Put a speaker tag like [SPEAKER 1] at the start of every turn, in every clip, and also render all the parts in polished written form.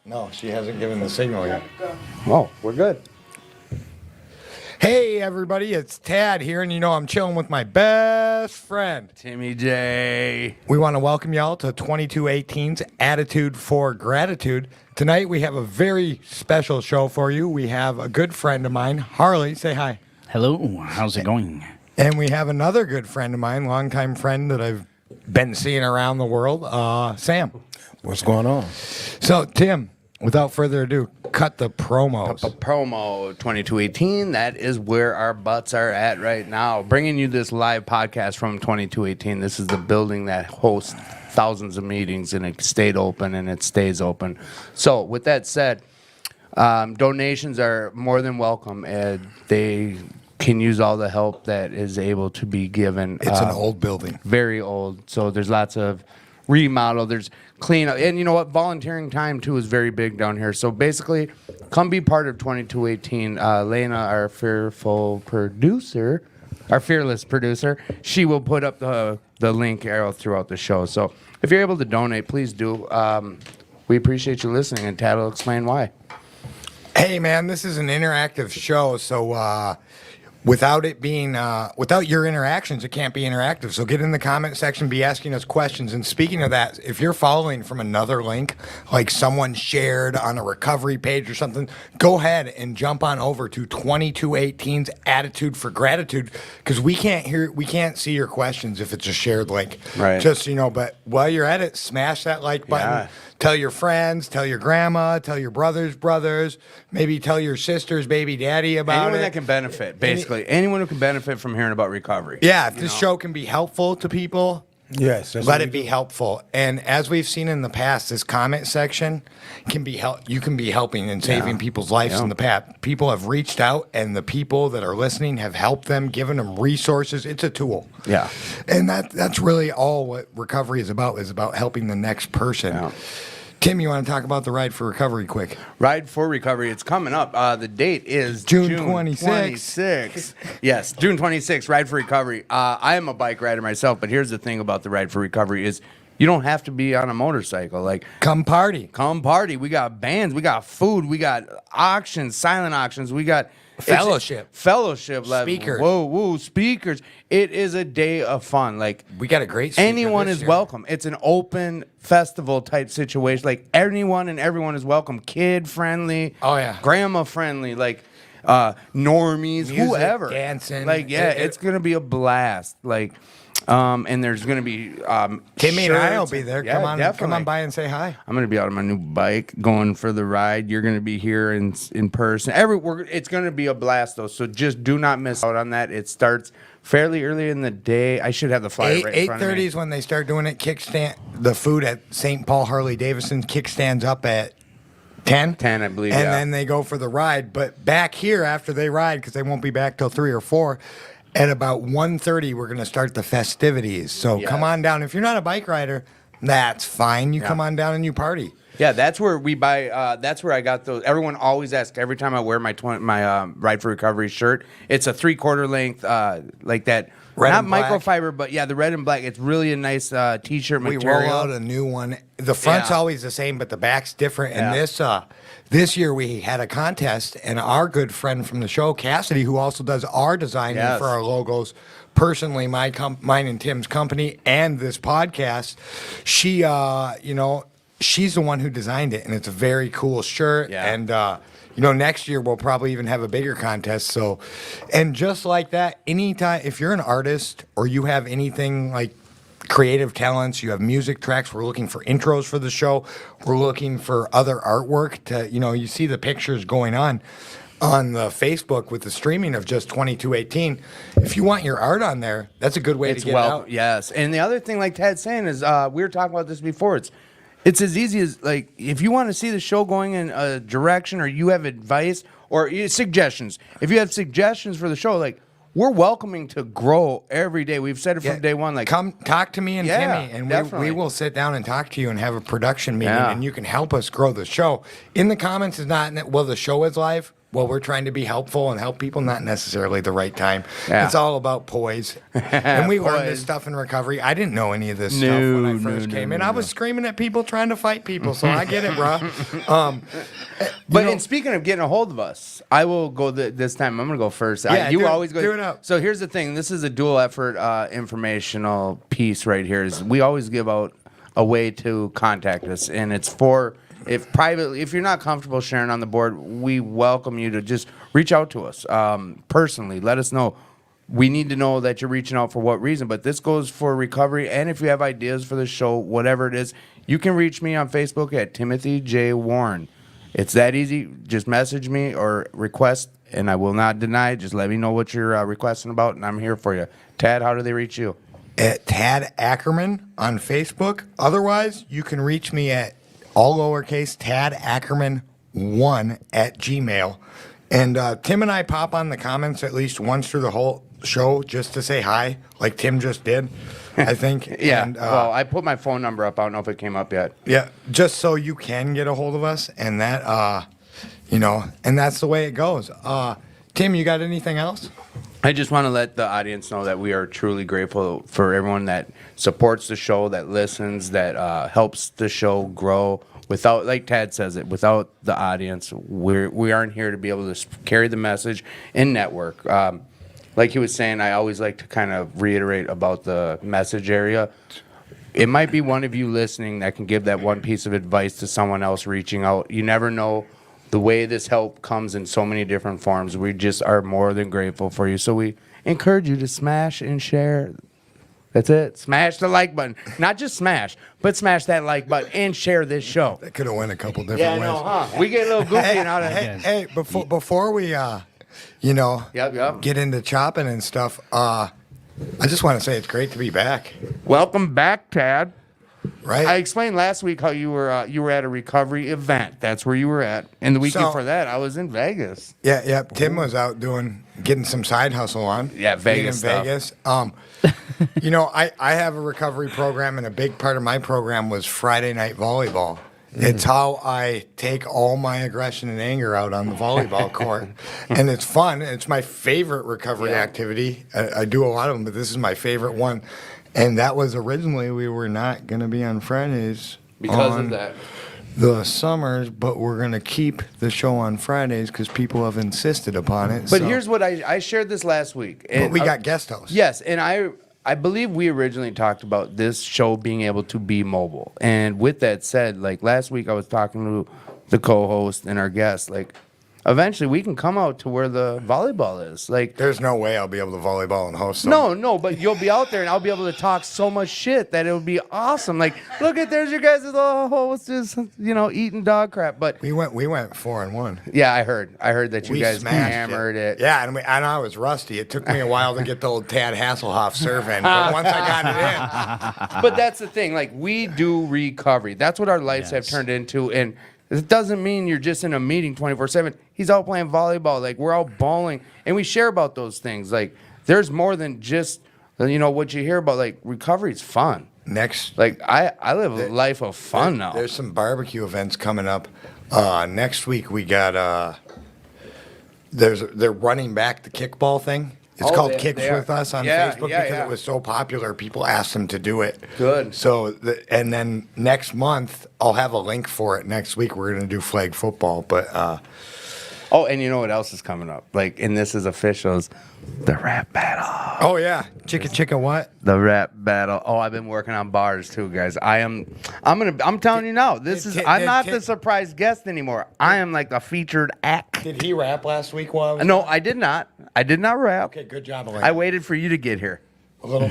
[SPEAKER 1] No, she hasn't given the signal yet.
[SPEAKER 2] Oh, we're good.
[SPEAKER 1] Hey, everybody, it's Tad here, and I'm chilling with my best friend,
[SPEAKER 2] Timmy J.
[SPEAKER 1] We want to welcome y'all to 2218's Attitude for Gratitude. Tonight, we have a very special show for you. We have a good friend of mine, Harley. Say hi.
[SPEAKER 3] Hello, how's it going?
[SPEAKER 1] And we have another good friend of mine, longtime friend that I've been seeing around the world, Sam.
[SPEAKER 4] What's going on?
[SPEAKER 1] So, Tim, without further ado, cut the promos.
[SPEAKER 2] Promo 2218. That is where our butts are at right now. Bringing you this live podcast from 2218. This is the building that hosts thousands of meetings, and it stayed open and it stays open. So, with that said, donations are more than welcome, and they can use all the help that is able to be given.
[SPEAKER 1] It's an old building.
[SPEAKER 2] Very old. So there's lots of remodel. There's clean up. And you know what? Volunteering time, too, is very big down here. So basically, come be part of 2218. Lena, our fearless producer, she will put up the link arrow throughout the show. So if you're able to donate, please do. We appreciate you listening, and Tad will explain why.
[SPEAKER 1] Hey, man, this is an interactive show, so without your interactions, it can't be interactive. So get in the comment section, be asking us questions. And speaking of that, if you're following from another link, like someone shared on a recovery page or something, go ahead and jump on over to 2218's Attitude for Gratitude, because we can't see your questions if it's a shared link.
[SPEAKER 2] Right.
[SPEAKER 1] Just, but while you're at it, smash that like button.
[SPEAKER 2] Yeah.
[SPEAKER 1] Tell your friends, tell your grandma, tell your brothers, maybe tell your sister's baby daddy about
[SPEAKER 2] Anyone
[SPEAKER 1] it.
[SPEAKER 2] that can benefit, basically. Anyone who can benefit from hearing about recovery.
[SPEAKER 1] Yeah, if this show can be helpful to people,
[SPEAKER 4] Yes.
[SPEAKER 1] let it be helpful. And as we've seen in the past, this comment section can be you can be helping and saving people's lives in the past. People have reached out, and the people that are listening have helped them, given them resources. It's a tool.
[SPEAKER 2] Yeah.
[SPEAKER 1] And that's really all what recovery is about helping the next person.
[SPEAKER 2] Yeah.
[SPEAKER 1] Tim, you want to talk about the Ride for Recovery quick?
[SPEAKER 2] Ride for Recovery. It's coming up. The date is
[SPEAKER 1] June 26th.
[SPEAKER 2] 26th. Yes, June 26th, Ride for Recovery. I am a bike rider myself, but here's the thing about the Ride for Recovery is you don't have to be on a motorcycle. Like,
[SPEAKER 1] come party.
[SPEAKER 2] Come party. We got bands. We got food. We got auctions, silent auctions. We got
[SPEAKER 1] Fellowship.
[SPEAKER 2] Speakers. Whoa, speakers. It is a day of fun. Like,
[SPEAKER 1] we got a great speaker
[SPEAKER 2] anyone
[SPEAKER 1] this
[SPEAKER 2] is
[SPEAKER 1] year.
[SPEAKER 2] welcome. It's an open festival type situation. Like, anyone and everyone is welcome. Kid friendly.
[SPEAKER 1] Oh, yeah.
[SPEAKER 2] Grandma friendly. Like, normies,
[SPEAKER 1] Music,
[SPEAKER 2] whoever.
[SPEAKER 1] dancing.
[SPEAKER 2] Like, yeah, it's gonna be a blast. Like, and there's gonna be
[SPEAKER 1] Timmy and I will
[SPEAKER 2] shirts.
[SPEAKER 1] be there.
[SPEAKER 2] Yeah,
[SPEAKER 1] Come
[SPEAKER 2] definitely.
[SPEAKER 1] on by and say hi.
[SPEAKER 2] I'm gonna be out on my new bike, going for the ride. You're gonna be here in person. It's gonna be a blast though. So just do not miss out on that. It starts fairly early in the day. I should have the flyer right in front of me.
[SPEAKER 1] 8:30 is when they start doing it. Kickstand. The food at St. Paul Harley Davidson kickstands up at 10.
[SPEAKER 2] 10, I believe.
[SPEAKER 1] And
[SPEAKER 2] yeah.
[SPEAKER 1] then they go for the ride. But back here after they ride, because they won't be back till 3 or 4. At about 1:30, we're going to start the festivities. So come on down. If you're not a bike rider, that's fine. You come on down and you party.
[SPEAKER 2] Yeah, that's where we buy. That's where I got those. Everyone always asks every time I wear my Ride for Recovery shirt. It's a 3/4 length, like that.
[SPEAKER 1] Red
[SPEAKER 2] not
[SPEAKER 1] and black.
[SPEAKER 2] microfiber, but yeah, the red and black. It's really a nice t-shirt
[SPEAKER 1] We
[SPEAKER 2] material.
[SPEAKER 1] roll out a new one. The front's
[SPEAKER 2] Yeah.
[SPEAKER 1] always the same, but the back's different. And
[SPEAKER 2] Yeah.
[SPEAKER 1] this year we had a contest, and our good friend from the show, Cassidy, who also does our designing
[SPEAKER 2] Yes.
[SPEAKER 1] for our logos, personally, mine and Tim's company, and this podcast, she, she's the one who designed it, and it's a very cool shirt.
[SPEAKER 2] Yeah.
[SPEAKER 1] And next year we'll probably even have a bigger contest. So, and just like that, anytime, if you're an artist or you have anything like creative talents, you have music tracks, we're looking for intros for the show, we're looking for other artwork to, you see the pictures going on the Facebook with the streaming of just 2218. If you want your art on there, that's a good way to get it out.
[SPEAKER 2] Yes. And the other thing, like Ted's saying, is we were talking about this before. It's as easy as, like, if you want to see the show going in a direction, or you have advice or suggestions. If you have suggestions for the show, like, we're welcoming to grow every day. We've said it from day one. Like,
[SPEAKER 1] come talk to me and Timmy, and
[SPEAKER 2] definitely.
[SPEAKER 1] we will sit down and talk to you and have a production meeting,
[SPEAKER 2] Yeah.
[SPEAKER 1] and you can help us grow the show. In the comments is not, well, the show is live. well, we're trying to be helpful and help people, not necessarily the right time.
[SPEAKER 2] Yeah.
[SPEAKER 1] It's all about poise. And we learned this
[SPEAKER 2] Poise.
[SPEAKER 1] stuff in recovery. I didn't know any of this stuff when I first came in. I was screaming at people trying to fight people, so I get it, bro.
[SPEAKER 2] But and speaking of getting a hold of us, I will go this time. I'm going to go first.
[SPEAKER 1] Yeah,
[SPEAKER 2] You
[SPEAKER 1] do it-
[SPEAKER 2] always go.
[SPEAKER 1] do it up.
[SPEAKER 2] So here's the thing. This is a dual effort informational piece right here. Is we always give out a way to contact us, and it's for if privately. If you're not comfortable sharing on the board, we welcome you to just reach out to us personally. Let us know. We need to know that you're reaching out for what reason, but this goes for recovery. And if you have ideas for the show, whatever it is, you can reach me on Facebook at Timothy J. Warren. It's that easy. Just message me or request, and I will not deny. Just let me know what you're requesting about, and I'm here for you. Tad, how do they reach you?
[SPEAKER 1] At Tad Ackerman on Facebook. Otherwise, you can reach me at all lowercase Tad Ackerman 1 at Gmail. And Tim and I pop on the comments at least once through the whole show just to say hi, like Tim just did, I think.
[SPEAKER 2] Yeah.
[SPEAKER 1] And,
[SPEAKER 2] Well, I put my phone number up. I don't know if it came up yet.
[SPEAKER 1] yeah, just so you can get a hold of us, and that, and that's the way it goes. Tim, you got anything else?
[SPEAKER 2] I just want to let the audience know that we are truly grateful for everyone that supports the show, that listens, that helps the show grow. Without, like Tad says it, without the audience, we aren't here to be able to carry the message and network. Like he was saying, I always like to kind of reiterate about the message area. It might be one of you listening that can give that one piece of advice to someone else reaching out. You never know. The way this help comes in so many different forms. We just are more than grateful for you. So we encourage you to smash and share. That's it. Smash the like button. Not just smash, but smash that like button and share this show.
[SPEAKER 1] That could have went a couple different
[SPEAKER 2] Yeah,
[SPEAKER 1] ways.
[SPEAKER 2] no, huh? We get a little goofy and out of
[SPEAKER 1] Hey, before we,
[SPEAKER 2] Yep.
[SPEAKER 1] get into chopping and stuff, I just want to say it's great to be back.
[SPEAKER 2] Welcome back, Tad.
[SPEAKER 1] Right?
[SPEAKER 2] I explained last week how you were at a recovery event. That's where you were at. And the week
[SPEAKER 1] So-
[SPEAKER 2] before that, I was in Vegas.
[SPEAKER 1] Yeah. Tim was out getting some side hustle on.
[SPEAKER 2] Yeah,
[SPEAKER 1] being
[SPEAKER 2] Vegas
[SPEAKER 1] in
[SPEAKER 2] stuff.
[SPEAKER 1] Vegas. I have a recovery program, and a big part of my program was Friday night volleyball. It's how I take all my aggression and anger out on the volleyball court, and it's fun. It's my favorite recovery activity. I do a lot of them, but this is my favorite one. And that was originally we were not going to be on Fridays
[SPEAKER 2] Because
[SPEAKER 1] on
[SPEAKER 2] of that.
[SPEAKER 1] the summers, but we're going to keep the show on Fridays because people have insisted upon it.
[SPEAKER 2] But
[SPEAKER 1] so-
[SPEAKER 2] here's what I shared this last week.
[SPEAKER 1] But
[SPEAKER 2] And
[SPEAKER 1] we got guest hosts.
[SPEAKER 2] Yes, and I believe we originally talked about this show being able to be mobile. And with that said, like last week I was talking to the co-host and our guest, like eventually we can come out to where the volleyball is. Like
[SPEAKER 1] There's no way I'll be able to volleyball and host.
[SPEAKER 2] no, but you'll be out there and I'll be able to talk so much shit that it would be awesome. Like, look at there's your guys' little host just eating dog crap. But
[SPEAKER 1] We went 4-1.
[SPEAKER 2] yeah, I heard that you
[SPEAKER 1] We
[SPEAKER 2] guys
[SPEAKER 1] smashed
[SPEAKER 2] hammered it.
[SPEAKER 1] Yeah, and I was rusty. It took me a while to get the old Tad Hasselhoff serve in, but once I got it in,
[SPEAKER 2] But that's the thing. Like, we do recovery. That's what our lives have turned into. And it doesn't mean you're just in a meeting 24/7. He's out playing volleyball. Like, we're out bowling. And we share about those things. Like, there's more than just, what you hear about. Like, recovery's fun.
[SPEAKER 1] next
[SPEAKER 2] Like, I live a life of fun now.
[SPEAKER 1] There's some barbecue events coming up. Next week we got they're running back the kickball thing. It's
[SPEAKER 2] Oh,
[SPEAKER 1] called
[SPEAKER 2] they
[SPEAKER 1] Kicks
[SPEAKER 2] are.
[SPEAKER 1] with Us on
[SPEAKER 2] Yeah,
[SPEAKER 1] Facebook
[SPEAKER 2] yeah,
[SPEAKER 1] because
[SPEAKER 2] yeah.
[SPEAKER 1] it was so popular. People asked them to do it.
[SPEAKER 2] Good.
[SPEAKER 1] So and then next month I'll have a link for it. Next week we're gonna do flag football, but
[SPEAKER 2] Oh, and you know what else is coming up? Like, and this is official, is the rap battle.
[SPEAKER 1] oh yeah, chicka what?
[SPEAKER 2] The rap battle. Oh, I've been working on bars too, guys. I'm telling you now, I'm not the surprise guest anymore. I am like a featured act.
[SPEAKER 1] Did he rap last week while I was
[SPEAKER 2] No, I did not. I did not rap.
[SPEAKER 1] Okay, good job, Elena.
[SPEAKER 2] I waited for you to get here.
[SPEAKER 1] A little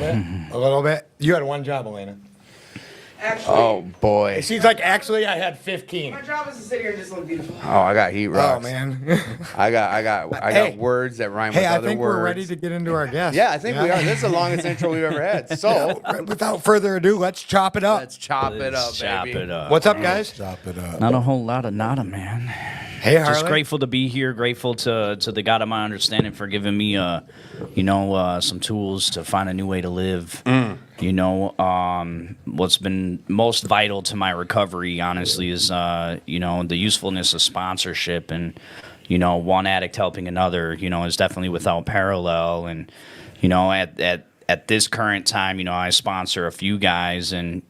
[SPEAKER 1] bit. You had one job, Elena.
[SPEAKER 4] Actually,
[SPEAKER 2] Oh boy.
[SPEAKER 1] She's like, actually, I had 15.
[SPEAKER 4] my job is to sit here and just look beautiful.
[SPEAKER 2] Oh, I got heat rocks.
[SPEAKER 1] Oh man.
[SPEAKER 2] I got
[SPEAKER 1] Hey.
[SPEAKER 2] words that rhyme
[SPEAKER 1] Hey,
[SPEAKER 2] with
[SPEAKER 1] I
[SPEAKER 2] other
[SPEAKER 1] think
[SPEAKER 2] words.
[SPEAKER 1] we're ready to get into our guest.
[SPEAKER 2] Yeah, I think we are. This is the longest intro we've ever had. So
[SPEAKER 1] Without further ado, let's chop it up.
[SPEAKER 2] let's chop it up,
[SPEAKER 3] Chop
[SPEAKER 2] baby.
[SPEAKER 3] it up.
[SPEAKER 1] What's up, guys?
[SPEAKER 5] Chop it up.
[SPEAKER 3] Not a whole lot of nada, man.
[SPEAKER 1] Hey, Harley.
[SPEAKER 3] Just grateful to be here. Grateful to the God of my understanding for giving me, some tools to find a new way to live. What's been most vital to my recovery, honestly, is the usefulness of sponsorship and one addict helping another, is definitely without parallel. And, at this current time, I sponsor a few guys, and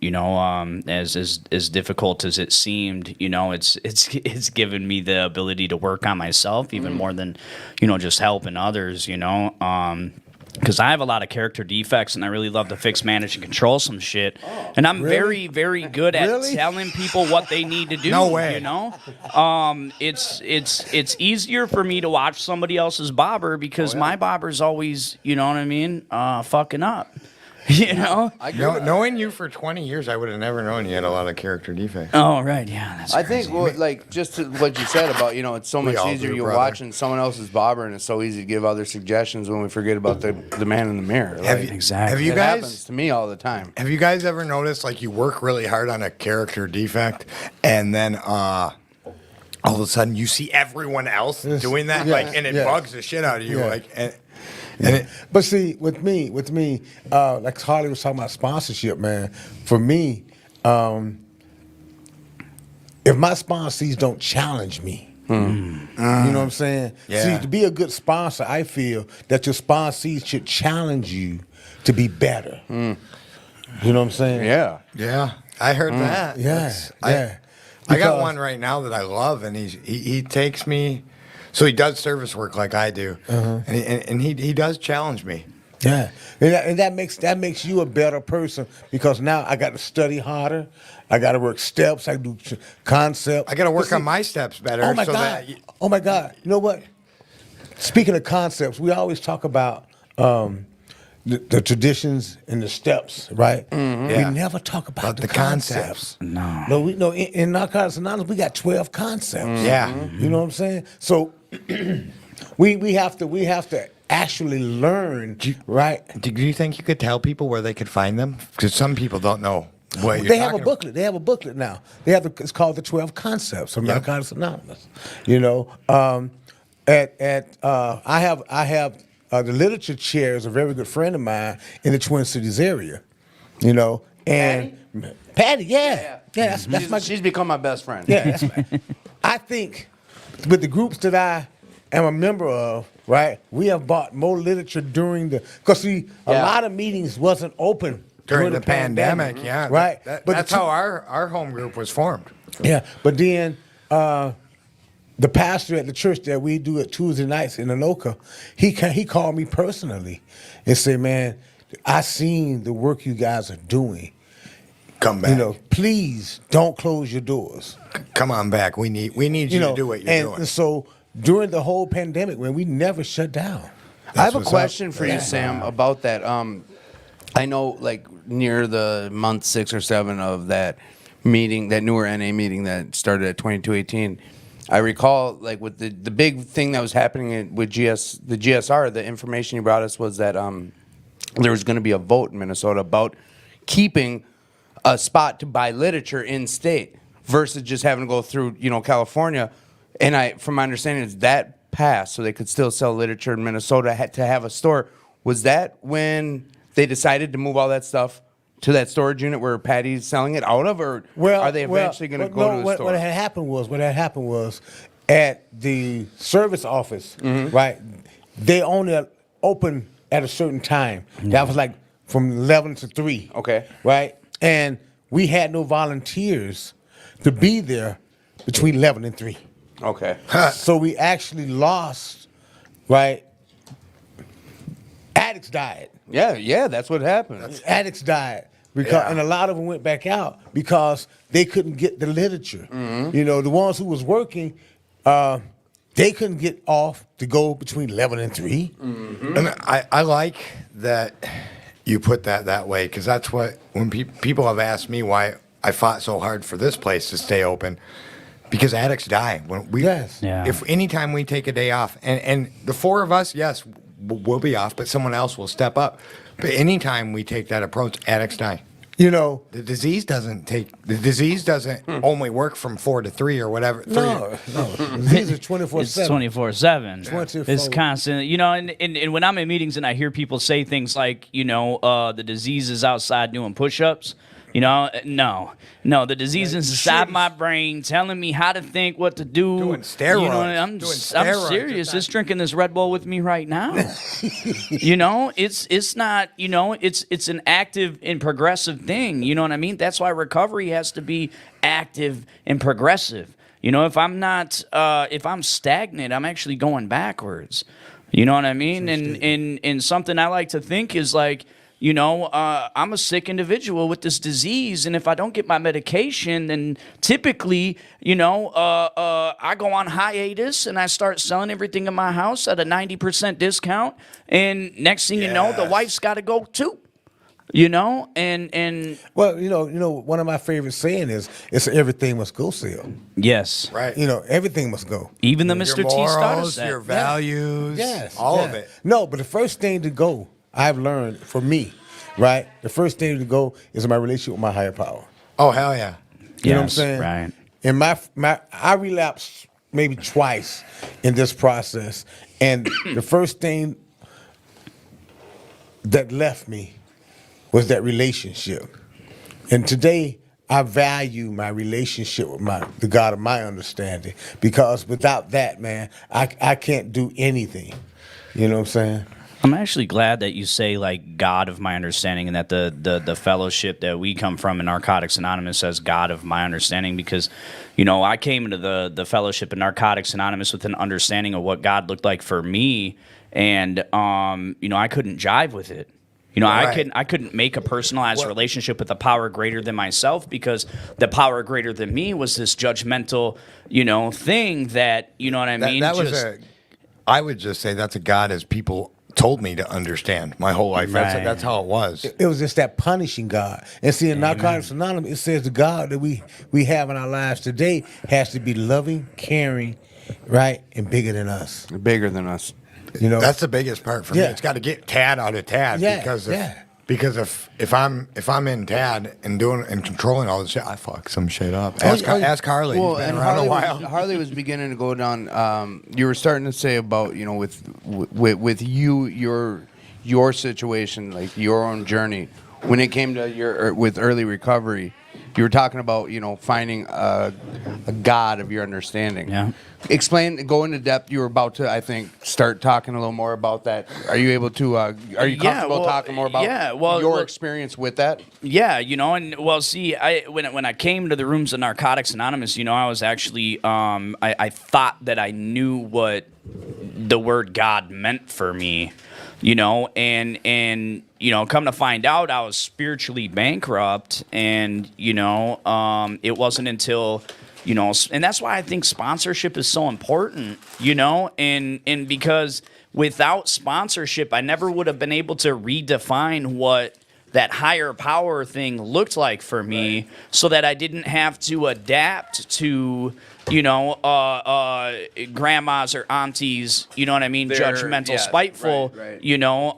[SPEAKER 3] as difficult as it seemed, it's given me the ability to work on myself even more than, just helping others, because I have a lot of character defects, and I really love to fix, manage, and control some shit. And I'm very, very good at telling people what they need to do.
[SPEAKER 1] No way.
[SPEAKER 3] It's easier for me to watch somebody else's bobber because my bobber's always, fucking up.
[SPEAKER 1] Knowing you for 20 years, I would have never known you had a lot of character defects.
[SPEAKER 3] Oh, right. Yeah, that's
[SPEAKER 2] I
[SPEAKER 3] crazy.
[SPEAKER 2] think, just to what you said about, it's so much
[SPEAKER 1] all
[SPEAKER 2] easier.
[SPEAKER 1] do,
[SPEAKER 2] You're
[SPEAKER 1] brother.
[SPEAKER 2] watching someone else's bobber, and it's so easy to give other suggestions when we forget about the man in the mirror.
[SPEAKER 1] Have
[SPEAKER 2] Like,
[SPEAKER 1] you,
[SPEAKER 3] Exactly.
[SPEAKER 1] have you
[SPEAKER 2] it
[SPEAKER 1] guys
[SPEAKER 2] happens to me all the time.
[SPEAKER 1] have you guys ever noticed like you work really hard on a character defect and then all of a sudden you see everyone else doing that and it bugs the shit out of you
[SPEAKER 5] But see, with me, like Harley was talking about sponsorship, man. For me, if my sponsees don't challenge me, you know what I'm saying?
[SPEAKER 1] Yeah.
[SPEAKER 5] See, to be a good sponsor, I feel that your sponsees should challenge you to be better. You know what I'm saying?
[SPEAKER 2] Yeah.
[SPEAKER 1] I heard that.
[SPEAKER 5] Yeah.
[SPEAKER 1] I got
[SPEAKER 5] Because-
[SPEAKER 1] one right now that I love, and he takes me. So he does service work like I do, and he does challenge me.
[SPEAKER 5] Yeah, and that makes you a better person because now I got to study harder. I got to work steps. I do concepts.
[SPEAKER 1] I got to work
[SPEAKER 5] But see-
[SPEAKER 1] on my steps better.
[SPEAKER 5] Oh my
[SPEAKER 1] so
[SPEAKER 5] God!
[SPEAKER 1] That
[SPEAKER 5] Oh my God! You know what? Speaking of concepts, we always talk about the traditions and the steps, right?
[SPEAKER 1] Yeah.
[SPEAKER 5] We never talk about
[SPEAKER 1] But
[SPEAKER 5] the
[SPEAKER 1] the
[SPEAKER 5] concepts.
[SPEAKER 3] No.
[SPEAKER 5] No, in Narcotics Anonymous, we got 12 concepts.
[SPEAKER 1] Yeah.
[SPEAKER 5] You know what I'm saying? So we have to actually learn, right?
[SPEAKER 1] Do you think you could tell people where they could find them? Because some people don't know what you're
[SPEAKER 5] They have a
[SPEAKER 1] talking
[SPEAKER 5] booklet. They have a booklet now. It's called the 12 Concepts of
[SPEAKER 1] Yep.
[SPEAKER 5] Narcotics Anonymous. You know, I have the literature chair is a very good friend of mine in the Twin Cities area. You know, and Patty, yeah,
[SPEAKER 2] She's become my best friend.
[SPEAKER 5] yeah. That's I think with the groups that I am a member of, right, we have bought more literature during because a
[SPEAKER 2] Yeah.
[SPEAKER 5] lot of meetings wasn't open
[SPEAKER 1] during the pandemic. Yeah,
[SPEAKER 5] right.
[SPEAKER 1] But
[SPEAKER 5] But
[SPEAKER 1] that's
[SPEAKER 5] the two-
[SPEAKER 1] how our home group was formed.
[SPEAKER 5] Yeah, but then the pastor at the church that we do at Tuesday nights in Anoka, he called me personally and said, "Man, I seen the work you guys are doing.
[SPEAKER 1] Come back.
[SPEAKER 5] You know, please don't close your doors.
[SPEAKER 1] Come on back. We need you to do what you're doing.
[SPEAKER 5] And so during the whole pandemic, man, we never shut down.
[SPEAKER 2] I have a
[SPEAKER 1] what's up.
[SPEAKER 2] question for you, Sam, about that. I know, like, near the month 6 or 7 of that meeting, that newer NA meeting that started at 2218, I recall, like, with the big thing that was happening with the GSR, the information you brought us was that there was going to be a vote in Minnesota about keeping a spot to buy literature in state versus just having to go through, California. And from my understanding, is that passed so they could still sell literature in Minnesota to have a store. Was that when they decided to move all that stuff to that storage unit where Patty's selling it out of, or are they eventually going to go to the store?
[SPEAKER 5] What had happened was at the service office, right? They only opened at a certain time. That was like from 11 to 3.
[SPEAKER 2] Okay.
[SPEAKER 5] Right? And we had no volunteers to be there between 11 and 3.
[SPEAKER 2] Okay.
[SPEAKER 5] So we actually lost, right? Addicts died.
[SPEAKER 2] Yeah, that's what happened.
[SPEAKER 5] Addicts died and a lot of them went back out because they couldn't get the literature. You know, the ones who was working, they couldn't get off to go between 11 and 3.
[SPEAKER 1] And I like that you put that way, because that's what, when people have asked me why I fought so hard for this place to stay open, because addicts die. When we,
[SPEAKER 5] Yes.
[SPEAKER 3] Yeah.
[SPEAKER 1] If anytime we take a day off, and the 4 of us, yes, we'll be off, but someone else will step up. But anytime we take that approach, addicts die.
[SPEAKER 5] You know,
[SPEAKER 1] The disease doesn't only work from 4 to 3 or whatever.
[SPEAKER 5] no. These are 24/7.
[SPEAKER 3] It's 24/7.
[SPEAKER 5] 24.
[SPEAKER 3] It's constant, and when I'm in meetings and I hear people say things like, the disease is outside doing push-ups, You know, no, the disease is inside my brain, telling me how to think, what to do.
[SPEAKER 1] Doing steroids.
[SPEAKER 3] You know, I'm
[SPEAKER 1] Doing steroids.
[SPEAKER 3] serious. It's drinking this Red Bull with me right now. You know, it's not. You know, it's an active and progressive thing. You know what I mean? That's why recovery has to be active and progressive. You know, if I'm not, if I'm stagnant, I'm actually going backwards. You know what I mean? And something I like to think is like, you know, I'm a sick individual with this disease, and if I don't get my medication, then typically, you know, I go on hiatus and I start selling everything in my house at a 90% discount, and next thing you know, the wife's got to go too. You know, and
[SPEAKER 5] Well, you know, one of my favorite saying is, "It's everything must go sale."
[SPEAKER 3] yes,
[SPEAKER 1] Right.
[SPEAKER 5] You know, everything must go.
[SPEAKER 3] even the
[SPEAKER 1] Your
[SPEAKER 3] Mr. T starter
[SPEAKER 1] morals,
[SPEAKER 3] set.
[SPEAKER 1] your values, all
[SPEAKER 5] yeah.
[SPEAKER 1] of it.
[SPEAKER 5] No, but the first thing to go, I've learned for me, right? The first thing to go is my relationship with my higher power.
[SPEAKER 1] Oh, hell yeah.
[SPEAKER 5] You know what I'm
[SPEAKER 3] Yes,
[SPEAKER 5] saying?
[SPEAKER 3] right.
[SPEAKER 5] And I relapsed maybe twice in this process, and the first thing that left me was that relationship. And today, I value my relationship with the God of my understanding, because without that, man, I can't do anything. You know what I'm saying?
[SPEAKER 3] I'm actually glad that you say like God of my understanding, and that the fellowship that we come from in Narcotics Anonymous says God of my understanding, because, you know, I came into the fellowship in Narcotics Anonymous with an understanding of what God looked like for me, and you know, I couldn't jive with it. You know,
[SPEAKER 1] Right.
[SPEAKER 3] I couldn't make a personalized relationship with a power greater than myself, because the power greater than me was this judgmental, you know, thing that, you know what I mean?
[SPEAKER 1] That was I would just say that's a God as people told me to understand my whole life.
[SPEAKER 3] Right.
[SPEAKER 1] That's how it was.
[SPEAKER 5] It was just that punishing God. And see, in Narcotics Anonymous, it says the God that we have in our lives today has to be loving, caring, right, and bigger than us.
[SPEAKER 2] Bigger than us.
[SPEAKER 5] You know,
[SPEAKER 1] That's the biggest part for me.
[SPEAKER 5] Yeah.
[SPEAKER 1] It's got to get Tad out of Tad,
[SPEAKER 5] Yeah,
[SPEAKER 1] because
[SPEAKER 5] yeah.
[SPEAKER 1] if I'm in Tad and doing and controlling all this shit, I fuck some shit up.
[SPEAKER 5] Oh,
[SPEAKER 1] Ask Harley.
[SPEAKER 2] Well,
[SPEAKER 1] He's been
[SPEAKER 2] and
[SPEAKER 1] around
[SPEAKER 2] Harley
[SPEAKER 1] a while.
[SPEAKER 2] Harley was beginning to go down. You were starting to say about, you know, with your situation, like your own journey, when it came to with early recovery. You were talking about, you know, finding a God of your understanding.
[SPEAKER 3] Yeah.
[SPEAKER 2] Go into depth. You were about to, I think, start talking a little more about that. Are you able to? Are you comfortable talking more about your experience with that?
[SPEAKER 3] Yeah, you know, and well, see, when I came to the rooms of Narcotics Anonymous, you know, I was actually I thought that I knew what the word God meant for me, you know, and you know, come to find out, I was spiritually bankrupt, and you know, it wasn't until, you know, and that's why I think sponsorship is so important, you know, and because without sponsorship, I never would have been able to redefine what that higher power thing looked like for me, so that I didn't have to adapt to, you know, grandmas or aunties, you know what I mean, judgmental, spiteful,
[SPEAKER 2] right.
[SPEAKER 3] you know,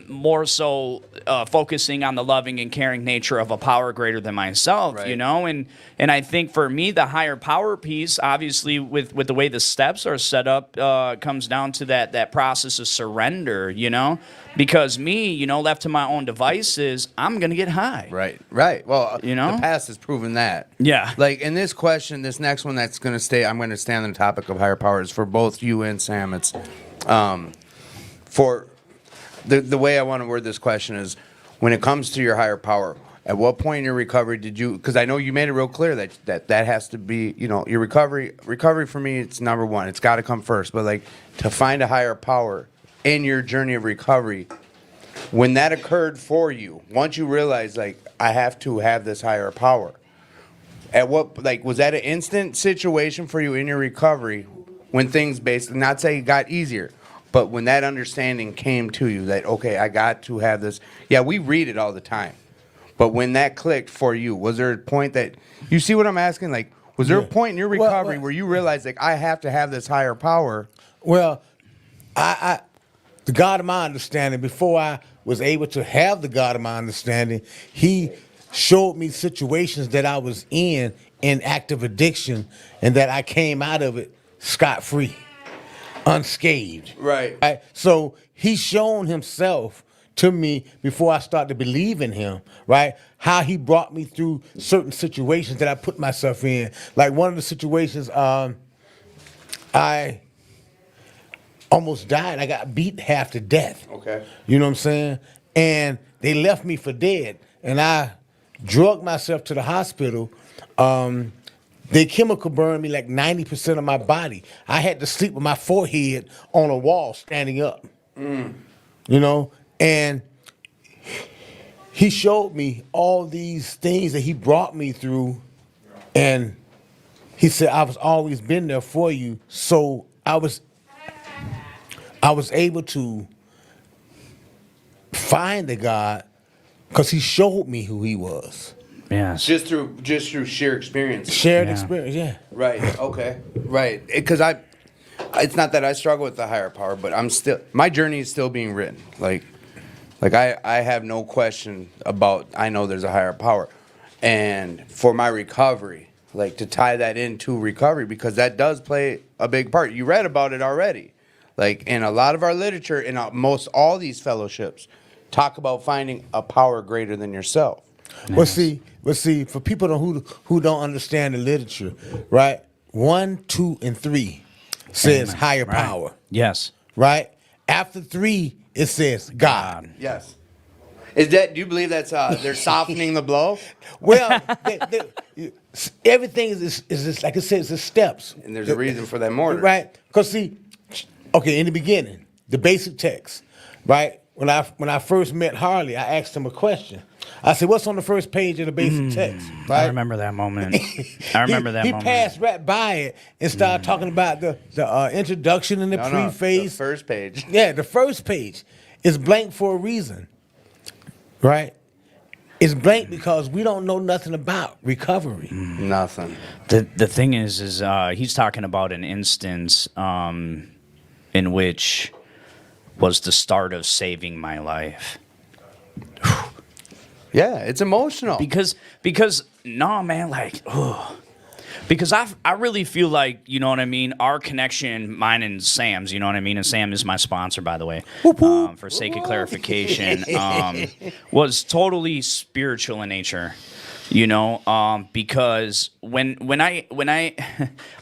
[SPEAKER 3] more so focusing on the loving and caring nature of a power greater than myself, you know, and I think for me, the higher power piece, obviously with the way the steps are set up, comes down to that process of surrender, you know, because me, you know, left to my own devices, I'm going to get high.
[SPEAKER 2] Right. Well,
[SPEAKER 3] You know?
[SPEAKER 2] the past has proven that.
[SPEAKER 3] Yeah.
[SPEAKER 2] Like in this question, this next one that's going to stay, I'm going to stay on the topic of higher powers for both you and Sam. It's for the way I want to word this question is, when it comes to your higher power, at what point in your recovery did you, because I know you made it real clear that has to be, you know, your recovery for me, it's number one. It's got to come first. But like, to find a higher power in your journey of recovery, when that occurred for you, once you realized, like, I have to have this higher power, at what, like, was that an instant situation for you in your recovery when things basically, not say it got easier, but when that understanding came to you that, okay, I got to have this. Yeah, we read it all the time. But when that clicked for you, was there a point that, you see what I'm asking? Like, was there a point in your recovery where you realized, like, I have to have this higher power?
[SPEAKER 5] Well, the God of my understanding, before I was able to have the God of my understanding, he showed me situations that I was in active addiction, and that I came out of it scot-free, unscathed.
[SPEAKER 2] Right.
[SPEAKER 5] So he's shown himself to me before I started to believe in him, right? How he brought me through certain situations that I put myself in. Like one of the situations, I almost died. I got beat half to death.
[SPEAKER 2] Okay.
[SPEAKER 5] You know what I'm saying? And they left me for dead. And I drugged myself to the hospital. They chemical burned me like 90% of my body. I had to sleep with my forehead on a wall standing up. You know? And he showed me all these things that he brought me through. And he said, I was always been there for you. So I was able to find the God because he showed me who he was.
[SPEAKER 3] Yes.
[SPEAKER 2] Just through sheer experience.
[SPEAKER 5] Shared
[SPEAKER 3] Yeah.
[SPEAKER 5] experience, yeah.
[SPEAKER 2] Right. Okay. Right. Because it's not that I struggle with the higher power, but my journey is still being written. Like I have no question about. I know there's a higher power, and for my recovery, like to tie that into recovery because that does play a big part. You read about it already, like in a lot of our literature, in most all these fellowships, talk about finding a power greater than yourself.
[SPEAKER 5] Well, see, for people who don't understand the literature, right? 1, 2, and 3 says
[SPEAKER 3] Amen.
[SPEAKER 5] higher
[SPEAKER 3] Right.
[SPEAKER 5] power,
[SPEAKER 3] Yes.
[SPEAKER 5] right? After 3, it says God.
[SPEAKER 2] Yes. Do you believe that's they're softening the blow?
[SPEAKER 5] Well, everything is just, like it says, it's steps.
[SPEAKER 2] And there's a reason for that mortar.
[SPEAKER 5] Right? Because see, okay, in the beginning, the basic text, right? When I first met Harley, I asked him a question. I said, "What's on the first page of the basic text?" Right?
[SPEAKER 3] I remember that moment. I remember that
[SPEAKER 5] he
[SPEAKER 3] moment.
[SPEAKER 5] passed right by it and started talking about the introduction and the
[SPEAKER 2] No,
[SPEAKER 5] preface.
[SPEAKER 2] the first page.
[SPEAKER 5] Yeah, the first page is blank for a reason, right? It's blank because we don't know nothing about recovery.
[SPEAKER 2] Nothing.
[SPEAKER 3] The thing is he's talking about an instance in which was the start of saving my life.
[SPEAKER 2] Yeah, it's emotional.
[SPEAKER 3] Because no, man, like, ugh. Because I really feel like, you know what I mean, our connection, mine and Sam's, you know what I mean, and Sam is my sponsor, by the way, for sake of clarification, was totally spiritual in nature. You know, because when I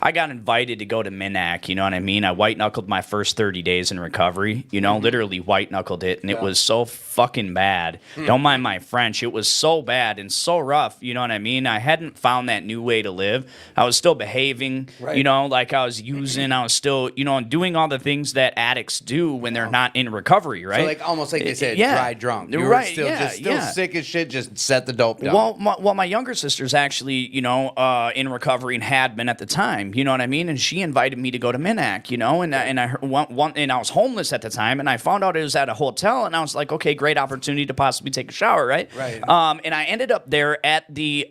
[SPEAKER 3] I got invited to go to MINAC, you know what I mean? I white knuckled my first 30 days in recovery, you know, literally white knuckled it, and it was so fucking bad. Don't mind my French. It was so bad and so rough, you know what I mean? I hadn't found that new way to live. I was still behaving, you know, like I was using, I was still, you know, doing all the things that addicts do when they're not in recovery, right?
[SPEAKER 2] So like almost like they said,
[SPEAKER 3] Yeah.
[SPEAKER 2] dry drunk. You were
[SPEAKER 3] Right,
[SPEAKER 2] still
[SPEAKER 3] yeah,
[SPEAKER 2] still
[SPEAKER 3] yeah.
[SPEAKER 2] sick as shit. Just set the dope down.
[SPEAKER 3] Well, my younger sister's actually, you know, in recovery and had been at the time, you know what I mean? And she invited me to go to MINAC, you know, and I heard and I was homeless at the time, and I found out it was at a hotel, and I was like, okay, great opportunity to possibly take a shower, right?
[SPEAKER 2] Right.
[SPEAKER 3] And I ended up there at the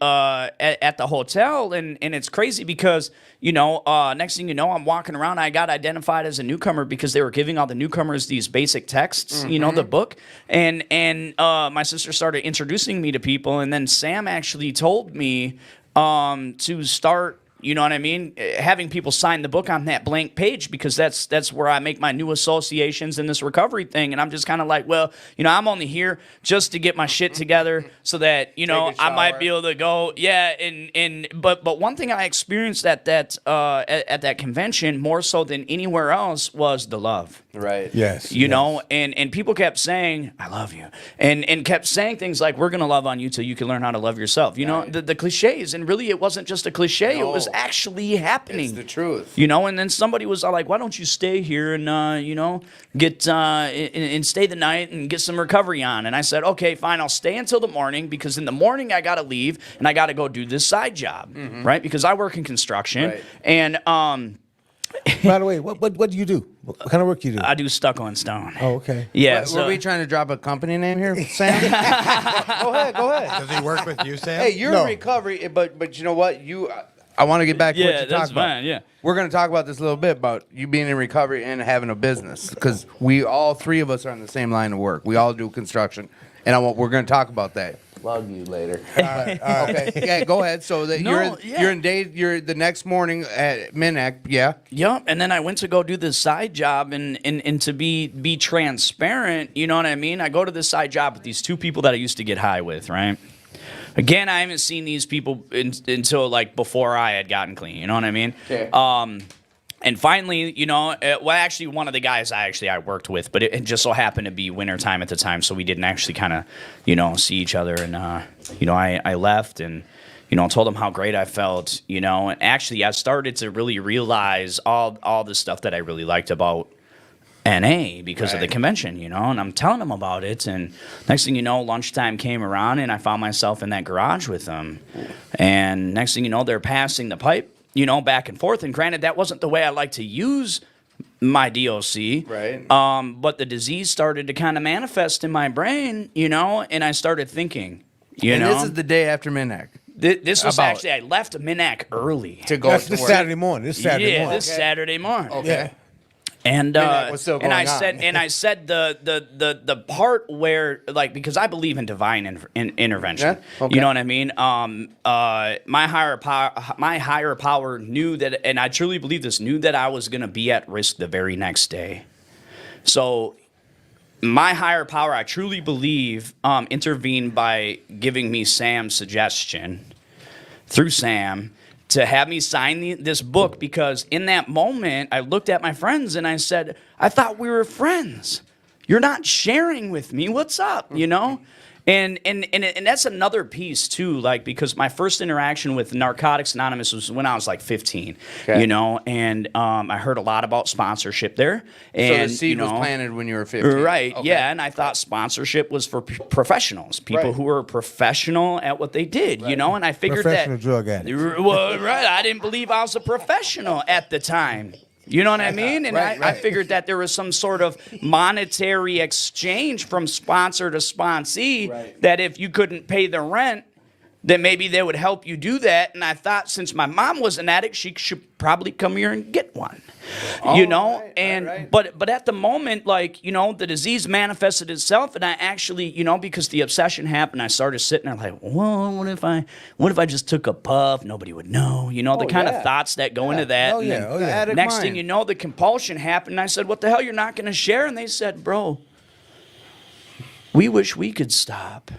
[SPEAKER 3] hotel, and it's crazy because, you know, next thing you know, I'm walking around. I got identified as a newcomer because they were giving all the newcomers these basic texts, you know, the book. And my sister started introducing me to people, and then Sam actually told me to start, you know what I mean, having people sign the book on that blank page, because that's where I make my new associations in this recovery thing. And I'm just kind of like, well, you know, I'm only here just to get my shit together so that, you know,
[SPEAKER 2] Take a
[SPEAKER 3] I might
[SPEAKER 2] shower.
[SPEAKER 3] be able to go, yeah. But one thing I experienced at that convention more so than anywhere else was the love.
[SPEAKER 2] Right.
[SPEAKER 5] Yes.
[SPEAKER 3] You know, and people kept saying, I love you. And kept saying things like, we're going to love on you till you can learn how to love yourself. You know, the cliches. And really, it wasn't just a cliche.
[SPEAKER 2] No.
[SPEAKER 3] It was actually happening.
[SPEAKER 2] It's the truth.
[SPEAKER 3] You know, and then somebody was like, why don't you stay here and, you know, get and stay the night and get some recovery on? And I said, okay, fine, I'll stay until the morning, because in the morning I got to leave and I got to go do this side job, right? Because I work in construction.
[SPEAKER 2] Right.
[SPEAKER 3] And
[SPEAKER 5] By the way, what do you do? What kind of work do you do?
[SPEAKER 3] I do stucco and stone.
[SPEAKER 5] Oh, okay.
[SPEAKER 3] Yeah.
[SPEAKER 2] Were we trying to drop a company name here, Sam? Go ahead.
[SPEAKER 1] Does he work with you, Sam?
[SPEAKER 2] Hey, you're
[SPEAKER 5] No.
[SPEAKER 2] in recovery, but you know what? I want to get back to what
[SPEAKER 3] Yeah,
[SPEAKER 2] you
[SPEAKER 3] that's
[SPEAKER 2] talked about.
[SPEAKER 3] fine, yeah.
[SPEAKER 2] We're going to talk about this a little bit about you being in recovery and having a business, because all three of us are on the same line of work. We all do construction, and we're going to talk about that. Plug you later. Okay. Yeah, go ahead. So that you're the next morning at Minac, yeah.
[SPEAKER 3] Yep, and then I went to go do this side job, and to be transparent, you know what I mean? I go to this side job with these two people that I used to get high with, right? Again, I haven't seen these people until like before I had gotten clean, you know what I mean?
[SPEAKER 2] Okay.
[SPEAKER 3] And finally, you know, well, actually, one of the guys I worked with, but it just so happened to be winter time at the time, so we didn't actually kind of, you know, see each other. And, you know, I left and, you know, told him how great I felt, you know. And actually, I started to really realize all the stuff that I really liked about NA because of the convention, you know. And I'm telling him about it. And next thing you know, lunchtime came around, and I found myself in that garage with them. And next thing you know, they're passing the pipe, you know, back and forth. And granted, that wasn't the way I like to use my DOC.
[SPEAKER 2] Right.
[SPEAKER 3] But the disease started to kind of manifest in my brain, you know, and I started thinking, you
[SPEAKER 2] And
[SPEAKER 3] know.
[SPEAKER 2] this is the day after Minac.
[SPEAKER 3] This was
[SPEAKER 2] About-
[SPEAKER 3] actually, I left Minac early.
[SPEAKER 2] To go
[SPEAKER 5] That's
[SPEAKER 2] to
[SPEAKER 5] this
[SPEAKER 2] work.
[SPEAKER 5] Saturday morning. This Saturday
[SPEAKER 3] Yeah,
[SPEAKER 5] morning.
[SPEAKER 3] this Saturday morning.
[SPEAKER 2] Okay.
[SPEAKER 5] Yeah.
[SPEAKER 3] And
[SPEAKER 2] Minac was still
[SPEAKER 3] and I
[SPEAKER 2] going on.
[SPEAKER 3] said the part where, like, because I believe in divine intervention.
[SPEAKER 2] Yeah? Okay.
[SPEAKER 3] You know what I mean? My higher power knew that, and I truly believe this, knew that I was going to be at risk the very next day. So my higher power, I truly believe, intervened by giving me Sam's suggestion through Sam to have me sign this book, because in that moment, I looked at my friends and I said, I thought we were friends. You're not sharing with me. What's up, you know? And that's another piece, too, like, because my first interaction with Narcotics Anonymous was when I was, like, 15,
[SPEAKER 2] Okay.
[SPEAKER 3] you know? And I heard a lot about sponsorship there. And,
[SPEAKER 2] So the seed
[SPEAKER 3] you know,
[SPEAKER 2] was planted when you were 15.
[SPEAKER 3] Right,
[SPEAKER 2] Okay.
[SPEAKER 3] yeah, and I thought sponsorship was for professionals, people
[SPEAKER 2] Right.
[SPEAKER 3] who were professional at what they did, you know, and I figured
[SPEAKER 5] Professional
[SPEAKER 3] that...
[SPEAKER 5] drug addict.
[SPEAKER 3] Well, right, I didn't believe I was a professional at the time. You know what I mean? And
[SPEAKER 2] Right,
[SPEAKER 3] I
[SPEAKER 2] right.
[SPEAKER 3] figured that there was some sort of monetary exchange from sponsor to sponsee,
[SPEAKER 2] Right.
[SPEAKER 3] that if you couldn't pay the rent, then maybe they would help you do that. And I thought, since my mom was an addict, she should probably come here and get one. You know?
[SPEAKER 2] right,
[SPEAKER 3] And
[SPEAKER 2] right.
[SPEAKER 3] but at the moment, like, you know, the disease manifested itself, and I actually, you know, because the obsession happened, I started sitting there like, well, what if I just took a puff, nobody would know, you know, the kind
[SPEAKER 2] yeah.
[SPEAKER 3] of thoughts that go into that.
[SPEAKER 5] Oh,
[SPEAKER 3] And
[SPEAKER 5] yeah,
[SPEAKER 3] then
[SPEAKER 5] oh, yeah.
[SPEAKER 2] Addict
[SPEAKER 3] next
[SPEAKER 2] mind.
[SPEAKER 3] thing you know, the compulsion happened, and I said, what the hell, you're not going to share? And they said, bro, we wish we could stop.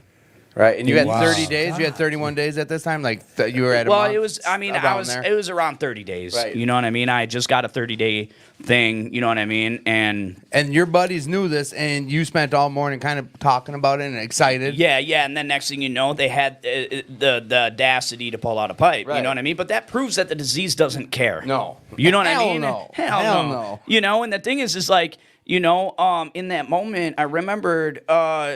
[SPEAKER 2] Right, and you had
[SPEAKER 5] Wow.
[SPEAKER 2] 30 days. You had 31 days at this time. Like you were at a
[SPEAKER 3] Well,
[SPEAKER 2] month,
[SPEAKER 3] it was. I mean,
[SPEAKER 2] around there?
[SPEAKER 3] It was around 30 days.
[SPEAKER 2] Right.
[SPEAKER 3] You know what I mean? I just got a 30-day thing. You know what I mean? And
[SPEAKER 2] And your buddies knew this, and you spent all morning kind of talking about it and excited.
[SPEAKER 3] yeah. And then next thing you know, they had the audacity to pull out a pipe. You
[SPEAKER 2] Right.
[SPEAKER 3] know what I mean? But that proves that the disease doesn't care.
[SPEAKER 2] No.
[SPEAKER 3] You know what I
[SPEAKER 2] Hell
[SPEAKER 3] mean?
[SPEAKER 2] no.
[SPEAKER 3] Hell,
[SPEAKER 2] Hell
[SPEAKER 3] no.
[SPEAKER 2] no.
[SPEAKER 3] You know, and the thing is like, you know, in that moment, I remembered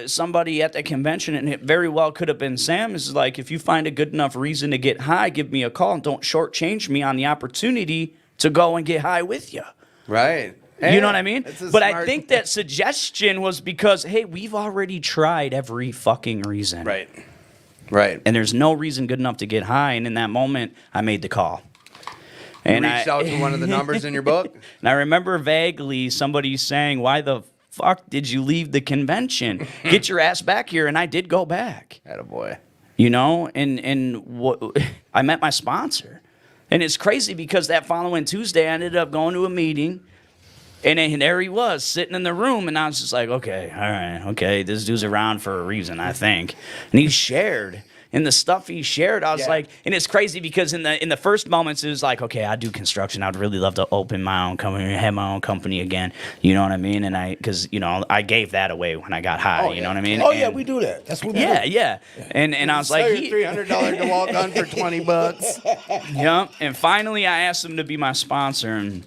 [SPEAKER 3] somebody at the convention, and it very well could have been Sam. Is like, if you find a good enough reason to get high, give me a call, and don't shortchange me on the opportunity to go and get high with you.
[SPEAKER 2] Right.
[SPEAKER 3] You know what I mean?
[SPEAKER 2] It's a
[SPEAKER 3] But I
[SPEAKER 2] smart-
[SPEAKER 3] think that suggestion was because, hey, we've already tried every fucking reason.
[SPEAKER 2] Right. Right.
[SPEAKER 3] And there's no reason good enough to get high. And in that moment, I made the call. And
[SPEAKER 2] Reached out to one of the numbers in your book.
[SPEAKER 3] And I remember vaguely somebody saying, why the fuck did you leave the convention? Get your ass back here. And I did go back.
[SPEAKER 2] Attaboy.
[SPEAKER 3] You know, I met my sponsor. And it's crazy because that following Tuesday, I ended up going to a meeting. And then there he was, sitting in the room. And I was just like, okay, all right, okay. This dude's around for a reason, I think. And he shared. And the stuff he shared, I was
[SPEAKER 2] Yeah.
[SPEAKER 3] like, and it's crazy because in the first moments, it was like, okay, I do construction. I'd really love to open my own company, have my own company again. You know what I mean? And because, you know, I gave that away when I got high. You know what I mean?
[SPEAKER 5] Oh, yeah,
[SPEAKER 3] And-
[SPEAKER 5] we do that. That's what we
[SPEAKER 3] Yeah,
[SPEAKER 5] do.
[SPEAKER 3] yeah. And I was like,
[SPEAKER 2] Sell your $300 DeWalt gun for $20.
[SPEAKER 3] yeah. And finally, I asked him to be my sponsor, and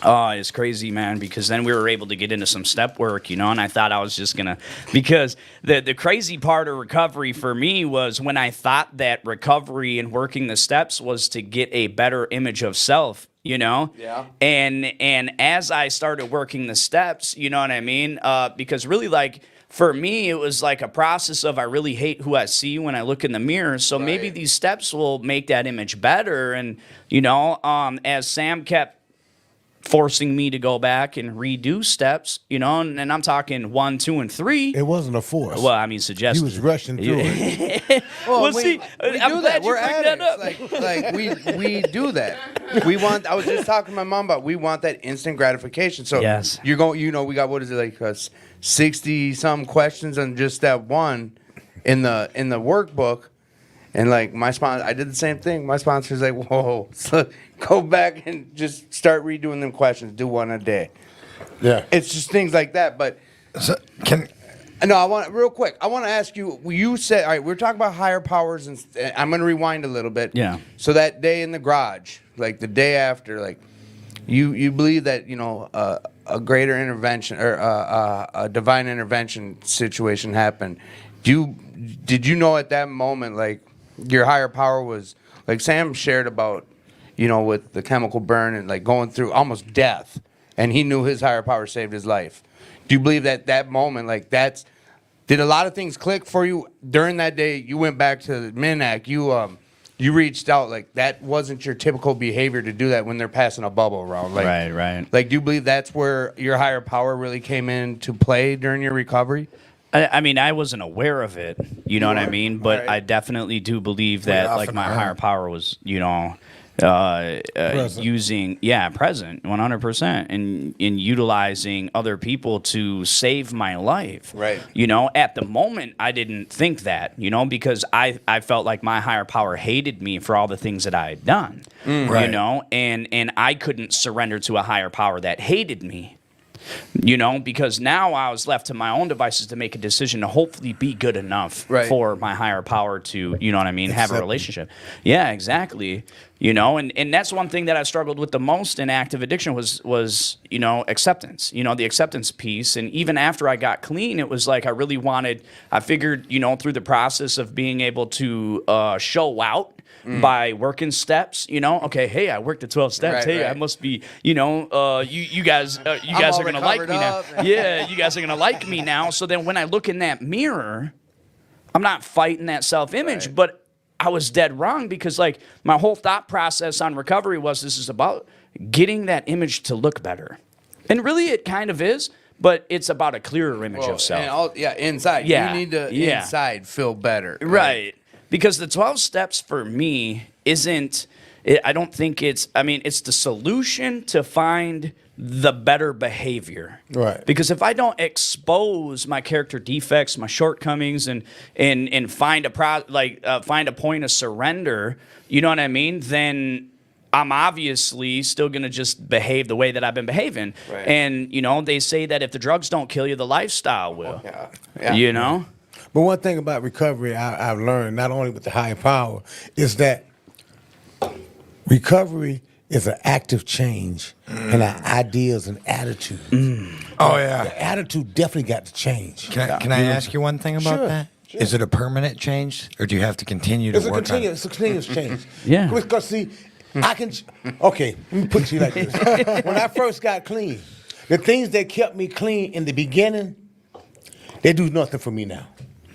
[SPEAKER 3] oh, it's crazy, man, because then we were able to get into some step work, you know, and I thought I was just going to, because the crazy part of recovery for me was when I thought that recovery and working the steps was to get a better image of self, you know?
[SPEAKER 2] Yeah.
[SPEAKER 3] And as I started working the steps, you know what I mean? Because really, like, for me, it was like a process of I really hate who I see when I look in the mirror. So maybe
[SPEAKER 2] Right.
[SPEAKER 3] these steps will make that image better. And, you know, as Sam kept forcing me to go back and redo steps, you know, and I'm talking 1, 2, and 3.
[SPEAKER 5] It wasn't a force.
[SPEAKER 3] Well, I mean,
[SPEAKER 5] He
[SPEAKER 3] suggested.
[SPEAKER 5] was rushing through it.
[SPEAKER 3] Well, see,
[SPEAKER 2] we
[SPEAKER 3] I'm
[SPEAKER 2] do
[SPEAKER 3] glad
[SPEAKER 2] that. We're
[SPEAKER 3] you bring that up.
[SPEAKER 2] addicts. Like we do that. We want. I was just talking to my mom about. We want that instant gratification. So
[SPEAKER 3] Yes.
[SPEAKER 2] you're going. You know, we got what is it like 60-some questions on just that one in the workbook. And like my sponsor, I did the same thing. My sponsor's like, "Whoa, so go back and just start redoing them questions. Do one a day."
[SPEAKER 5] Yeah.
[SPEAKER 2] It's just things like that. But
[SPEAKER 1] So,
[SPEAKER 2] no, I want real quick. I want to ask you. You said, all right, we're talking about higher powers, and I'm going to rewind a little bit.
[SPEAKER 3] Yeah.
[SPEAKER 2] So that day in the garage, like the day after, like you believe that a greater intervention or a divine intervention situation happened. Did you know at that moment like your higher power was like Sam shared about, with the chemical burn and like going through almost death, and he knew his higher power saved his life. Do you believe that moment, like did a lot of things click for you during that day? You went back to Minac, you reached out, like that wasn't your typical behavior to do that when they're passing a bubble around. Like,
[SPEAKER 3] Right.
[SPEAKER 2] Like, do you believe that's where your higher power really came into play during your recovery?
[SPEAKER 3] I mean, I wasn't aware of it, you know what I mean? But
[SPEAKER 2] Right.
[SPEAKER 3] I definitely do believe that, like,
[SPEAKER 1] often
[SPEAKER 3] my
[SPEAKER 1] are.
[SPEAKER 3] higher power was,
[SPEAKER 5] Present.
[SPEAKER 3] present, 100%, and in utilizing other people to save my life.
[SPEAKER 2] Right.
[SPEAKER 3] At the moment, I didn't think that, because I felt like my higher power hated me for all the things that I had done,
[SPEAKER 1] Right.
[SPEAKER 3] and I couldn't surrender to a higher power that hated me. Because now I was left to my own devices to make a decision to hopefully be good enough
[SPEAKER 2] Right.
[SPEAKER 3] for my higher power to, have a
[SPEAKER 5] Accept.
[SPEAKER 3] relationship. Yeah, exactly. And that's one thing that I struggled with the most in active addiction was acceptance, the acceptance piece. And even after I got clean, it was like I figured, through the process of being able to show out, by working steps, okay, hey, I worked the 12 steps.
[SPEAKER 2] Right,
[SPEAKER 3] Hey,
[SPEAKER 2] right.
[SPEAKER 3] I must be, you guys
[SPEAKER 2] all
[SPEAKER 3] are gonna like me
[SPEAKER 2] recovered
[SPEAKER 3] now.
[SPEAKER 2] up.
[SPEAKER 3] Yeah, you guys are gonna like me now. So then when I look in that mirror, I'm not fighting that self-image,
[SPEAKER 2] Right.
[SPEAKER 3] but I was dead wrong because like my whole thought process on recovery was this is about getting that image to look better. And really it kind of is, but it's about a clearer image of self.
[SPEAKER 2] And inside.
[SPEAKER 3] Yeah,
[SPEAKER 2] You need to
[SPEAKER 3] yeah.
[SPEAKER 2] inside feel better.
[SPEAKER 3] Right. Because the 12 steps for me I don't think it's the solution to find the better behavior.
[SPEAKER 5] Right.
[SPEAKER 3] Because if I don't expose my character defects, my shortcomings, and find a point of surrender, you know what I mean? Then I'm obviously still gonna just behave the way that I've been behaving.
[SPEAKER 2] Right.
[SPEAKER 3] And they say that if the drugs don't kill you, the lifestyle will.
[SPEAKER 2] Yeah.
[SPEAKER 3] You know?
[SPEAKER 5] But one thing about recovery I've learned, not only with the higher power, is that recovery is an active change in our ideas and attitude.
[SPEAKER 1] Oh yeah.
[SPEAKER 5] The attitude definitely got to change.
[SPEAKER 1] Can I ask you one thing about
[SPEAKER 5] Sure,
[SPEAKER 1] that?
[SPEAKER 5] sure.
[SPEAKER 1] Is it a permanent change, or do you have to continue to
[SPEAKER 5] It's a
[SPEAKER 1] work on it?
[SPEAKER 5] continuous change.
[SPEAKER 3] Yeah.
[SPEAKER 5] Because see, I can. Okay, let me put it to you like this. When I first got clean, the things that kept me clean in the beginning, they do nothing for me now.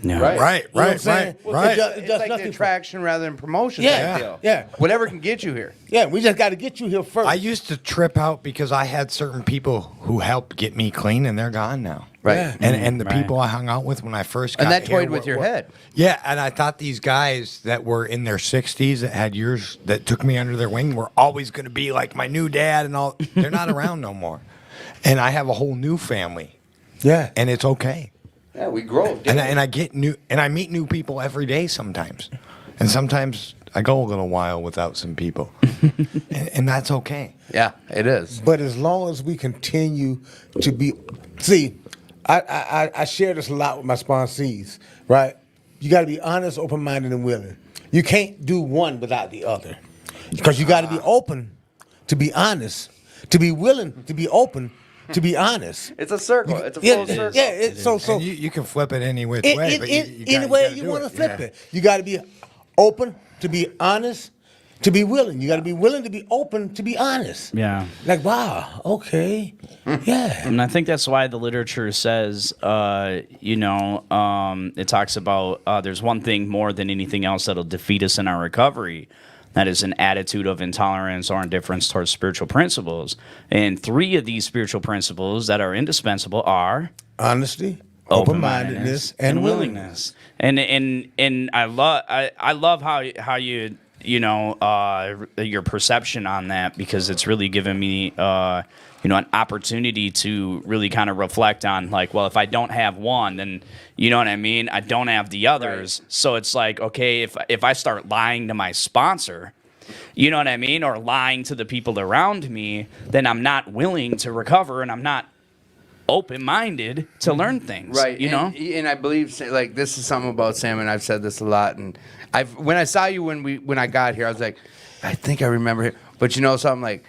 [SPEAKER 3] No.
[SPEAKER 2] Right.
[SPEAKER 1] Right,
[SPEAKER 5] what I'm
[SPEAKER 1] right,
[SPEAKER 5] saying?
[SPEAKER 1] right, right.
[SPEAKER 5] It
[SPEAKER 2] It's
[SPEAKER 5] does
[SPEAKER 2] like the
[SPEAKER 5] nothing for-
[SPEAKER 2] attraction rather than promotion
[SPEAKER 5] Yeah,
[SPEAKER 2] type deal.
[SPEAKER 5] yeah.
[SPEAKER 2] Whatever can get you here.
[SPEAKER 5] Yeah, we just got to get you here first.
[SPEAKER 1] I used to trip out because I had certain people who helped get me clean, and they're gone now.
[SPEAKER 2] Right.
[SPEAKER 5] Yeah.
[SPEAKER 1] And the
[SPEAKER 3] Right.
[SPEAKER 1] people I hung out with when I first got
[SPEAKER 2] And that
[SPEAKER 1] here
[SPEAKER 2] toyed with your head.
[SPEAKER 1] Yeah, and I thought these guys that were in their 60s that had years that took me under their wing were always going to be like my new dad and all. They're not around no more. And I have a whole new family,
[SPEAKER 5] Yeah.
[SPEAKER 1] and it's okay.
[SPEAKER 2] Yeah, we grow.
[SPEAKER 1] And I get new, and I meet new people every day sometimes, and sometimes I go a little while without some people, and that's okay.
[SPEAKER 2] Yeah, it is.
[SPEAKER 5] But as long as we continue to be, see, I share this a lot with my sponsees, right? You got to be honest, open-minded, and willing. You can't do one without the other, because you got to be open to be honest, to be willing to be open, to be honest.
[SPEAKER 2] It's a circle. It's a
[SPEAKER 5] Yeah,
[SPEAKER 2] full circle.
[SPEAKER 5] yeah. So
[SPEAKER 1] And you can flip it any which
[SPEAKER 5] in,
[SPEAKER 1] way,
[SPEAKER 5] in,
[SPEAKER 1] but
[SPEAKER 5] in,
[SPEAKER 1] you
[SPEAKER 5] any way you want to flip it. You got to be open to be honest, to be willing. You got to be willing to be open to be honest.
[SPEAKER 3] Yeah.
[SPEAKER 5] Like, wow, okay, yeah.
[SPEAKER 3] And I think that's why the literature says, it talks about there's one thing more than anything else that'll defeat us in our recovery. That is an attitude of intolerance or indifference towards spiritual principles. And 3 of these spiritual principles that are indispensable are
[SPEAKER 5] Honesty, open-mindedness, and willingness.
[SPEAKER 3] And I love how you your perception on that, because it's really given me an opportunity to really kind of reflect on, like, well, if I don't have one, then you know what I mean, I don't have the others. Right. So it's like, okay, if I start lying to my sponsor, you know what I mean, or lying to the people around me, then I'm not willing to recover, and I'm not open-minded to learn things,
[SPEAKER 2] right?
[SPEAKER 3] And
[SPEAKER 2] I believe, like, this is something about Sam, and I've said this a lot. And when I saw you when I got here, I was like, I think I remember it. But you know something, like,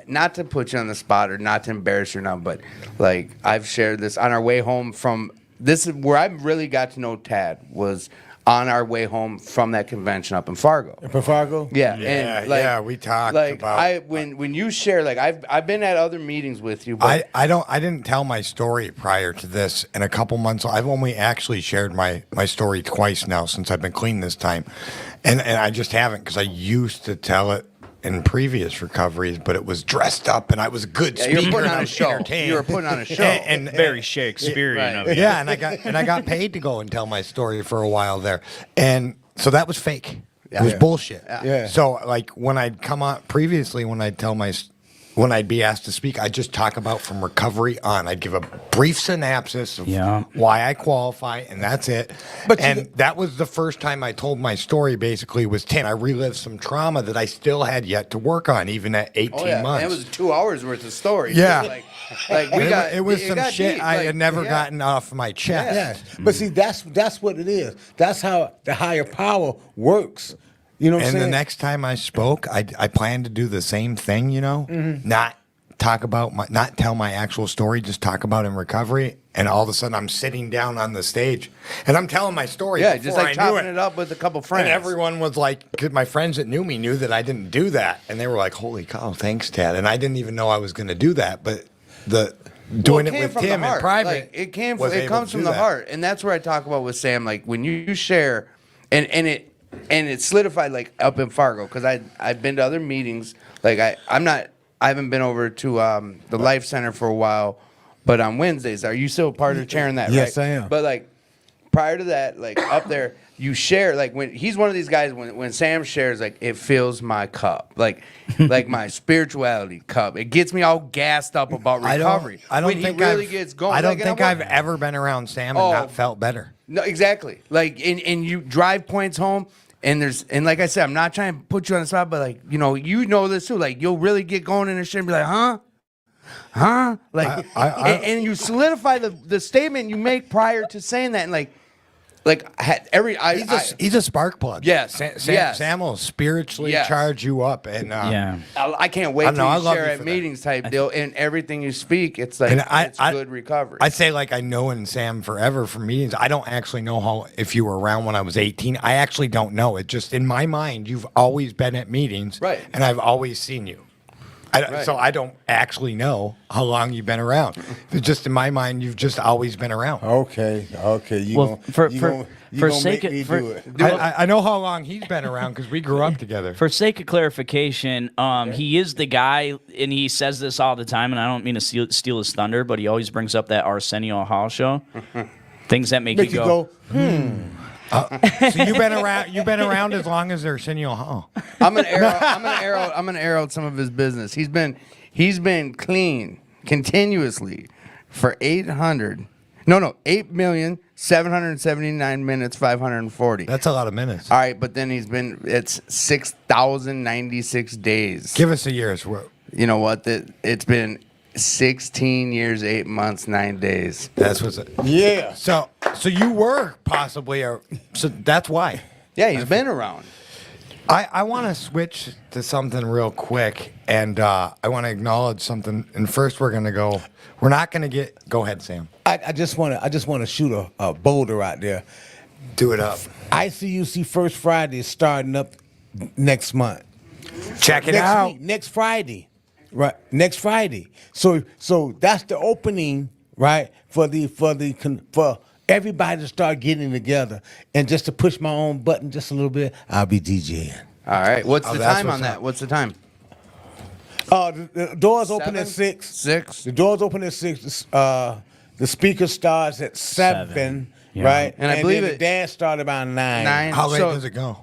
[SPEAKER 2] not to put you on the spot or not to embarrass you now, but like, I've shared this on our way home from this is where I really got to know Tad, was on our way home from that convention up in Fargo.
[SPEAKER 5] Up in Fargo?
[SPEAKER 2] Yeah,
[SPEAKER 1] Yeah,
[SPEAKER 2] and like,
[SPEAKER 1] yeah, we talked
[SPEAKER 2] like,
[SPEAKER 1] about
[SPEAKER 2] when you share, like, I've been at other meetings with you, but
[SPEAKER 1] I didn't tell my story prior to this in a couple months. I've only actually shared my story twice now since I've been clean this time, and I just haven't, because I used to tell it in previous recoveries, but it was dressed up and I was a good speaker.
[SPEAKER 2] you were putting
[SPEAKER 1] and
[SPEAKER 2] on
[SPEAKER 1] I
[SPEAKER 2] a
[SPEAKER 1] was
[SPEAKER 2] show.
[SPEAKER 1] entertained.
[SPEAKER 2] You were putting on a show.
[SPEAKER 1] and
[SPEAKER 3] very Shakespearean
[SPEAKER 2] right.
[SPEAKER 3] of it.
[SPEAKER 1] yeah, and I got paid to go and tell my story for a while there, and so that was fake. It was bullshit.
[SPEAKER 5] Yeah.
[SPEAKER 1] So like when I'd come on previously, when I'd be asked to speak, I'd just talk about from recovery on. I'd give a brief synopsis of why I qualify, and that's it. That was the first time I told my story, basically, was 10. I relived some trauma that I still had yet to work on, even at 18 months.
[SPEAKER 2] And it was 2 hours worth of story.
[SPEAKER 1] Yeah.
[SPEAKER 2] Like we got
[SPEAKER 1] it was
[SPEAKER 2] it
[SPEAKER 1] some
[SPEAKER 2] got
[SPEAKER 1] shit
[SPEAKER 2] deep.
[SPEAKER 1] I
[SPEAKER 2] Like,
[SPEAKER 1] had never
[SPEAKER 2] yeah.
[SPEAKER 1] gotten off my chest.
[SPEAKER 5] Yeah. But see, that's what it is. That's how the higher power works. You know what I'm
[SPEAKER 1] And
[SPEAKER 5] saying?
[SPEAKER 1] the next time I spoke, I planned to do the same thing, not not tell my actual story, just talk about in recovery. And all of a sudden, I'm sitting down on the stage, and I'm telling my story.
[SPEAKER 2] Yeah, just like
[SPEAKER 1] I knew
[SPEAKER 2] chopping it up with a couple friends.
[SPEAKER 1] And everyone was like, because my friends that knew me knew that I didn't do that, and they were like, "Holy cow, thanks, Tad." And I didn't even know I was going to do that, but doing it
[SPEAKER 2] came
[SPEAKER 1] with
[SPEAKER 2] from the
[SPEAKER 1] Tim in
[SPEAKER 2] heart.
[SPEAKER 1] private,
[SPEAKER 2] Like, it
[SPEAKER 1] able
[SPEAKER 2] comes
[SPEAKER 1] to
[SPEAKER 2] from
[SPEAKER 1] do
[SPEAKER 2] the
[SPEAKER 1] that.
[SPEAKER 2] heart, and that's where I talk about with Sam. Like, when you share, and it solidified, like, up in Fargo, because I've been to other meetings. Like, I haven't been over to the Life Center for a while, but on Wednesdays, are you still part of chairing that?
[SPEAKER 5] Yes,
[SPEAKER 2] right?
[SPEAKER 5] I am.
[SPEAKER 2] But like, prior to that, like, up there, you share, like, when he's one of these guys, when Sam shares, like, it fills my cup, like my spirituality cup. It gets me all gassed up about recovery.
[SPEAKER 1] I don't
[SPEAKER 2] when
[SPEAKER 1] think
[SPEAKER 2] he really
[SPEAKER 1] I've,
[SPEAKER 2] gets going.
[SPEAKER 1] I don't
[SPEAKER 2] like, and
[SPEAKER 1] think
[SPEAKER 2] I'm
[SPEAKER 1] I've
[SPEAKER 2] like,
[SPEAKER 1] ever been around Sam and not felt better.
[SPEAKER 2] No, exactly. Like, and you drive points home, and like I said, I'm not trying to put you on the spot, but like, you know this too. Like, you'll really get going in the shit and be like, huh? Like, and you solidify the statement you make prior to saying that, and
[SPEAKER 1] He's a spark plug.
[SPEAKER 2] Yes, yes.
[SPEAKER 1] Sam will spiritually
[SPEAKER 2] Yes.
[SPEAKER 1] charge you up, and
[SPEAKER 2] I can't wait
[SPEAKER 1] I
[SPEAKER 2] till
[SPEAKER 1] know, I
[SPEAKER 2] you
[SPEAKER 1] love
[SPEAKER 2] share
[SPEAKER 1] you
[SPEAKER 2] at
[SPEAKER 1] for that.
[SPEAKER 2] meetings type deal, and everything you speak, it's like,
[SPEAKER 1] And
[SPEAKER 2] it's good recovery.
[SPEAKER 1] I say, like, I know in Sam forever from meetings. I don't actually know if you were around when I was 18. I actually don't know. It just, in my mind, you've always been at meetings,
[SPEAKER 2] Right.
[SPEAKER 1] And I've always seen you.
[SPEAKER 2] Right.
[SPEAKER 1] So I don't actually know how long you've been around. It's just in my mind, you've just always been around.
[SPEAKER 5] Okay.
[SPEAKER 3] Well, for sake of-
[SPEAKER 5] do it.
[SPEAKER 1] I know how long he's been around because we grew up together.
[SPEAKER 3] For sake of clarification, he is the guy, and he says this all the time, and I don't mean to steal his thunder, but he always brings up that Arsenio Hall show. Things that make
[SPEAKER 5] Make
[SPEAKER 3] you
[SPEAKER 5] you
[SPEAKER 3] go,
[SPEAKER 5] go,
[SPEAKER 1] So you've been around. You've been around as long as Arsenio Hall.
[SPEAKER 2] I'm gonna air out some of his business. He's been clean continuously for 8,779 minutes 540.
[SPEAKER 1] That's a lot of minutes.
[SPEAKER 2] All right, but then it's 6,096 days.
[SPEAKER 1] Give us a year's worth.
[SPEAKER 2] You know what? It's been 16 years, 8 months, 9 days.
[SPEAKER 1] That's what's.
[SPEAKER 5] yeah.
[SPEAKER 1] So you were possibly so that's why.
[SPEAKER 2] Yeah, he's been around.
[SPEAKER 1] I want to switch to something real quick, and I want to acknowledge something. And first, we're not going to get. Go ahead, Sam.
[SPEAKER 5] I just want to shoot a boulder out there.
[SPEAKER 1] Do it up.
[SPEAKER 5] ICUC First Friday is starting up next month.
[SPEAKER 1] Check it
[SPEAKER 5] Next
[SPEAKER 1] out.
[SPEAKER 5] week, next Friday. Right, next Friday. So that's the opening, right? For everybody to start getting together, and just to push my own button just a little bit, I'll be DJing.
[SPEAKER 2] All right. What's the
[SPEAKER 1] that's
[SPEAKER 2] time
[SPEAKER 1] what's
[SPEAKER 2] on that?
[SPEAKER 1] up.
[SPEAKER 2] What's the time?
[SPEAKER 5] The doors open at
[SPEAKER 2] 7?
[SPEAKER 5] 6.
[SPEAKER 2] 6.
[SPEAKER 5] The doors open at 6. The speaker starts at 7,
[SPEAKER 3] Yeah.
[SPEAKER 5] right?
[SPEAKER 2] And I believe
[SPEAKER 5] then
[SPEAKER 2] it-
[SPEAKER 5] the dance started about 9.
[SPEAKER 2] 9.
[SPEAKER 1] How late
[SPEAKER 2] So-
[SPEAKER 1] does it go?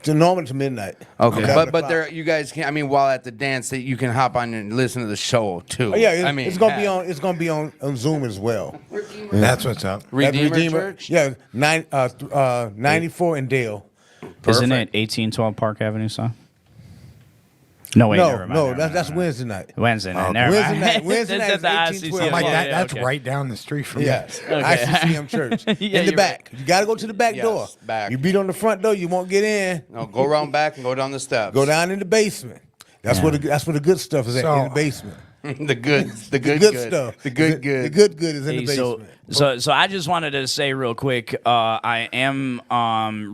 [SPEAKER 5] To normal to midnight.
[SPEAKER 2] Okay,
[SPEAKER 5] 11
[SPEAKER 2] but
[SPEAKER 5] o'clock.
[SPEAKER 2] there you guys can. I mean, while at the dance, that you can hop on and listen to the show too.
[SPEAKER 5] Oh, yeah,
[SPEAKER 2] I mean,
[SPEAKER 5] it's gonna be on. It's gonna be on Zoom as well.
[SPEAKER 1] That's what's up.
[SPEAKER 5] At
[SPEAKER 2] Redeemer Church.
[SPEAKER 5] Yeah, 94 in Dale.
[SPEAKER 3] Isn't it 1812 Park Avenue, son? No, wait, never mind,
[SPEAKER 5] No,
[SPEAKER 3] never mind,
[SPEAKER 5] that's
[SPEAKER 3] never mind.
[SPEAKER 5] Wednesday night.
[SPEAKER 3] Wednesday night.
[SPEAKER 1] Okay.
[SPEAKER 3] Never
[SPEAKER 5] Wednesday
[SPEAKER 3] mind.
[SPEAKER 5] night- Wednesday
[SPEAKER 3] That's
[SPEAKER 5] night
[SPEAKER 3] the
[SPEAKER 5] is
[SPEAKER 3] ICC.
[SPEAKER 5] 1812.
[SPEAKER 1] I'm like,
[SPEAKER 5] Yeah,
[SPEAKER 1] that's
[SPEAKER 3] okay.
[SPEAKER 1] right down the street from
[SPEAKER 5] Yes,
[SPEAKER 3] Okay.
[SPEAKER 5] ICCM Church
[SPEAKER 3] Yeah,
[SPEAKER 5] in the
[SPEAKER 3] you're
[SPEAKER 5] back. You got to go to the back
[SPEAKER 2] Yes,
[SPEAKER 5] door.
[SPEAKER 2] back.
[SPEAKER 5] You beat on the front door, you won't get in.
[SPEAKER 2] No, go around back and go down the steps.
[SPEAKER 5] Go down in the basement. That's where the good stuff is at,
[SPEAKER 1] So-
[SPEAKER 5] in the basement.
[SPEAKER 2] the good stuff.
[SPEAKER 5] The good is in the
[SPEAKER 3] Hey, so,
[SPEAKER 5] basement.
[SPEAKER 3] so I just wanted to say real quick, I am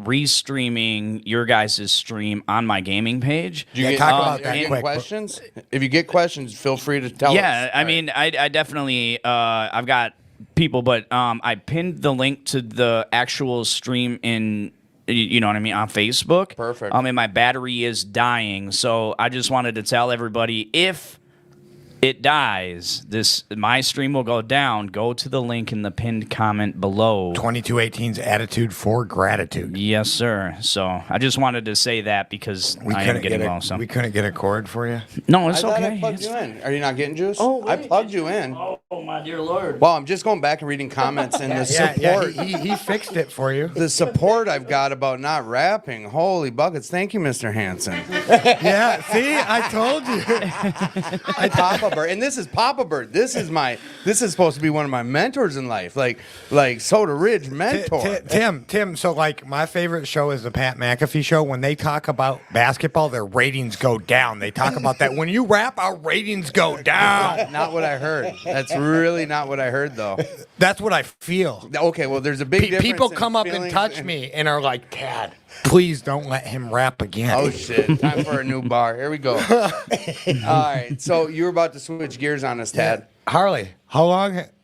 [SPEAKER 3] restreaming your guys' stream on my gaming page.
[SPEAKER 2] Do you
[SPEAKER 1] Yeah,
[SPEAKER 2] get,
[SPEAKER 1] talk about
[SPEAKER 2] are
[SPEAKER 1] that
[SPEAKER 2] you getting
[SPEAKER 1] quick.
[SPEAKER 2] questions? If you get questions, feel free to tell us.
[SPEAKER 3] Yeah, I
[SPEAKER 2] All
[SPEAKER 3] mean,
[SPEAKER 2] right.
[SPEAKER 3] I definitely, I've got people, but I pinned the link to the actual stream in, you know what I mean, on Facebook.
[SPEAKER 2] Perfect.
[SPEAKER 3] And my battery is dying, so I just wanted to tell everybody, if it dies, my stream will go down. Go to the link in the pinned comment below.
[SPEAKER 1] 2218's attitude for gratitude.
[SPEAKER 3] Yes, sir. So I just wanted to say that because I am getting low. So
[SPEAKER 1] we couldn't get a cord for you.
[SPEAKER 3] no,
[SPEAKER 2] I
[SPEAKER 3] it's
[SPEAKER 2] thought
[SPEAKER 3] okay.
[SPEAKER 2] I plugged
[SPEAKER 3] It's
[SPEAKER 2] you in. Are you not getting juice?
[SPEAKER 3] Oh,
[SPEAKER 2] I
[SPEAKER 3] wait.
[SPEAKER 2] plugged you in.
[SPEAKER 3] Oh my dear Lord.
[SPEAKER 2] Well, I'm just going back and reading comments and the support.
[SPEAKER 1] he fixed it for you.
[SPEAKER 2] The support I've got about not rapping. Holy buckets. Thank you, Mr. Hanson.
[SPEAKER 1] Yeah, see, I told you.
[SPEAKER 2] Papa Bird. And this is Papa Bird. This is supposed to be one of my mentors in life. Like Soda Ridge mentor.
[SPEAKER 1] Tim, so like my favorite show is the Pat McAfee show. When they talk about basketball, their ratings go down. They talk about that. When you rap, our ratings go down.
[SPEAKER 2] Not what I heard. That's really not what I heard, though.
[SPEAKER 1] That's what I feel.
[SPEAKER 2] Okay, well, there's a big difference.
[SPEAKER 1] People
[SPEAKER 2] in
[SPEAKER 1] come up and
[SPEAKER 2] feelings
[SPEAKER 1] touch me and are like, Dad, please don't let him rap again.
[SPEAKER 2] Oh shit! Time for a new bar. Here we go. All right. So you were about to switch gears on us, Tad.
[SPEAKER 1] Harley,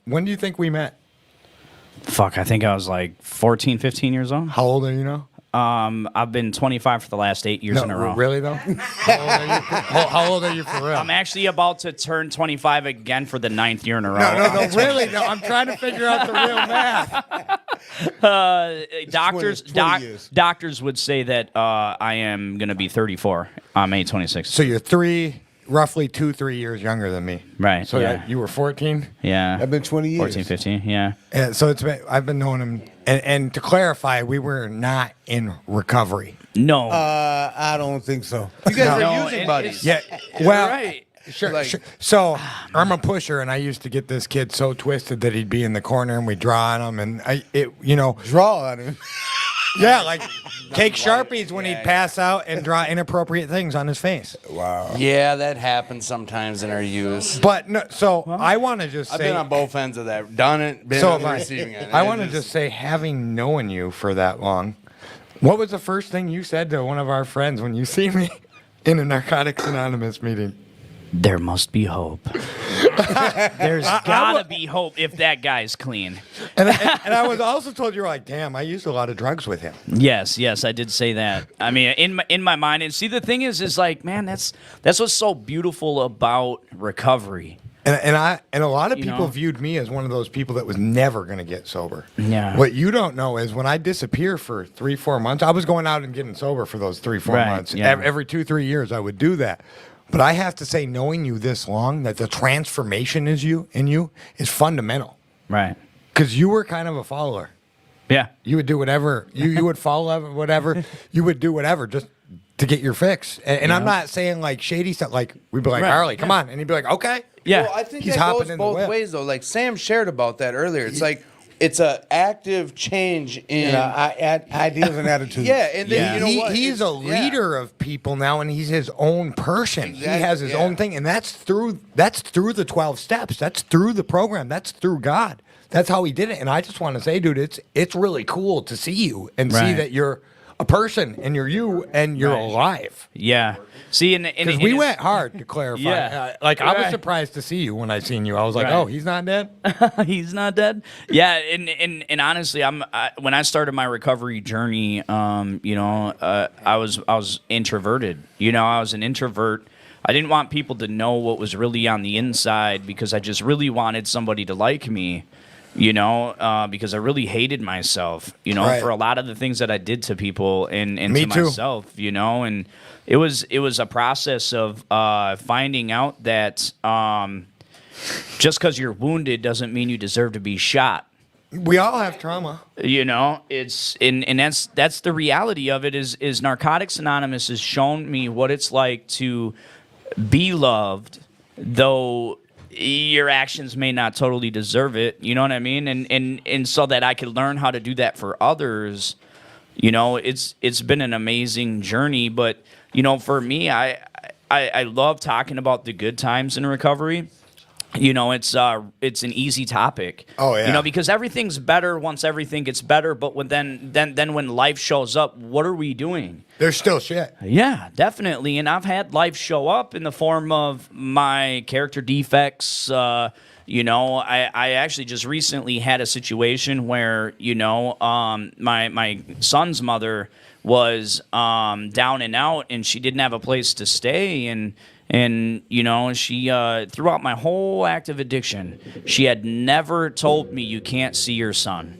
[SPEAKER 1] when do you think we met?
[SPEAKER 3] Fuck, I think I was like 14, 15 years old.
[SPEAKER 1] How old are you now?
[SPEAKER 3] I've been 25 for the last 8 years in a row.
[SPEAKER 1] Really though? How old are you for real?
[SPEAKER 3] I'm actually about to turn 25 again for the 9th year in a row.
[SPEAKER 1] No, really? No, I'm trying to figure out the real math.
[SPEAKER 3] Doctors,
[SPEAKER 5] 20 years.
[SPEAKER 3] doctors would say that I am going to be 34 on May 26th.
[SPEAKER 1] So you're roughly 2-3 years younger than me.
[SPEAKER 3] Right,
[SPEAKER 1] So
[SPEAKER 3] yeah.
[SPEAKER 1] you were 14.
[SPEAKER 3] Yeah.
[SPEAKER 5] I've been 20 years.
[SPEAKER 3] 14, 15, yeah.
[SPEAKER 1] And so I've been knowing him. And to clarify, we were not in recovery.
[SPEAKER 3] No.
[SPEAKER 5] I don't think so.
[SPEAKER 2] You guys
[SPEAKER 3] No,
[SPEAKER 2] are using
[SPEAKER 3] it-
[SPEAKER 2] buddies.
[SPEAKER 1] Yeah. Well,
[SPEAKER 3] right.
[SPEAKER 1] Sure,
[SPEAKER 2] Like-
[SPEAKER 1] sure. So I'm a pusher, and I used to get this kid so twisted that he'd be in the corner, and we'd draw on him, and
[SPEAKER 5] Draw on him.
[SPEAKER 1] yeah, like take Sharpies when he'd pass out and draw inappropriate things on his face.
[SPEAKER 5] Wow.
[SPEAKER 2] Yeah, that happens sometimes in our use.
[SPEAKER 1] But no, so I want to just
[SPEAKER 2] I've
[SPEAKER 1] say,
[SPEAKER 2] been on both ends of that. Done it. Been
[SPEAKER 1] so
[SPEAKER 2] on
[SPEAKER 1] have
[SPEAKER 2] the
[SPEAKER 1] I.
[SPEAKER 2] receiving end.
[SPEAKER 1] I want to just say, having known you for that long, what was the first thing you said to one of our friends when you see me in a Narcotics Anonymous meeting?
[SPEAKER 3] There must be hope. There's gotta be hope if that guy's clean.
[SPEAKER 1] And I was also told, you were like, damn, I used a lot of drugs with him.
[SPEAKER 3] Yes, I did say that. I mean, in my mind, and see, the thing is like, man, that's what's so beautiful about recovery.
[SPEAKER 1] And a lot of
[SPEAKER 3] You
[SPEAKER 1] people
[SPEAKER 3] know?
[SPEAKER 1] viewed me as one of those people that was never going to get sober.
[SPEAKER 3] Yeah.
[SPEAKER 1] What you don't know is when I disappear for 3-4 months, I was going out and getting sober for those 3-4
[SPEAKER 3] Right,
[SPEAKER 1] months.
[SPEAKER 3] yeah.
[SPEAKER 1] Every 2-3 years, I would do that. But I have to say, knowing you this long, that the transformation in you is fundamental.
[SPEAKER 3] Right.
[SPEAKER 1] Because you were kind of a follower.
[SPEAKER 3] Yeah.
[SPEAKER 1] You would do whatever. You would follow whatever. You would do whatever just to get your fix. And I'm not saying like shady stuff. Like we'd be like,
[SPEAKER 3] Right,
[SPEAKER 1] Harley, come on, and he'd be like, okay.
[SPEAKER 3] Yeah.
[SPEAKER 2] Well, I think
[SPEAKER 1] He's
[SPEAKER 2] that
[SPEAKER 1] hopping
[SPEAKER 2] goes
[SPEAKER 1] in the
[SPEAKER 2] both
[SPEAKER 1] whip.
[SPEAKER 2] ways, though. Like Sam shared about that earlier. It's like it's a active change in.
[SPEAKER 5] You know, I add ideas and attitudes.
[SPEAKER 2] Yeah, and then
[SPEAKER 3] Yeah.
[SPEAKER 2] you know what?
[SPEAKER 1] He's
[SPEAKER 2] It's-
[SPEAKER 1] a leader of people now, and he's his own person. He
[SPEAKER 2] Exactly,
[SPEAKER 1] has his
[SPEAKER 2] yeah.
[SPEAKER 1] own thing, and that's through the 12 steps. That's through the program. That's through God. That's how he did it. And I just want to say, dude, it's really cool to see you and see
[SPEAKER 3] Right.
[SPEAKER 1] that you're a person, and you're you, and you're alive.
[SPEAKER 3] Yeah. See, and
[SPEAKER 1] Because we went hard to clarify.
[SPEAKER 3] Yeah.
[SPEAKER 1] Like, I was
[SPEAKER 3] Right.
[SPEAKER 1] surprised to see you when I seen you. I was like,
[SPEAKER 3] Right.
[SPEAKER 1] oh, he's not dead?
[SPEAKER 3] he's not dead. Yeah, and honestly, when I started my recovery journey, I was introverted. I was an introvert. I didn't want people to know what was really on the inside because I just really wanted somebody to like me. Because I really hated myself,
[SPEAKER 1] Right.
[SPEAKER 3] for a lot of the things that I did to people and
[SPEAKER 1] Me
[SPEAKER 3] to
[SPEAKER 1] too.
[SPEAKER 3] myself, and it was a process of finding out that just because you're wounded doesn't mean you deserve to be shot.
[SPEAKER 1] We all have trauma.
[SPEAKER 3] It's and that's the reality of it is Narcotics Anonymous has shown me what it's like to be loved, though your actions may not totally deserve it. You know what I mean? And so that I could learn how to do that for others. It's been an amazing journey. But for me, I love talking about the good times in recovery. It's an easy topic.
[SPEAKER 1] Oh, yeah.
[SPEAKER 3] Because everything's better once everything gets better. But then when life shows up, what are we doing?
[SPEAKER 1] There's still shit.
[SPEAKER 3] Yeah, definitely. And I've had life show up in the form of my character defects. I actually just recently had a situation where, my son's mother was down and out, and she didn't have a place to stay. And she, throughout my whole active addiction, she had never told me you can't see your son.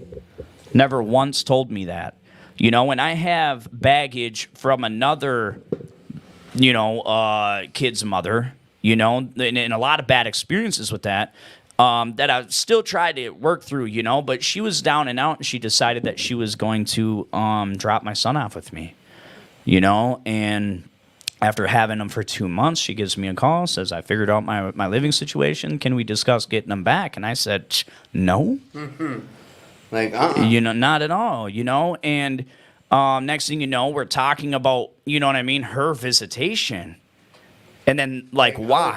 [SPEAKER 3] Never once told me that. When I have baggage from another, kid's mother, and a lot of bad experiences with that, that I've still tried to work through, but she was down and out, and she decided that she was going to drop my son off with me, and after having him for 2 months, she gives me a call, says, I figured out my living situation. Can we discuss getting him back? And I said, no.
[SPEAKER 2] Mm-hmm. Like,
[SPEAKER 3] Not at all, And next thing you know, we're talking about, her visitation. And then, why?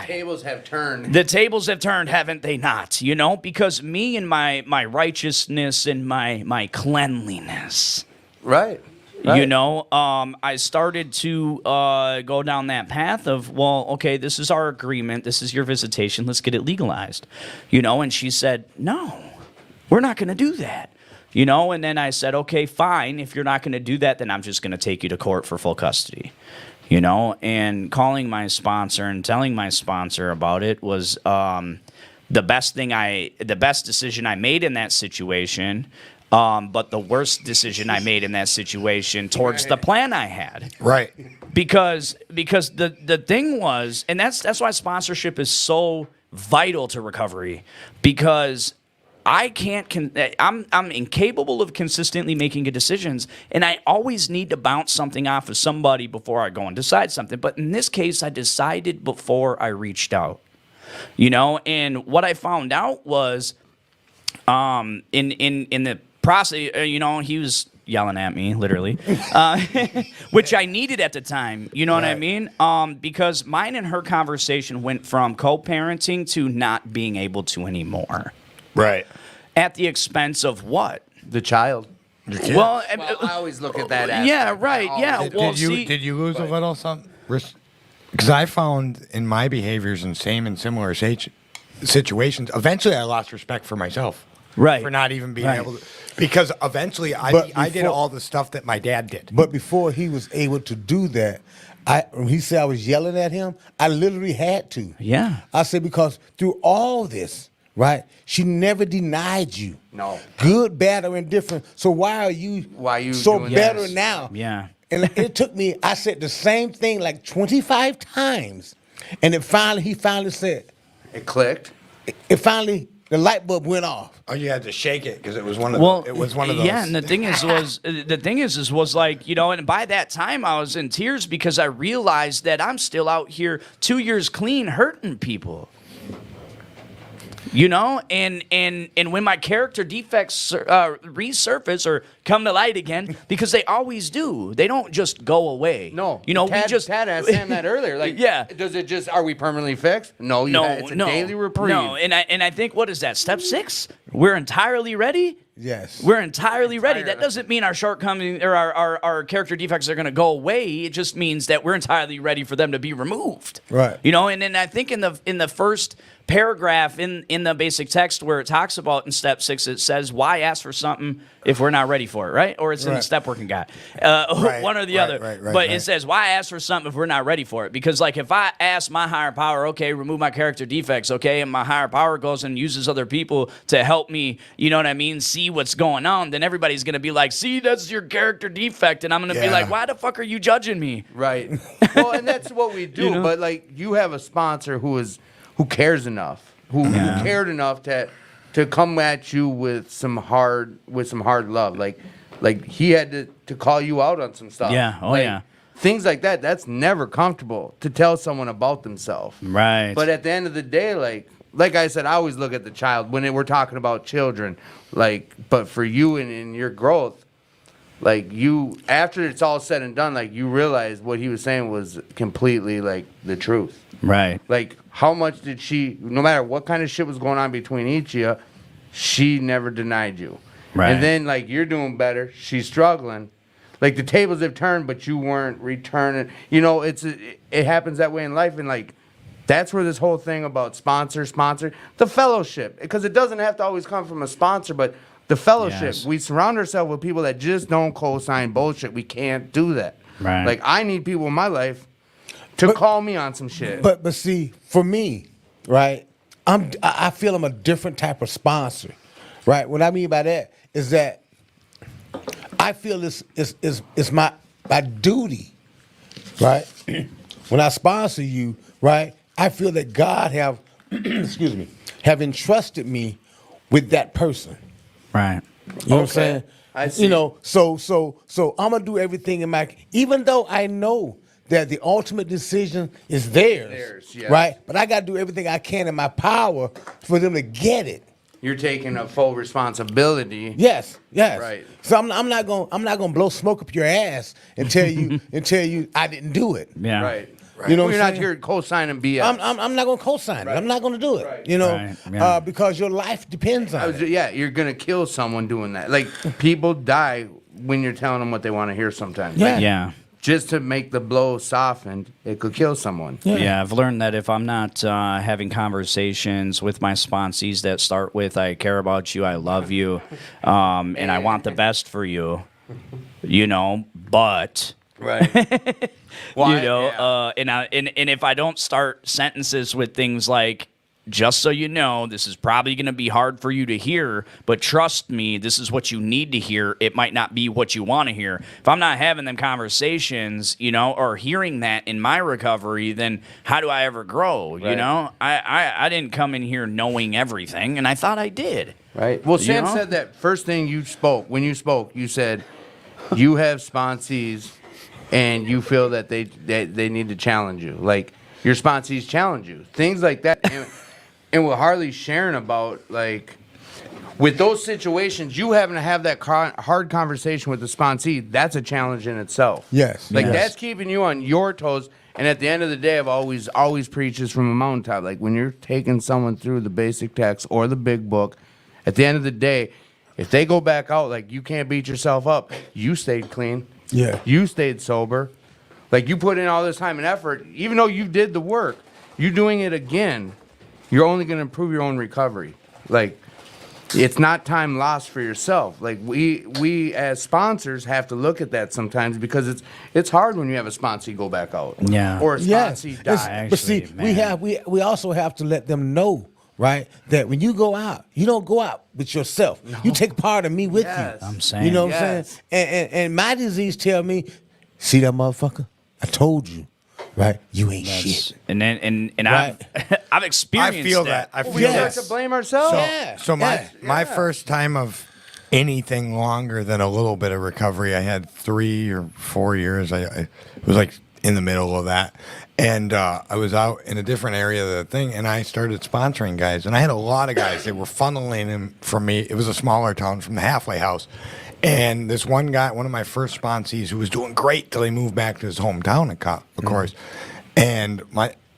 [SPEAKER 2] The tables have turned.
[SPEAKER 3] The tables have turned, haven't they not? Because me and my righteousness and my cleanliness.
[SPEAKER 2] Right.
[SPEAKER 3] I started to go down that path of, well, okay, this is our agreement. This is your visitation. Let's get it legalized. And she said, no, we're not going to do that. And then I said, okay, fine. If you're not going to do that, then I'm just going to take you to court for full custody. And calling my sponsor and telling my sponsor about it was the best decision I made in that situation. But the worst decision I made in that situation towards the plan I had.
[SPEAKER 1] Right.
[SPEAKER 3] Because the thing was, and that's why sponsorship is so vital to recovery, because I'm incapable of consistently making good decisions, and I always need to bounce something off of somebody before I go and decide something. But in this case, I decided before I reached out. And what I found out was in the process, he was yelling at me, literally, which I needed at the time. You know what I mean? Because mine and her conversation went from co-parenting to not being able to anymore.
[SPEAKER 1] Right.
[SPEAKER 3] At the expense of what?
[SPEAKER 2] The child.
[SPEAKER 3] Well,
[SPEAKER 2] I always look at that as.
[SPEAKER 3] yeah, right, yeah.
[SPEAKER 1] Did,
[SPEAKER 3] Well,
[SPEAKER 1] did you
[SPEAKER 3] see,
[SPEAKER 1] did you lose a little something? Because I found in my behaviors and same and similar situations, eventually I lost respect for myself.
[SPEAKER 3] Right.
[SPEAKER 1] For not even being
[SPEAKER 3] Right.
[SPEAKER 1] able to. Because eventually I did
[SPEAKER 5] before-
[SPEAKER 1] all the stuff that my dad did.
[SPEAKER 5] But before he was able to do that, when he said I was yelling at him, I literally had to.
[SPEAKER 3] Yeah.
[SPEAKER 5] I said, because through all this, right, she never denied you.
[SPEAKER 2] No.
[SPEAKER 5] Good, bad, or indifferent. So why are you so
[SPEAKER 2] doing
[SPEAKER 5] better
[SPEAKER 2] this?
[SPEAKER 5] now?
[SPEAKER 3] Yeah.
[SPEAKER 5] And it took me, I said the same thing like 25 times. And he finally said,
[SPEAKER 2] It clicked.
[SPEAKER 5] the light bulb went off.
[SPEAKER 1] Oh, you had to shake it because it was one of those.
[SPEAKER 3] Yeah, and the thing was like, and by that time I was in tears because I realized that I'm still out here 2 years clean hurting people. And when my character defects resurface or come to light again, because they always do, they don't just go away.
[SPEAKER 2] No.
[SPEAKER 3] Tad
[SPEAKER 2] asked Sam that earlier. Like,
[SPEAKER 3] yeah.
[SPEAKER 2] Does it just? Are we permanently fixed? No. It's a daily reprieve.
[SPEAKER 3] No, and I think, what is that? Step 6? We're entirely ready.
[SPEAKER 5] Yes.
[SPEAKER 3] We're entirely ready. That doesn't mean our shortcomings or our character defects are going to go away. It just means that we're entirely ready for them to be removed.
[SPEAKER 5] Right.
[SPEAKER 3] You know, and then I think in the first paragraph in the basic text where it talks about in step 6, it says, why ask for something if we're not ready for it, right? Or it's in the
[SPEAKER 5] Right.
[SPEAKER 3] step working guide.
[SPEAKER 1] Right,
[SPEAKER 3] One or the
[SPEAKER 1] right,
[SPEAKER 3] other.
[SPEAKER 1] right,
[SPEAKER 3] but
[SPEAKER 1] right.
[SPEAKER 3] it says, why ask for something if we're not ready for it? Because, like, if I ask my higher power, okay, remove my character defects, okay, and my higher power goes and uses other people to help me, you know what I mean, see what's going on, then everybody's going to be like, see, that's your character defect. And I'm going to be
[SPEAKER 1] Yeah.
[SPEAKER 3] like, why the fuck are you judging me?
[SPEAKER 2] Right. Well, and that's what we do.
[SPEAKER 3] You know?
[SPEAKER 2] But like, you have a sponsor who cares enough, who cared enough to come at you with some hard love. Like he had to call you out on some stuff.
[SPEAKER 3] Yeah. Oh,
[SPEAKER 2] Like,
[SPEAKER 3] yeah.
[SPEAKER 2] Things like that. That's never comfortable to tell someone about themselves.
[SPEAKER 3] Right.
[SPEAKER 2] But at the end of the day, like I said, I always look at the child when we're talking about children. Like, but for you and your growth, like you, after it's all said and done, like you realize what he was saying was completely like the truth.
[SPEAKER 3] Right.
[SPEAKER 2] Like, how much did she, no matter what kind of shit was going on between each of you, she never denied you.
[SPEAKER 3] Right.
[SPEAKER 2] And then, like, you're doing better, she's struggling. Like, the tables have turned, but you weren't returning. You know, it happens that way in life. And, like, that's where this whole thing about sponsor, the fellowship. Because it doesn't have to always come from a sponsor, but the fellowship.
[SPEAKER 3] Yes.
[SPEAKER 2] We surround ourselves with people that just don't co-sign bullshit. We can't do that.
[SPEAKER 3] Right.
[SPEAKER 2] Like, I need people in my life to call me on some shit.
[SPEAKER 5] But see, for me, right, I feel I'm a different type of sponsor, right? What I mean by that is that I feel it's my duty, right? When I sponsor you, right, I feel that God have excuse me, have entrusted me with that person.
[SPEAKER 3] Right.
[SPEAKER 5] You know what I'm saying?
[SPEAKER 2] I see.
[SPEAKER 5] You know, so I'm gonna do everything in my, even though I know that the ultimate decision is theirs,
[SPEAKER 2] yes.
[SPEAKER 5] right? But I gotta do everything I can in my power for them to get it.
[SPEAKER 2] You're taking a full responsibility.
[SPEAKER 5] Yes.
[SPEAKER 2] Right.
[SPEAKER 5] So I'm not gonna blow smoke up your ass and tell you I didn't do it.
[SPEAKER 3] Yeah.
[SPEAKER 2] Right.
[SPEAKER 5] You know
[SPEAKER 2] Well,
[SPEAKER 5] what
[SPEAKER 2] you're
[SPEAKER 5] I'm
[SPEAKER 2] not
[SPEAKER 5] saying?
[SPEAKER 2] here co-signing BS.
[SPEAKER 5] I'm not gonna co-sign it. I'm not gonna do it.
[SPEAKER 2] Right.
[SPEAKER 5] You know,
[SPEAKER 3] Right, yeah.
[SPEAKER 5] because your life depends on it.
[SPEAKER 2] Yeah, you're gonna kill someone doing that. Like, people die when you're telling them what they want to hear sometimes.
[SPEAKER 5] Yeah.
[SPEAKER 2] Like,
[SPEAKER 3] Yeah.
[SPEAKER 2] just to make the blow softened, it could kill someone.
[SPEAKER 3] Yeah, I've learned that if I'm not having conversations with my sponsees that start with "I care about you, I love you, and I want the best for you," you know, but
[SPEAKER 2] Right.
[SPEAKER 3] you know, and if I don't start sentences with things like, "Just so you know, this is probably going to be hard for you to hear, but trust me, this is what you need to hear. It might not be what you want to hear." If I'm not having them conversations, you know, or hearing that in my recovery, then how do I ever grow? You
[SPEAKER 2] Right.
[SPEAKER 3] know, I didn't come in here knowing everything, and I thought I did.
[SPEAKER 2] Right. Well,
[SPEAKER 3] You
[SPEAKER 2] Sam
[SPEAKER 3] know?
[SPEAKER 2] said that first thing you spoke, when you spoke, you said you have sponsees and you feel that they need to challenge you. Like, your sponsees challenge you. Things like that. And what Harley's sharing about, like, with those situations, you having to have that hard conversation with the sponsee, that's a challenge in itself.
[SPEAKER 5] Yes.
[SPEAKER 2] Like,
[SPEAKER 3] Yes.
[SPEAKER 2] that's keeping you on your toes. And at the end of the day, I've always preached this from a mountaintop. Like, when you're taking someone through the basic text or the big book, at the end of the day, if they go back out, like, you can't beat yourself up. You stayed clean.
[SPEAKER 5] Yeah.
[SPEAKER 2] You stayed sober. Like, you put in all this time and effort. Even though you did the work, you doing it again, you're only going to improve your own recovery. Like, it's not time lost for yourself. Like, we as sponsors have to look at that sometimes, because it's hard when you have a sponsee go back out.
[SPEAKER 3] Yeah.
[SPEAKER 2] Or a
[SPEAKER 5] Yes,
[SPEAKER 2] sponsee
[SPEAKER 5] it's-
[SPEAKER 2] die.
[SPEAKER 5] but see,
[SPEAKER 3] Actually,
[SPEAKER 5] we also have to let them know, right, that when you go out, you don't go out with yourself. You take part of me with
[SPEAKER 2] Yes.
[SPEAKER 5] you.
[SPEAKER 3] I'm saying.
[SPEAKER 5] You know what
[SPEAKER 2] Yes.
[SPEAKER 5] I'm saying? And my disease tell me, see that motherfucker? I told you, right? You ain't shit.
[SPEAKER 3] And then and
[SPEAKER 5] Right.
[SPEAKER 3] I've
[SPEAKER 1] I
[SPEAKER 3] experienced
[SPEAKER 1] feel that. I
[SPEAKER 2] We
[SPEAKER 1] feel
[SPEAKER 5] Yes.
[SPEAKER 2] start
[SPEAKER 1] that.
[SPEAKER 2] to blame ourselves.
[SPEAKER 1] So,
[SPEAKER 5] Yeah.
[SPEAKER 1] so my
[SPEAKER 2] Yeah.
[SPEAKER 1] first time of anything longer than a little bit of recovery, I had 3 or 4 years. I was like in the middle of that, and I was out in a different area of the thing, and I started sponsoring guys, and I had a lot of guys. They were funneling them from me. It was a smaller town, from the halfway house. And this one guy, one of my first sponsees, who was doing great till he moved back to his hometown, of course, and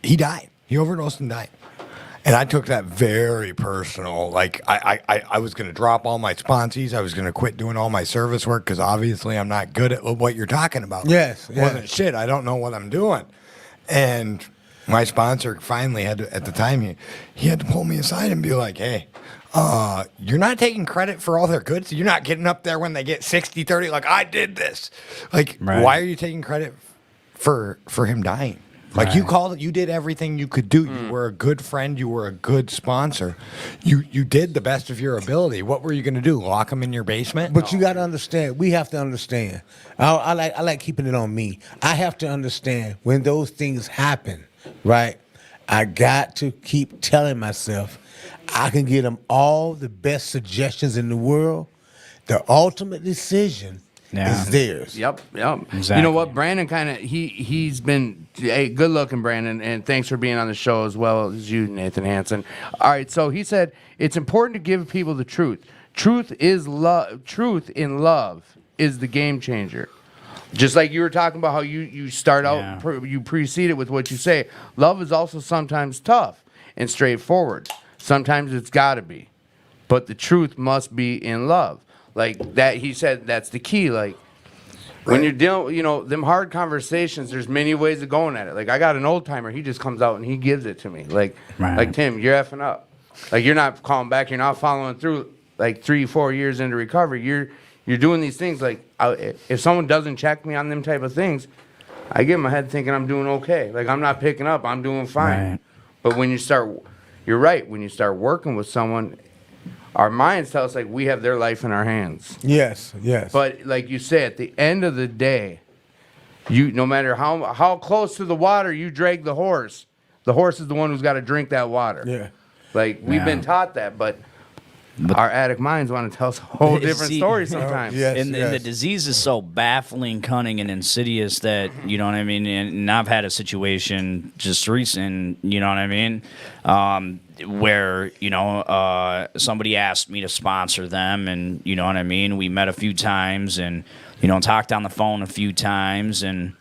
[SPEAKER 1] he died. He overdosed and died. And I took that very personal. Like I was going to drop all my sponsees. I was going to quit doing all my service work because obviously I'm not good at what you're talking about.
[SPEAKER 5] Yes,
[SPEAKER 1] Wasn't shit. I don't know what I'm doing. And my sponsor finally had to, at the time, he had to pull me aside and be like, hey, you're not taking credit for all their goods. You're not getting up there when they get 60-30, like, I did this. Like,
[SPEAKER 3] Right.
[SPEAKER 1] why are you taking credit for him dying? Like, you called it, you did everything you could do. You were a good friend. You were a good sponsor. You did the best of your ability. What were you going to do? Lock him in your basement?
[SPEAKER 5] But you got to understand. We have to understand. I like keeping it on me. I have to understand when those things happen, right? I got to keep telling myself I can give them all the best suggestions in the world. The ultimate decision is theirs.
[SPEAKER 2] Yep.
[SPEAKER 3] Exactly.
[SPEAKER 2] You know what, Brandon he's been good looking, Brandon, and thanks for being on the show as well as you, Nathan Hansen. All right, so he said it's important to give people the truth. Truth is love. Truth in love is the game changer. Just like you were talking about how you start out, you precede it with what you say. Love is also sometimes tough and straightforward. Sometimes it's got to be, but the truth must be in love. Like that, he said that's the key. Like when you're dealing, them hard conversations, there's many ways of going at it. Like I got an old timer, he just comes out and he gives it to me. Like Tim, you're effing up. Like you're not calling back, you're not following through. Like 3-4 years into recovery, you're doing these things. Like if someone doesn't check me on them type of things, I get in my head thinking I'm doing okay. Like I'm not picking up, I'm doing fine.
[SPEAKER 3] Right.
[SPEAKER 2] But when you start, you're right. When you start working with someone, our minds tell us like we have their life in our hands.
[SPEAKER 5] Yes.
[SPEAKER 2] But like you say, at the end of the day, no matter how close to the water you drag the horse is the one who's got to drink that water.
[SPEAKER 5] Yeah.
[SPEAKER 2] Like we've been taught that, but our addict minds want to tell us a whole different story sometimes.
[SPEAKER 5] Yes.
[SPEAKER 3] And the disease is so baffling, cunning, and insidious that, you know what I mean? And I've had a situation just recent, you know what I mean? Where, somebody asked me to sponsor them, and, you know what I mean? We met a few times and, talked on the phone a few times, and,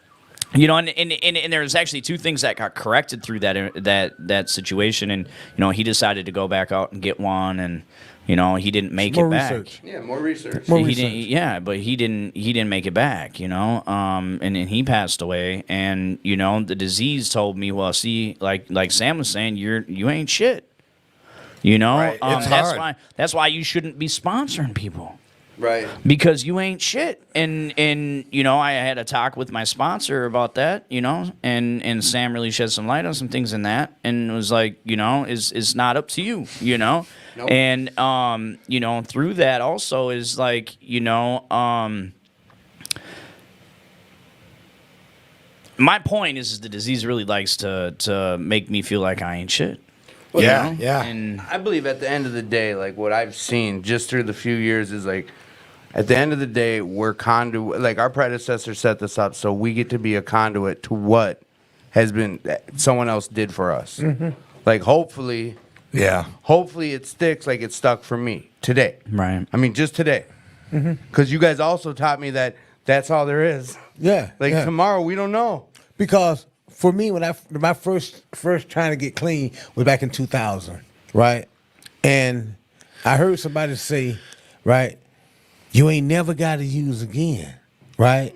[SPEAKER 3] and there's actually two things that got corrected through that situation, and, he decided to go back out and get one, and, he didn't make it back.
[SPEAKER 5] Research.
[SPEAKER 2] Yeah, more research.
[SPEAKER 3] He didn't, but he didn't make it back, and he passed away, and the disease told me, well, see, like Sam was saying, you ain't shit,
[SPEAKER 1] Right. It's hard.
[SPEAKER 3] That's why you shouldn't be sponsoring people.
[SPEAKER 2] Right.
[SPEAKER 3] Because you ain't shit. And I had a talk with my sponsor about that, and Sam really shed some light on some things in that, and it was like, it's not up to you, Nope. And through that also is like, my point is the disease really likes to make me feel like I ain't shit.
[SPEAKER 1] Yeah.
[SPEAKER 3] And
[SPEAKER 2] I believe at the end of the day, like what I've seen just through the few years is like, at the end of the day, we're conduit. Like our predecessor set this up, so we get to be a conduit to what has been someone else did for us. Mm-hmm. Like hopefully it sticks like it stuck for me today.
[SPEAKER 3] Right.
[SPEAKER 2] I mean, just today, because you guys also taught me that that's all there is.
[SPEAKER 5] Yeah.
[SPEAKER 2] Like
[SPEAKER 5] yeah.
[SPEAKER 2] tomorrow, we don't know.
[SPEAKER 5] Because for me, when my first trying to get clean was back in 2000, right? And I heard somebody say, right, you ain't never got to use again, right?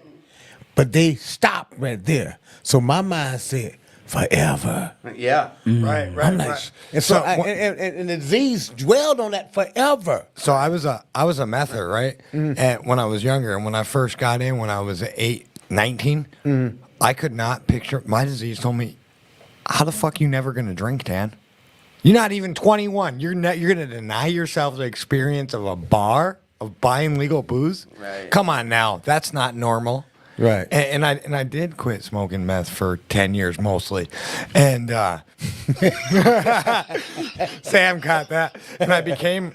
[SPEAKER 5] But they stopped right there. So my mind said, forever.
[SPEAKER 2] Yeah.
[SPEAKER 1] Right.
[SPEAKER 5] I'm like, and so and the disease dwelled on that forever.
[SPEAKER 1] So I was a mether, right? And when I was younger, and when I first got in, when I was 19, I could not picture. My disease told me, "How the fuck you never gonna drink, Dan? You're not even 21. You're gonna deny yourself the experience of a bar of buying legal booze?
[SPEAKER 2] Right.
[SPEAKER 1] Come on now, that's not normal."
[SPEAKER 5] Right.
[SPEAKER 1] And I did quit smoking meth for 10 years mostly. And Sam caught that. And I became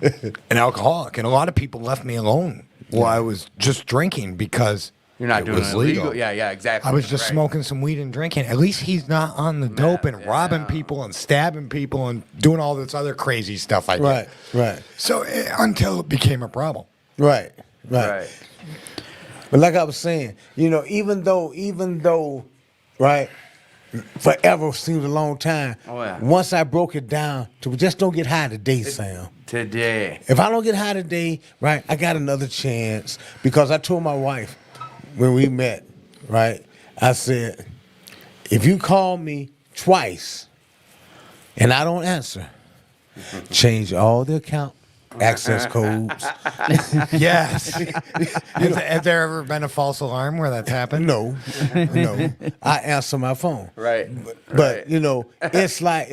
[SPEAKER 1] an alcoholic. And a lot of people left me alone while I was just drinking because
[SPEAKER 2] You're not
[SPEAKER 1] it
[SPEAKER 2] doing
[SPEAKER 1] was
[SPEAKER 2] it
[SPEAKER 1] legal.
[SPEAKER 2] Yeah, exactly.
[SPEAKER 1] I was just
[SPEAKER 2] Right.
[SPEAKER 1] smoking some weed and drinking. At least he's not on the dope and robbing people and stabbing people and doing all this other crazy stuff I did.
[SPEAKER 5] Right.
[SPEAKER 1] So until it became a problem.
[SPEAKER 5] Right.
[SPEAKER 2] Right.
[SPEAKER 5] But like I was saying, even though, right, forever seems a long time.
[SPEAKER 2] Oh, yeah.
[SPEAKER 5] Once I broke it down to just don't get high today, Sam.
[SPEAKER 2] Today.
[SPEAKER 5] If I don't get high today, right, I got another chance. Because I told my wife when we met, right, I said, if you call me twice and I don't answer, change all the account access codes.
[SPEAKER 1] Yes. Has there ever been a false alarm where that's happened?
[SPEAKER 5] No. I answer my phone.
[SPEAKER 2] Right.
[SPEAKER 5] But
[SPEAKER 2] Right.
[SPEAKER 5] you know, it's like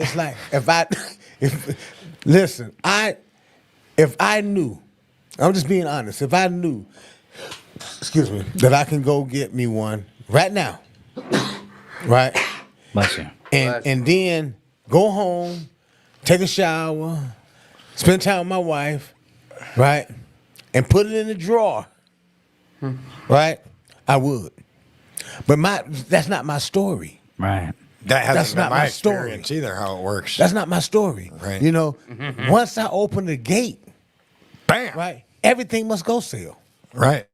[SPEAKER 5] if I knew, I'm just being honest, if I knew, excuse me, that I can go get me one right now, right?
[SPEAKER 3] Bless you.
[SPEAKER 5] And then go home, take a shower, spend time with my wife, right? And put it in the drawer. Right? I would. But that's not my story.
[SPEAKER 3] Right.
[SPEAKER 1] That hasn't
[SPEAKER 5] That's
[SPEAKER 1] been
[SPEAKER 5] not
[SPEAKER 1] my
[SPEAKER 5] my story.
[SPEAKER 1] experience either, how it works.
[SPEAKER 5] That's not my story.
[SPEAKER 1] Right.
[SPEAKER 5] You know, once I open the gate,
[SPEAKER 1] Bam.
[SPEAKER 5] right, everything must go sell.
[SPEAKER 1] Right.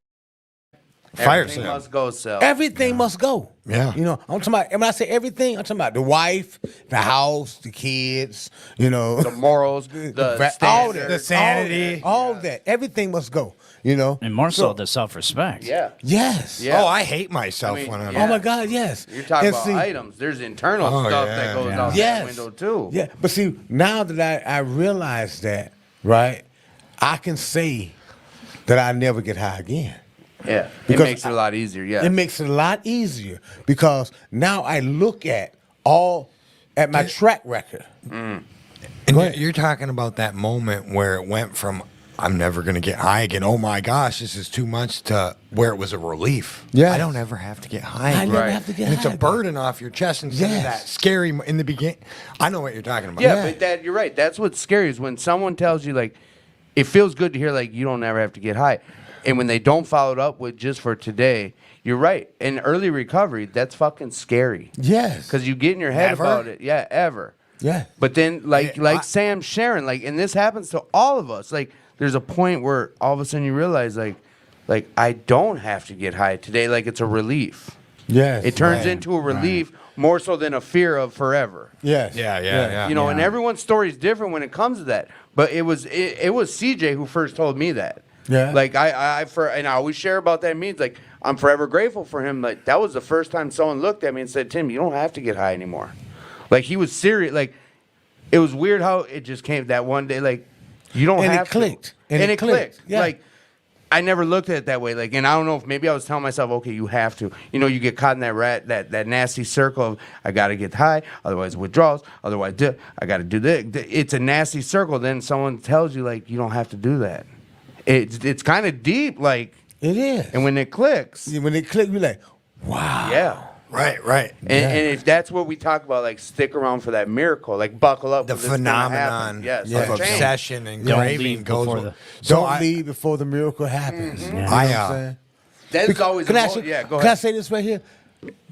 [SPEAKER 1] Fire
[SPEAKER 2] Everything
[SPEAKER 1] sale.
[SPEAKER 2] must go sell.
[SPEAKER 5] Everything must go.
[SPEAKER 1] Yeah.
[SPEAKER 5] You know, I'm talking about, and when I say everything, I'm talking about the wife, the house, the kids, you know.
[SPEAKER 2] The morals, the
[SPEAKER 5] all
[SPEAKER 2] standards.
[SPEAKER 5] that.
[SPEAKER 1] The sanity.
[SPEAKER 5] All that. Everything must go, you know.
[SPEAKER 3] And more so the self-respect.
[SPEAKER 2] Yeah.
[SPEAKER 5] Yes.
[SPEAKER 2] Yeah.
[SPEAKER 1] Oh, I hate myself
[SPEAKER 2] I mean,
[SPEAKER 1] when I'm.
[SPEAKER 2] yeah.
[SPEAKER 5] Oh my God, yes.
[SPEAKER 2] You're talking
[SPEAKER 5] And
[SPEAKER 2] about
[SPEAKER 5] see,
[SPEAKER 2] items. There's internal
[SPEAKER 1] Oh,
[SPEAKER 2] stuff
[SPEAKER 1] yeah,
[SPEAKER 2] that goes
[SPEAKER 3] yeah.
[SPEAKER 2] out
[SPEAKER 5] Yes.
[SPEAKER 2] that window too.
[SPEAKER 5] Yeah, but see, now that I realize that, right, I can say that I never get high again.
[SPEAKER 2] Yeah. It
[SPEAKER 5] Because
[SPEAKER 2] makes it a lot easier. Yeah.
[SPEAKER 5] It makes it a lot easier because now I look at my track record.
[SPEAKER 1] And
[SPEAKER 5] Go ahead.
[SPEAKER 1] you're talking about that moment where it went from I'm never gonna get high again. Oh my gosh, this is too much to where it was a relief.
[SPEAKER 5] Yes.
[SPEAKER 1] I don't ever have to get high.
[SPEAKER 5] I
[SPEAKER 1] again.
[SPEAKER 5] never
[SPEAKER 2] Right.
[SPEAKER 5] have to get
[SPEAKER 1] And it's
[SPEAKER 5] high
[SPEAKER 1] a
[SPEAKER 5] again.
[SPEAKER 1] burden off your chest instead of
[SPEAKER 5] Yes.
[SPEAKER 1] that scary in the beginning. I know what you're talking about.
[SPEAKER 2] Yeah,
[SPEAKER 5] Yeah.
[SPEAKER 2] but that you're right. That's what's scary is when someone tells you like, it feels good to hear like you don't ever have to get high, and when they don't follow it up with just for today, you're right. In early recovery, that's fucking scary
[SPEAKER 5] Yes.
[SPEAKER 2] because you get in your head
[SPEAKER 1] Ever?
[SPEAKER 2] about it. Yeah, ever.
[SPEAKER 5] Yeah.
[SPEAKER 2] But then like
[SPEAKER 1] Yeah,
[SPEAKER 2] Sam's sharing like, and this happens to all of us. Like, there's a point where all of a sudden you realize like I don't have to get high today. Like it's a relief.
[SPEAKER 5] Yes.
[SPEAKER 2] It turns
[SPEAKER 5] right.
[SPEAKER 2] into a relief more so than a fear of forever.
[SPEAKER 5] Yes.
[SPEAKER 1] Yeah.
[SPEAKER 2] You know, and
[SPEAKER 3] Yeah.
[SPEAKER 2] everyone's story is different when it comes to that. But it was CJ who first told me that.
[SPEAKER 5] Yeah.
[SPEAKER 2] Like and I always share about that means like I'm forever grateful for him. Like that was the first time someone looked at me and said, "Tim, you don't have to get high anymore." Like he was serious. Like it was weird how it just came that one day. Like you don't
[SPEAKER 5] And it
[SPEAKER 2] have
[SPEAKER 5] clicked.
[SPEAKER 2] to.
[SPEAKER 5] And
[SPEAKER 2] And
[SPEAKER 5] it
[SPEAKER 2] it clicked.
[SPEAKER 5] clicked. Yeah.
[SPEAKER 2] Like I never looked at it that way. Like, and I don't know if maybe I was telling myself, okay, you have to. You know, you get caught in that nasty circle of I got to get high, otherwise withdrawals, otherwise I got to do this. It's a nasty circle. Then someone tells you like you don't have to do that. It's kind of deep, like,
[SPEAKER 5] It is.
[SPEAKER 2] and when it clicks,
[SPEAKER 5] When it clicked, you're like, wow.
[SPEAKER 2] yeah.
[SPEAKER 1] Right.
[SPEAKER 2] And if that's what we talk about, like stick around for that miracle, like buckle up.
[SPEAKER 1] The
[SPEAKER 2] 'cause it's gonna happen.
[SPEAKER 1] phenomenon
[SPEAKER 2] Yes,
[SPEAKER 1] of
[SPEAKER 2] change.
[SPEAKER 1] obsession and
[SPEAKER 3] Don't
[SPEAKER 1] craving
[SPEAKER 3] leave
[SPEAKER 1] goes.
[SPEAKER 3] before the-
[SPEAKER 1] So
[SPEAKER 5] Don't leave before the miracle happens. You know what I'm saying?
[SPEAKER 2] That's always
[SPEAKER 5] Can
[SPEAKER 2] a
[SPEAKER 5] I, ask you-
[SPEAKER 2] yeah. Go
[SPEAKER 5] can I
[SPEAKER 2] ahead.
[SPEAKER 5] say this right here?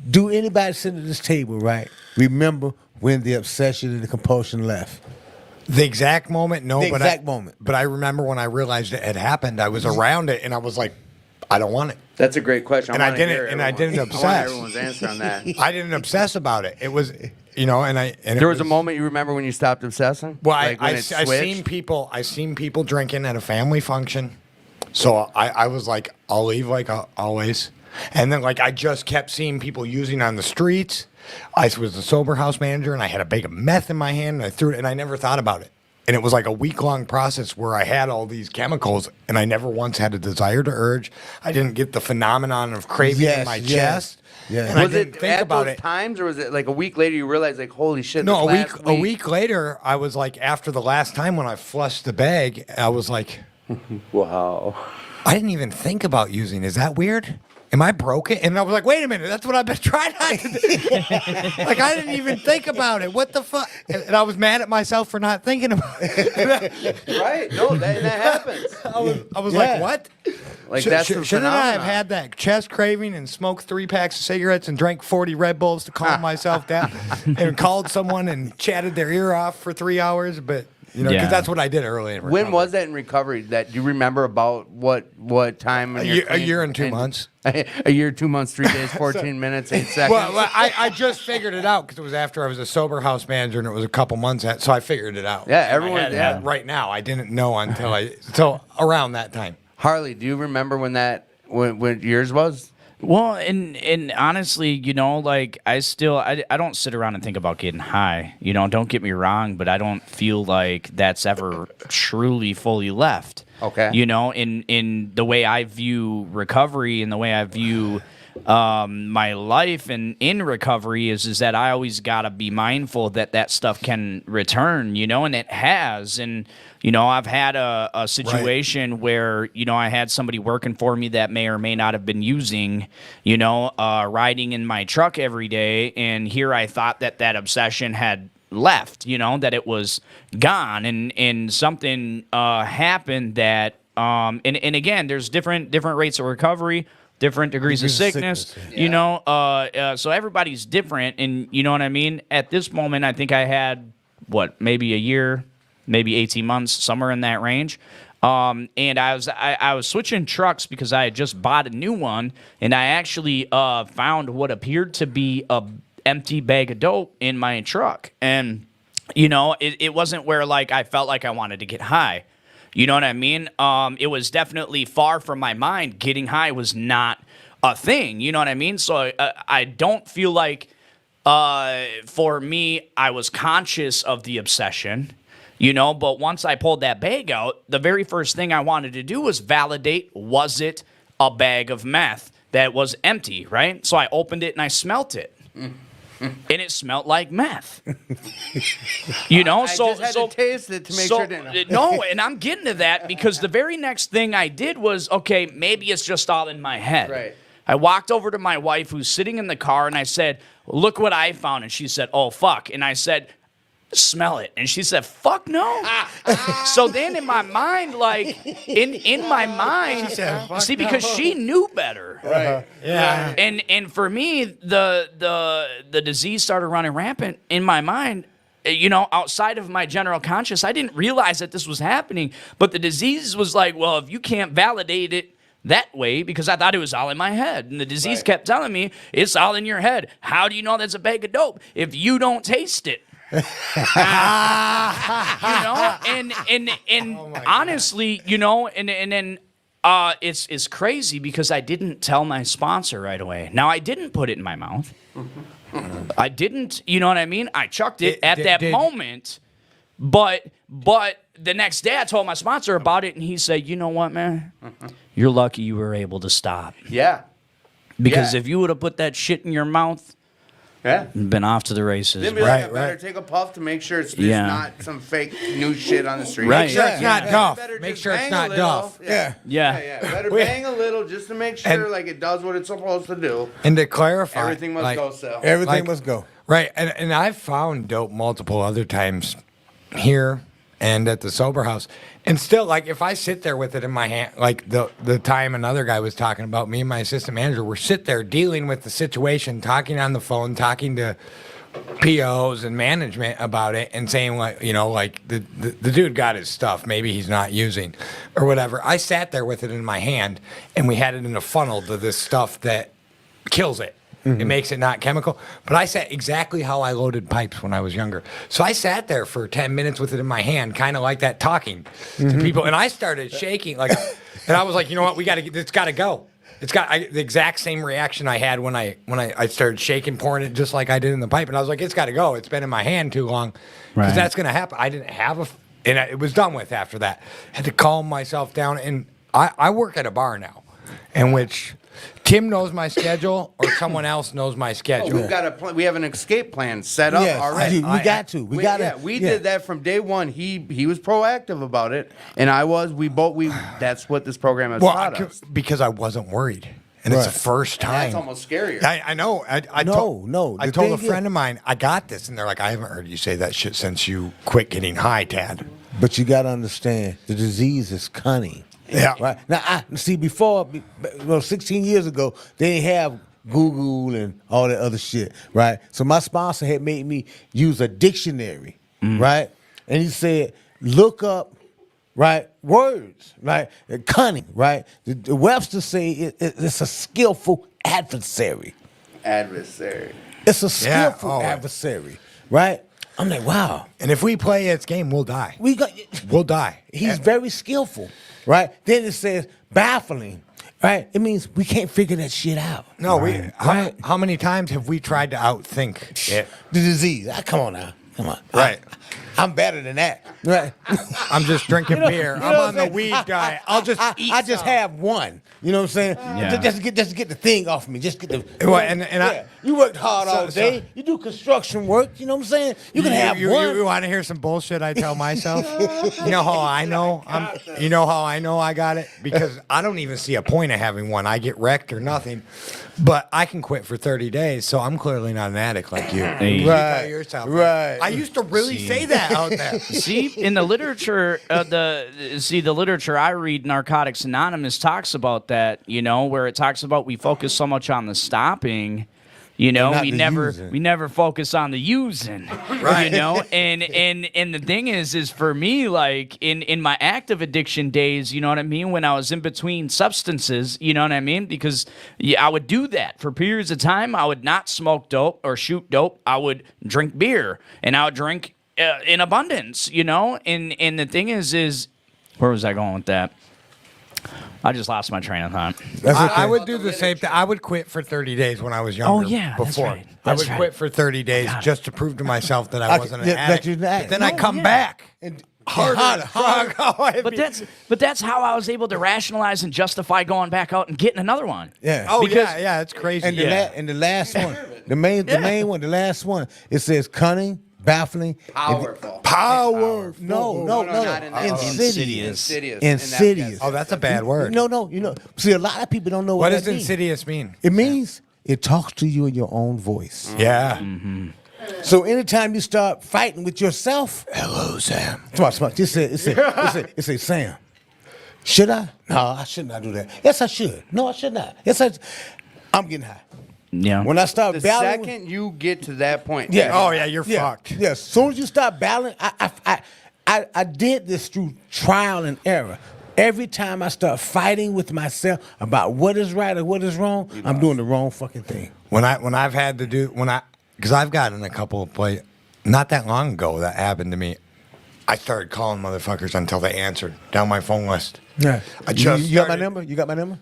[SPEAKER 5] Do anybody sitting at this table, right, remember when the obsession and the compulsion left?
[SPEAKER 1] The exact moment, no.
[SPEAKER 5] The
[SPEAKER 1] but
[SPEAKER 5] exact moment.
[SPEAKER 1] But I remember when I realized it had happened. I was around it, and I was like, I don't want it.
[SPEAKER 2] That's a great question.
[SPEAKER 1] And I
[SPEAKER 2] wanna
[SPEAKER 1] didn't-
[SPEAKER 2] hear
[SPEAKER 1] and I
[SPEAKER 2] everyone-
[SPEAKER 1] didn't
[SPEAKER 2] I want
[SPEAKER 1] obsess.
[SPEAKER 2] everyone's answer on that.
[SPEAKER 1] I didn't obsess about it. It was, and
[SPEAKER 2] There was a moment you remember when you stopped obsessing.
[SPEAKER 1] Well,
[SPEAKER 2] Like when
[SPEAKER 1] I
[SPEAKER 2] it
[SPEAKER 1] seen
[SPEAKER 2] switched?
[SPEAKER 1] people. I seen people drinking at a family function, so I was like, I'll leave like always. And then like I just kept seeing people using on the streets. I was a sober house manager, and I had a bag of meth in my hand, and I threw it, and I never thought about it. And it was like a week-long process where I had all these chemicals, and I never once had a desire to urge. I didn't get the phenomenon of craving in
[SPEAKER 5] Yes,
[SPEAKER 1] my
[SPEAKER 5] yes,
[SPEAKER 1] chest.
[SPEAKER 5] yes.
[SPEAKER 1] And I
[SPEAKER 2] Was
[SPEAKER 1] didn't
[SPEAKER 2] it
[SPEAKER 1] think
[SPEAKER 2] at
[SPEAKER 1] about
[SPEAKER 2] those
[SPEAKER 1] it.
[SPEAKER 2] times, or was it like a week later you realized like, holy shit?
[SPEAKER 1] No,
[SPEAKER 2] this last
[SPEAKER 1] a week later, I was like, after the last time when I flushed the bag, I was like,
[SPEAKER 2] Wow.
[SPEAKER 1] I didn't even think about using. Is that weird? Am I broken? And I was like, wait a minute, that's what I've been trying not to do. Like, I didn't even think about it. What the fuck? And I was mad at myself for not thinking about it.
[SPEAKER 2] Right? No, that happens.
[SPEAKER 1] I was
[SPEAKER 5] Yeah.
[SPEAKER 1] like, what?
[SPEAKER 2] Like that's the
[SPEAKER 1] Shouldn't I have
[SPEAKER 2] phenomenon.
[SPEAKER 1] had that chest craving and smoked 3 packs of cigarettes and drank 40 Red Bulls to calm myself down and called someone and chatted their ear off for 3 hours? But You know, because
[SPEAKER 3] Yeah.
[SPEAKER 1] that's what I did early in recovery.
[SPEAKER 2] When was that in recovery? That do you remember about what time? In your
[SPEAKER 1] A year and 2 months.
[SPEAKER 2] A year, 2 months, 3 days, 14 minutes, 8 seconds.
[SPEAKER 1] Well, I just figured it out because it was after I was a sober house manager and it was a couple months at, so I figured it out.
[SPEAKER 2] Yeah, everyone.
[SPEAKER 1] Yeah, right now I didn't know until around that time.
[SPEAKER 2] Harley, do you remember when yours was?
[SPEAKER 3] Well, and honestly, you know, like I don't sit around and think about getting high. You know, don't get me wrong, but I don't feel like that's ever truly fully left.
[SPEAKER 2] Okay.
[SPEAKER 3] You know, in the way I view recovery and the way I view my life and in recovery is that I always gotta be mindful that stuff can return, you know, and it has. And you know, I've had a situation where, you know, I had somebody working for me that may or may not have been using, you know, riding in my truck every day, and here I thought that obsession had left, you know, that it was gone, and something happened that and again, there's different rates of recovery, different degrees of sickness, you know, so everybody's different, and you know what I mean. At this moment, I think I had maybe a year, maybe 18 months, somewhere in that range. And I was switching trucks because I had just bought a new one, and I actually found what appeared to be a empty bag of dope in my truck. And you know, it wasn't where like I felt like I wanted to get high. You know what I mean? It was definitely far from my mind. Getting high was not a thing. You know what I mean? So I don't feel like for me, I was conscious of the obsession. You know, but once I pulled that bag out, the very first thing I wanted to do was validate, was it a bag of meth that was empty, right? So I opened it and I smelt it. And it smelled like meth. You know,
[SPEAKER 2] I just had to taste it to make sure it didn't.
[SPEAKER 3] No, and I'm getting to that because the very next thing I did was, okay, maybe it's just all in my head.
[SPEAKER 2] Right.
[SPEAKER 3] I walked over to my wife who's sitting in the car and I said, look what I found. And she said, oh, fuck. And I said, smell it. And she said, fuck no. So then in my mind, like, in my mind, see, because she knew better.
[SPEAKER 2] Right.
[SPEAKER 1] Yeah.
[SPEAKER 3] And for me, the disease started running rampant in my mind. You know, outside of my general conscious, I didn't realize that this was happening. But the disease was like, well, if you can't validate it that way, because I thought it was all in my head. And the disease kept telling me, it's all in your head. How do you know that's a bag of dope if you don't taste it? You know, and honestly, you know, and then it's crazy because I didn't tell my sponsor right away. Now I didn't put it in my mouth. I didn't, you know what I mean? I chucked it at that moment, but the next day I told my sponsor about it, and he said, you know what, man, you're lucky you were able to stop.
[SPEAKER 2] Yeah.
[SPEAKER 3] Because
[SPEAKER 2] Yeah.
[SPEAKER 3] if you would have put that shit in your mouth,
[SPEAKER 2] Yeah.
[SPEAKER 3] been off to the races.
[SPEAKER 2] Then be
[SPEAKER 3] bro.
[SPEAKER 2] like, I better take a puff to make sure it's just not some fake new shit on the street.
[SPEAKER 3] Right.
[SPEAKER 1] Make sure it's not Duff.
[SPEAKER 2] Better
[SPEAKER 1] Make
[SPEAKER 2] just
[SPEAKER 1] sure it's
[SPEAKER 2] bang
[SPEAKER 1] not
[SPEAKER 2] a little.
[SPEAKER 1] Duff.
[SPEAKER 2] Yeah.
[SPEAKER 3] Yeah.
[SPEAKER 2] Better bang a little just to make sure
[SPEAKER 1] And-
[SPEAKER 2] like it does what it's supposed to do.
[SPEAKER 1] And to clarify,
[SPEAKER 2] Everything must go sell.
[SPEAKER 5] Everything
[SPEAKER 1] Like-
[SPEAKER 5] must go.
[SPEAKER 1] Right, and I've found dope multiple other times here and at the sober house, and still, like, if I sit there with it in my hand, like the time another guy was talking about, me and my assistant manager were sit there dealing with the situation, talking on the phone, talking to POs and management about it, and saying, like, you know, like the dude got his stuff, maybe he's not using or whatever. I sat there with it in my hand, and we had it in a funnel to this stuff that kills it. It makes it not chemical. But I sat exactly how I loaded pipes when I was younger. So I sat there for 10 minutes with it in my hand, kind of like that, talking to people. And I started shaking, like, and I was like, you know what, it's got to go. It's got the exact same reaction I had when I started shaking, pouring it just like I did in the pipe. And I was like, it's got to go. It's been in my hand too long. Because that's going to happen. I didn't have and it was done with after that. Had to calm myself down. And I work at a bar now, in which Tim knows my schedule or someone else knows my schedule.
[SPEAKER 2] We've got we have an escape plan set up
[SPEAKER 5] Yes,
[SPEAKER 2] already.
[SPEAKER 5] we got to. We got to.
[SPEAKER 2] We did that from day one. He was proactive about it, and I was. We that's what this program has taught us.
[SPEAKER 1] Because I wasn't worried. And it's the first
[SPEAKER 2] And
[SPEAKER 1] time.
[SPEAKER 2] that's almost scarier.
[SPEAKER 1] I know. I
[SPEAKER 5] No,
[SPEAKER 1] told,
[SPEAKER 5] no,
[SPEAKER 1] I
[SPEAKER 5] the
[SPEAKER 1] told a
[SPEAKER 5] thing
[SPEAKER 1] friend of mine, I got this. And they're like, I haven't heard you say that shit since you quit getting high, Tad.
[SPEAKER 5] But you got to understand, the disease is cunning.
[SPEAKER 1] Yeah.
[SPEAKER 5] Right. Now, before, 16 years ago, they didn't have Google and all that other shit, right? So my sponsor had made me use a dictionary, right? And he said, look up, right, words, right, cunning, right. The Webster say it's a skillful adversary.
[SPEAKER 2] Adversary.
[SPEAKER 5] It's a skillful
[SPEAKER 1] oh.
[SPEAKER 5] adversary, right? I'm like, wow.
[SPEAKER 1] And if we play its game, we'll die.
[SPEAKER 5] We'll
[SPEAKER 1] die.
[SPEAKER 5] He's very skillful, right? Then it says baffling, right? It means we can't figure that shit out.
[SPEAKER 1] No,
[SPEAKER 5] right.
[SPEAKER 1] How many times have we tried to outthink it?
[SPEAKER 5] The disease. Come on now. Come on.
[SPEAKER 1] Right.
[SPEAKER 5] I'm better than that. Right.
[SPEAKER 1] I'm just drinking beer.
[SPEAKER 5] You know
[SPEAKER 1] I'm
[SPEAKER 5] what
[SPEAKER 1] on the
[SPEAKER 5] saying?
[SPEAKER 1] weed diet. I'll just eat
[SPEAKER 5] I just
[SPEAKER 1] some.
[SPEAKER 5] have one. You know what I'm saying?
[SPEAKER 3] Yeah.
[SPEAKER 5] Just to get the thing off me. Just get the.
[SPEAKER 1] Well, and I-
[SPEAKER 5] you worked hard all
[SPEAKER 1] So-
[SPEAKER 5] day. You do construction work. You know what I'm saying? You can have one.
[SPEAKER 1] You want to hear some bullshit I tell myself? You know how I know? You know how I know I got it? Because I don't even see a point of having one. I get wrecked or nothing. But I can quit for 30 days, so I'm clearly not an addict like you.
[SPEAKER 3] Hey.
[SPEAKER 1] You
[SPEAKER 5] Right.
[SPEAKER 1] tell yourself.
[SPEAKER 5] Right.
[SPEAKER 1] I used to really say that out there.
[SPEAKER 3] See, in the literature, the literature I read, Narcotics Anonymous talks about that. You know, where it talks about we focus so much on the stopping. You know,
[SPEAKER 5] Not
[SPEAKER 3] we
[SPEAKER 5] the
[SPEAKER 3] never
[SPEAKER 5] using.
[SPEAKER 3] focus on the using.
[SPEAKER 1] Right.
[SPEAKER 3] You know, and the thing is for me, like in my active addiction days, you know what I mean, when I was in between substances, you know what I mean, because I would do that for periods of time. I would not smoke dope or shoot dope. I would drink beer, and I would drink in abundance. You know, and the thing is where was I going with that? I just lost my train of thought.
[SPEAKER 1] I would do the same thing. I would quit for 30 days when I was younger.
[SPEAKER 3] Oh, yeah, that's
[SPEAKER 1] before.
[SPEAKER 3] right.
[SPEAKER 1] I
[SPEAKER 3] That's
[SPEAKER 1] would
[SPEAKER 3] right.
[SPEAKER 1] quit for 30 days just to prove to myself that I wasn't an
[SPEAKER 5] that
[SPEAKER 1] addict.
[SPEAKER 5] you're not.
[SPEAKER 1] But then I
[SPEAKER 3] No,
[SPEAKER 1] come
[SPEAKER 3] yeah.
[SPEAKER 1] back.
[SPEAKER 5] And
[SPEAKER 1] Harder.
[SPEAKER 3] But that's how I was able to rationalize and justify going back out and getting another one.
[SPEAKER 5] Yeah.
[SPEAKER 1] Oh,
[SPEAKER 3] Because-
[SPEAKER 1] yeah, it's crazy.
[SPEAKER 5] And the,
[SPEAKER 3] Yeah.
[SPEAKER 5] and the last one, the main one, the last one, it says cunning, baffling,
[SPEAKER 2] Powerful.
[SPEAKER 5] power. No,
[SPEAKER 2] not in that.
[SPEAKER 5] Insidious.
[SPEAKER 2] Insidious.
[SPEAKER 5] Insidious.
[SPEAKER 1] Oh, that's a bad word.
[SPEAKER 5] No. You know, see, a lot of people don't know
[SPEAKER 1] What
[SPEAKER 5] what,
[SPEAKER 1] does
[SPEAKER 5] that means.
[SPEAKER 1] insidious mean?
[SPEAKER 5] It means it talks to you in your own voice.
[SPEAKER 1] Yeah.
[SPEAKER 5] So anytime you start fighting with yourself,
[SPEAKER 1] Hello, Sam.
[SPEAKER 5] come on, just say, it say, Sam, should I? No, I should not do that. Yes, I should. No, I should not. Yes, I'm getting high.
[SPEAKER 3] Yeah.
[SPEAKER 5] When I start
[SPEAKER 2] The
[SPEAKER 5] battling,
[SPEAKER 2] second you get to that point,
[SPEAKER 5] Yeah.
[SPEAKER 1] Oh, yeah, you're fucked.
[SPEAKER 5] Yeah. As soon as you start battling, I did this through trial and error. Every time I start fighting with myself about what is right or what is wrong, I'm doing the wrong fucking thing.
[SPEAKER 1] When I've had to do because I've gotten a couple of play not that long ago that happened to me. I started calling motherfuckers until they answered down my phone list.
[SPEAKER 5] Yeah.
[SPEAKER 1] I just
[SPEAKER 5] you got my
[SPEAKER 1] started-
[SPEAKER 5] number? You got my number?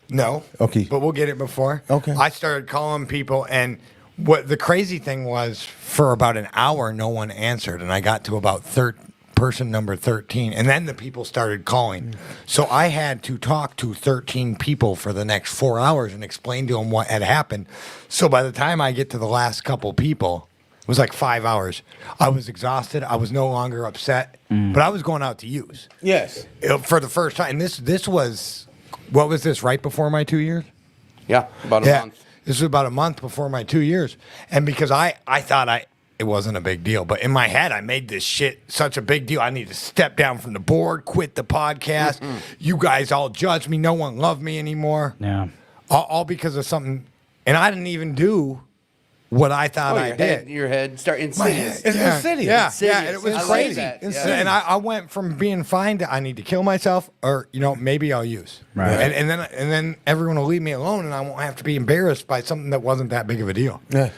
[SPEAKER 1] No.
[SPEAKER 5] Okay.
[SPEAKER 1] But we'll get it before.
[SPEAKER 5] Okay.
[SPEAKER 1] I started calling people, and what the crazy thing was, for about an hour, no one answered, and I got to about person number 13, and then the people started calling. So I had to talk to 13 people for the next 4 hours and explain to them what had happened. So by the time I get to the last couple people, it was like 5 hours. I was exhausted. I was no longer upset, but I was going out to use.
[SPEAKER 5] Yes.
[SPEAKER 1] For the first time. And this was, what was this, right before my 2 years?
[SPEAKER 2] Yeah, about a month.
[SPEAKER 1] This was about a month before my 2 years. And because I thought it wasn't a big deal, but in my head, I made this shit such a big deal. I need to step down from the board, quit the podcast. You guys all judge me. No one loved me anymore.
[SPEAKER 3] Yeah.
[SPEAKER 1] All because of something. And I didn't even do what I thought I did.
[SPEAKER 2] Your head start insidious.
[SPEAKER 5] It's insidious.
[SPEAKER 1] Yeah,
[SPEAKER 2] Insidious.
[SPEAKER 1] yeah, and it was
[SPEAKER 2] I like
[SPEAKER 1] crazy.
[SPEAKER 2] that.
[SPEAKER 5] Insidious.
[SPEAKER 2] Yeah.
[SPEAKER 1] And I went from being fine to I need to kill myself, or maybe I'll use.
[SPEAKER 3] Right.
[SPEAKER 1] And then everyone will leave me alone, and I won't have to be embarrassed by something that wasn't that big of a deal.
[SPEAKER 5] Yeah.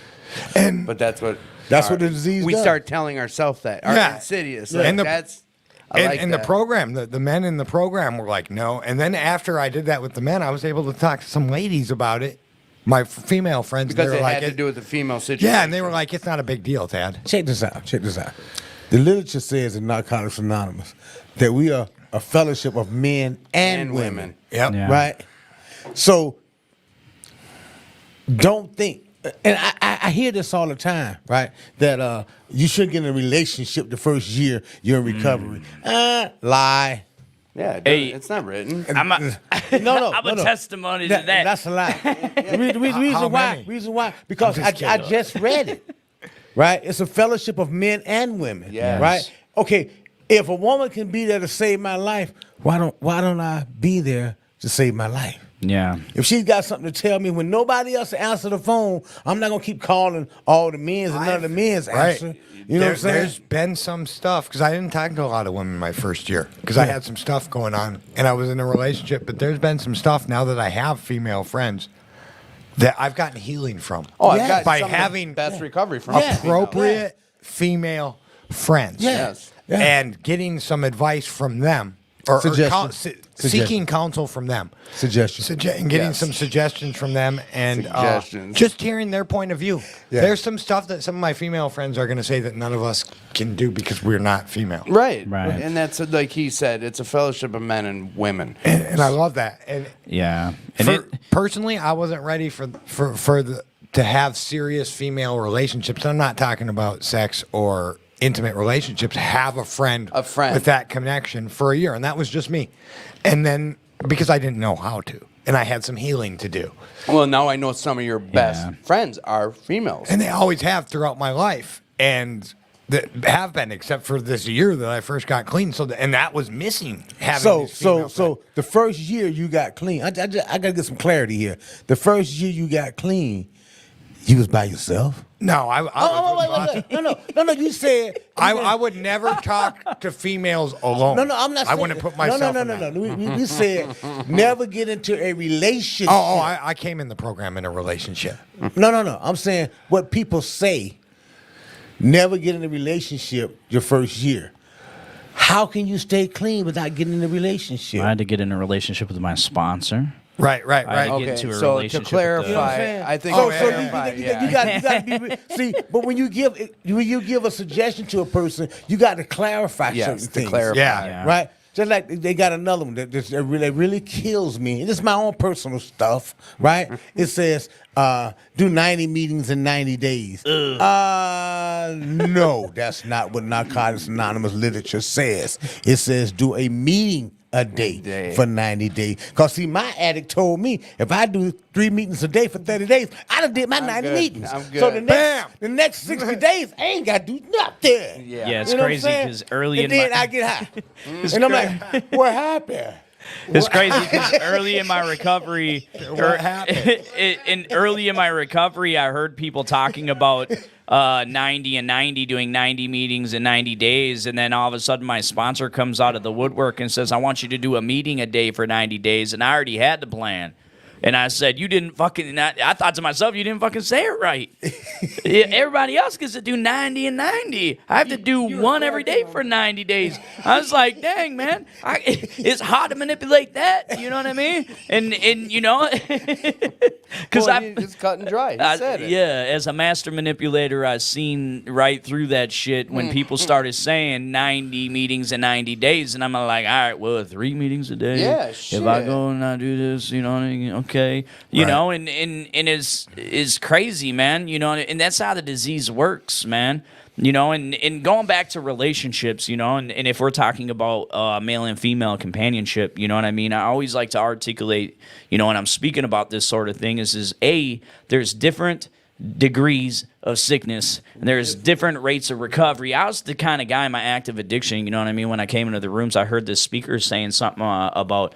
[SPEAKER 1] And
[SPEAKER 2] But that's what
[SPEAKER 5] That's what the disease
[SPEAKER 2] we
[SPEAKER 5] does.
[SPEAKER 2] start telling ourselves that. Our
[SPEAKER 1] Yeah.
[SPEAKER 2] insidious.
[SPEAKER 1] Yeah.
[SPEAKER 2] Like,
[SPEAKER 1] And the-
[SPEAKER 2] that's I like
[SPEAKER 1] and
[SPEAKER 2] that.
[SPEAKER 1] the program, the men in the program were like, no. And then after I did that with the men, I was able to talk to some ladies about it. My female friends,
[SPEAKER 2] because
[SPEAKER 1] they
[SPEAKER 2] it
[SPEAKER 1] were
[SPEAKER 2] had
[SPEAKER 1] like,
[SPEAKER 2] to do with the female situation.
[SPEAKER 1] yeah, and they were like, it's not a big deal, Tad.
[SPEAKER 5] Check this out. The literature says in Narcotics Anonymous that we are a fellowship of men and women.
[SPEAKER 1] Yep.
[SPEAKER 3] Yeah.
[SPEAKER 5] Right? So don't think, and I hear this all the time, right? That you shouldn't get in a relationship the first year you're in recovery. Lie.
[SPEAKER 2] Yeah,
[SPEAKER 3] Hey.
[SPEAKER 2] it's not written.
[SPEAKER 3] I'm a,
[SPEAKER 5] No,
[SPEAKER 3] I'm a
[SPEAKER 5] no.
[SPEAKER 3] testimony to that.
[SPEAKER 5] That's a lie. The
[SPEAKER 1] How many?
[SPEAKER 5] reason why, because
[SPEAKER 1] I'm just
[SPEAKER 5] I
[SPEAKER 1] kidding.
[SPEAKER 5] just read it. Right? It's a fellowship of men and women.
[SPEAKER 2] Yes.
[SPEAKER 5] Right? Okay, if a woman can be there to save my life, why don't I be there to save my life?
[SPEAKER 3] Yeah.
[SPEAKER 5] If she's got something to tell me when nobody else answer the phone, I'm not gonna keep calling all the men's and none of the men's answer. You know what I'm saying?
[SPEAKER 1] There's been some stuff because I didn't talk to a lot of women my first year because I had some stuff going on and I was in a relationship. But there's been some stuff now that I have female friends that I've gotten healing from.
[SPEAKER 2] Oh, I've
[SPEAKER 5] Yes.
[SPEAKER 2] got
[SPEAKER 1] By
[SPEAKER 2] some of the
[SPEAKER 1] having
[SPEAKER 2] best recovery from
[SPEAKER 1] appropriate female friends.
[SPEAKER 2] Yes.
[SPEAKER 5] Yeah.
[SPEAKER 1] And getting some advice from them or
[SPEAKER 5] Suggestions.
[SPEAKER 1] seeking counsel from them.
[SPEAKER 5] Suggestions.
[SPEAKER 1] And getting
[SPEAKER 2] Yes.
[SPEAKER 1] some suggestions from them and
[SPEAKER 2] Suggestions.
[SPEAKER 1] just hearing their point of view.
[SPEAKER 5] Yeah.
[SPEAKER 1] There's some stuff that some of my female friends are going to say that none of us can do because we're not female.
[SPEAKER 2] Right.
[SPEAKER 3] Right.
[SPEAKER 2] And that's like he said, it's a fellowship of men and women.
[SPEAKER 1] And I love that. And
[SPEAKER 3] Yeah. And
[SPEAKER 1] personally, I wasn't ready to have serious female relationships. I'm not talking about sex or intimate relationships. Have a friend with that connection for a year, and that was just me. And then because I didn't know how to, and I had some healing to do,
[SPEAKER 2] Well, now I know some of your best
[SPEAKER 3] Yeah.
[SPEAKER 2] friends are females.
[SPEAKER 1] and they always have throughout my life, and that have been, except for this year that I first got clean. So, and that was missing. Having
[SPEAKER 5] So
[SPEAKER 1] these female friends.
[SPEAKER 5] so the first year you got clean. I gotta get some clarity here. The first year you got clean, you was by yourself.
[SPEAKER 1] No, I
[SPEAKER 5] No. You said
[SPEAKER 1] I would never talk to females alone.
[SPEAKER 5] No, I'm not.
[SPEAKER 1] I wouldn't put myself.
[SPEAKER 5] No.
[SPEAKER 1] in that.
[SPEAKER 5] We said never get into a relationship.
[SPEAKER 1] I came in the program in a relationship.
[SPEAKER 5] No. I'm saying what people say. Never get in a relationship your first year. How can you stay clean without getting in a relationship?
[SPEAKER 3] I had to get in a relationship with my sponsor.
[SPEAKER 1] Right.
[SPEAKER 3] I get
[SPEAKER 2] Okay,
[SPEAKER 3] into a
[SPEAKER 2] so
[SPEAKER 3] relationship
[SPEAKER 2] to
[SPEAKER 3] with
[SPEAKER 2] clarify,
[SPEAKER 5] You know what I'm saying?
[SPEAKER 2] I think
[SPEAKER 5] so
[SPEAKER 2] yeah.
[SPEAKER 5] you got to be see. But when you give a suggestion to a person, you got to clarify
[SPEAKER 2] Yes,
[SPEAKER 5] certain
[SPEAKER 2] to
[SPEAKER 5] things.
[SPEAKER 2] clarify.
[SPEAKER 3] Yeah.
[SPEAKER 5] Right. Just like they got another one that really kills me. This is my own personal stuff, right? It says do 90 meetings in 90 days. No, that's not what Narcotics Anonymous literature says. It says do a meeting a day for 90 days. Because, see, my addict told me if I do 3 meetings a day for 30 days, I done did my 90
[SPEAKER 2] good.
[SPEAKER 5] meetings.
[SPEAKER 2] I'm good.
[SPEAKER 5] So the next 60 days, I ain't got to do nothing.
[SPEAKER 2] Yeah.
[SPEAKER 3] Yeah, it's
[SPEAKER 5] You know what I'm
[SPEAKER 3] crazy
[SPEAKER 5] saying?
[SPEAKER 3] because early
[SPEAKER 5] and
[SPEAKER 3] in
[SPEAKER 5] then
[SPEAKER 3] my
[SPEAKER 5] I get high. And I'm like, what happened?
[SPEAKER 3] it's crazy because early in my recovery, early in my recovery, I heard people talking about 90 and 90, doing 90 meetings in 90 days, and then all of a sudden my sponsor comes out of the woodwork and says, "I want you to do a meeting a day for 90 days," and I already had the plan. And I said, "You didn't fucking." I thought to myself, "You didn't fucking say it right." Yeah, everybody else gets to do 90 and 90. I have to do one every day for 90 days. I was like, "Dang, man, it's hard to manipulate that." You know what I mean? And you know, because
[SPEAKER 2] it's cut and dry. He said it.
[SPEAKER 3] yeah, as a master manipulator, I've seen right through that shit when people started saying 90 meetings in 90 days, and I'm like, all right, well, 3 meetings a day.
[SPEAKER 2] Yeah,
[SPEAKER 3] If I
[SPEAKER 2] shit.
[SPEAKER 3] go and I do this, you know what I mean? Okay, you know, and is crazy, man. You know, and that's how the disease works, man. You know, and going back to relationships, you know, and if we're talking about male and female companionship, you know what I mean? I always like to articulate, you know, when I'm speaking about this sort of thing is there's different degrees of sickness and there's different rates of recovery. I was the kind of guy in my active addiction, you know what I mean? When I came into the rooms, I heard this speaker saying something about,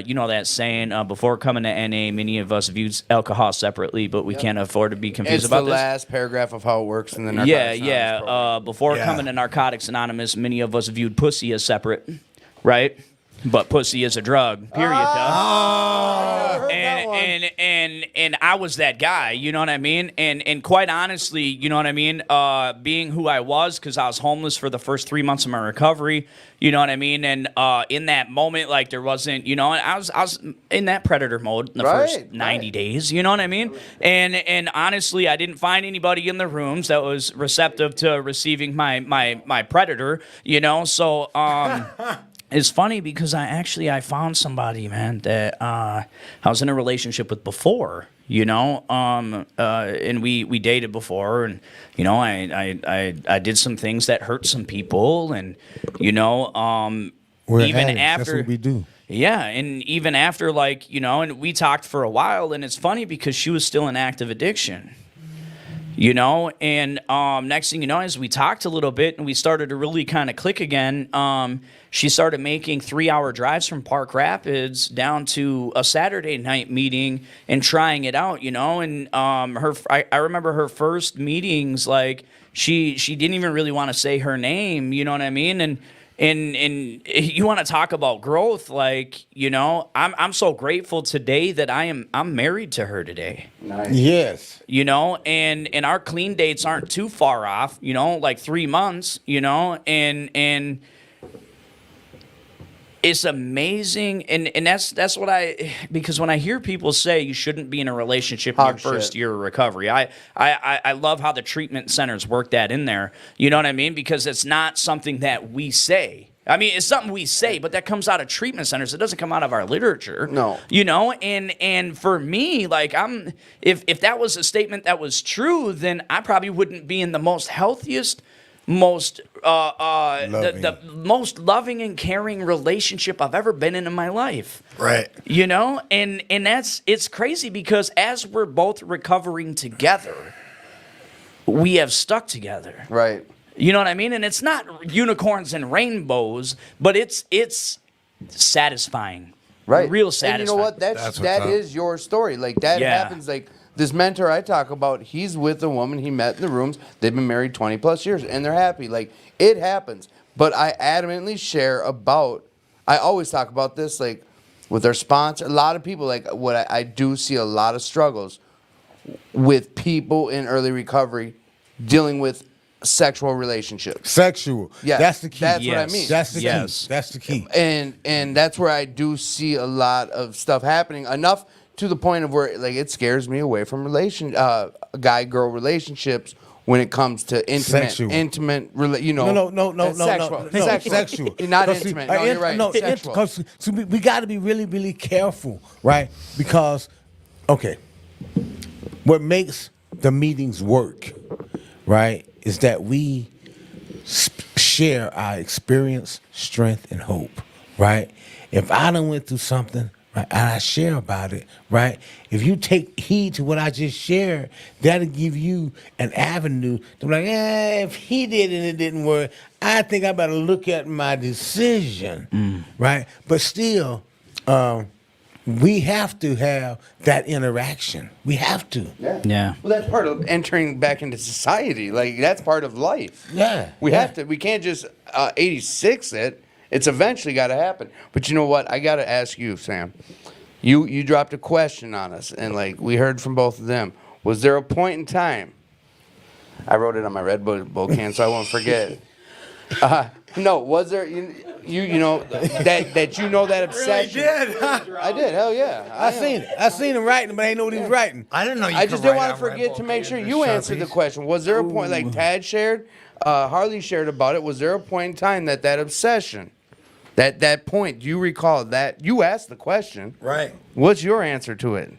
[SPEAKER 3] you know, that saying, before coming to NA, many of us viewed alcohol separately, but we can't afford to be confused
[SPEAKER 2] It's
[SPEAKER 3] about
[SPEAKER 2] the
[SPEAKER 3] this.
[SPEAKER 2] last paragraph of how it works in the Narcotics Anonymous program.
[SPEAKER 3] Before coming to Narcotics Anonymous, many of us viewed pussy as separate, right? But pussy is a drug, period. And I was that guy, you know what I mean? And quite honestly, you know what I mean? Being who I was, because I was homeless for the first 3 months of my recovery, you know what I mean? And in that moment, like there wasn't, you know, I was in that predator mode in the first 90 days, you know what I mean? And honestly, I didn't find anybody in the rooms that was receptive to receiving my predator, you know? So it's funny because I found somebody, man, that I was in a relationship with before, you know, and we dated before, and you know, I did some things that hurt some people, and you know,
[SPEAKER 5] We're
[SPEAKER 3] even
[SPEAKER 5] addicts.
[SPEAKER 3] after
[SPEAKER 5] That's what we do.
[SPEAKER 3] yeah, and even after, like, you know, and we talked for a while, and it's funny because she was still in active addiction. You know, and next thing you know, as we talked a little bit and we started to really kind of click again, she started making 3-hour drives from Park Rapids down to a Saturday night meeting and trying it out, you know. And I remember her first meetings, like she didn't even really want to say her name, you know what I mean? And you want to talk about growth, like, you know, I'm so grateful today that I'm married to her today.
[SPEAKER 2] Nice.
[SPEAKER 5] Yes.
[SPEAKER 3] You know, and our clean dates aren't too far off, you know, like 3 months, you know, and it's amazing, and that's what because when I hear people say you shouldn't be in a relationship in your first year of recovery, I love how the treatment centers work that in there. You know what I mean? Because it's not something that we say. I mean, it's something we say, but that comes out of treatment centers. It doesn't come out of our literature.
[SPEAKER 2] No.
[SPEAKER 3] You know, and for me, like if that was a statement that was true, then I probably wouldn't be in the most healthiest, most the most loving and caring relationship I've ever been in my life.
[SPEAKER 1] Right.
[SPEAKER 3] You know, and it's crazy because as we're both recovering together, we have stuck together.
[SPEAKER 2] Right.
[SPEAKER 3] You know what I mean? And it's not unicorns and rainbows, but it's satisfying.
[SPEAKER 2] Right.
[SPEAKER 3] Real satisfying.
[SPEAKER 2] And you know what?
[SPEAKER 1] That's what's
[SPEAKER 2] that
[SPEAKER 1] up.
[SPEAKER 2] is your story. Like that
[SPEAKER 3] Yeah.
[SPEAKER 2] happens. Like this mentor I talk about, he's with a woman he met in the rooms. They've been married 20 plus years and they're happy. Like it happens. But I adamantly share about, I always talk about this, like with our sponsor, a lot of people, like what I do see a lot of struggles with people in early recovery dealing with sexual relationships.
[SPEAKER 5] Sexual.
[SPEAKER 2] Yeah,
[SPEAKER 5] That's the key.
[SPEAKER 2] that's what I mean.
[SPEAKER 5] That's the
[SPEAKER 3] Yes.
[SPEAKER 5] key. That's the key.
[SPEAKER 2] And that's where I do see a lot of stuff happening, enough to the point of where like it scares me away from guy-girl relationships when it comes to
[SPEAKER 5] Sexual.
[SPEAKER 2] No,
[SPEAKER 5] Sexual.
[SPEAKER 2] Not
[SPEAKER 5] Because,
[SPEAKER 2] intimate. No, you're right.
[SPEAKER 5] No,
[SPEAKER 2] Sexual.
[SPEAKER 5] because we got to be really, really careful, right? Because, okay, what makes the meetings work, right, is that we share our experience, strength, and hope, right? If I done went through something, right, and I share about it, right? If you take heed to what I just shared, that'll give you an avenue to be like, if he did and it didn't work, I think I better look at my decision, right? But still, we have to have that interaction. We have to.
[SPEAKER 3] Yeah.
[SPEAKER 2] Well, that's part of entering back into society. Like that's part of life.
[SPEAKER 5] Yeah.
[SPEAKER 2] We have to. We can't just 86 it. It's eventually got to happen. But you know what? I got to ask you, Sam. You dropped a question on us, and like we heard from both of them. Was there a point in time? I wrote it on my Red Bull can, so I won't forget. No, was there you know that you know that obsession? I did. Hell yeah.
[SPEAKER 5] I seen it. I seen him writing, but I ain't know what he was writing.
[SPEAKER 1] I didn't know you
[SPEAKER 2] I
[SPEAKER 1] could
[SPEAKER 2] just didn't
[SPEAKER 1] write
[SPEAKER 2] want to
[SPEAKER 1] on Red
[SPEAKER 2] forget
[SPEAKER 1] Bull
[SPEAKER 2] to make
[SPEAKER 1] cans
[SPEAKER 2] sure
[SPEAKER 1] with
[SPEAKER 2] you answered the
[SPEAKER 1] Sharpies.
[SPEAKER 2] question. Was there a point, like Tad shared, Harley shared about it, was there a point in time that obsession, that point, do you recall that? You asked the question.
[SPEAKER 1] Right.
[SPEAKER 2] What's your answer to it?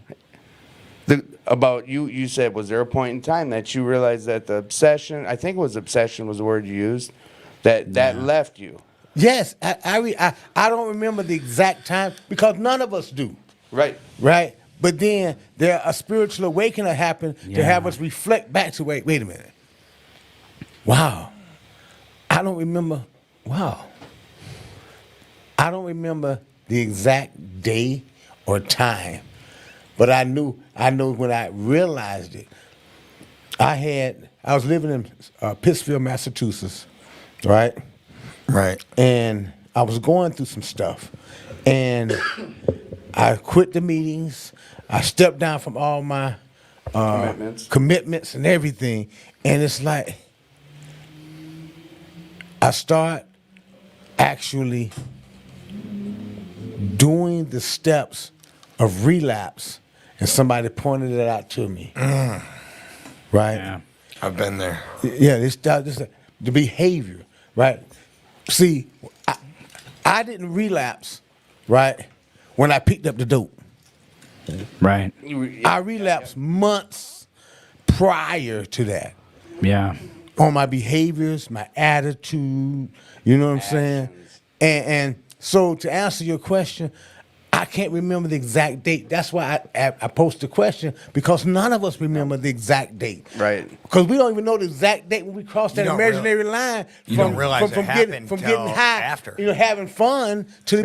[SPEAKER 2] About you said, was there a point in time that you realized that the obsession, I think it was obsession was the word you used, that left you?
[SPEAKER 5] Yes, I don't remember the exact time because none of us do.
[SPEAKER 2] Right.
[SPEAKER 5] Right? But then a spiritual awakening happened to have us reflect back to wait a minute. Wow. I don't remember. Wow. I don't remember the exact day or time, but I know when I realized it. I was living in Pittsfield, Massachusetts, right?
[SPEAKER 1] Right.
[SPEAKER 5] And I was going through some stuff, and I quit the meetings. I stepped down from all my commitments and everything, and it's like I start actually doing the steps of relapse, and somebody pointed it out to me. Right?
[SPEAKER 3] Yeah.
[SPEAKER 1] I've been there.
[SPEAKER 5] Yeah, this the behavior, right? See, I didn't relapse, right, when I picked up the dope.
[SPEAKER 3] Right.
[SPEAKER 5] I relapsed months prior to that
[SPEAKER 3] Yeah.
[SPEAKER 5] on my behaviors, my attitude, you know what I'm saying? And so to answer your question, I I can't remember the exact date. That's why I posed the question, because none of us remember the exact date.
[SPEAKER 2] Right.
[SPEAKER 5] Because we don't even know the exact date when we crossed that
[SPEAKER 1] don't
[SPEAKER 5] imaginary line.
[SPEAKER 1] You don't realize it
[SPEAKER 5] from
[SPEAKER 1] happened
[SPEAKER 5] getting
[SPEAKER 1] till
[SPEAKER 5] high,
[SPEAKER 1] after.
[SPEAKER 5] having fun to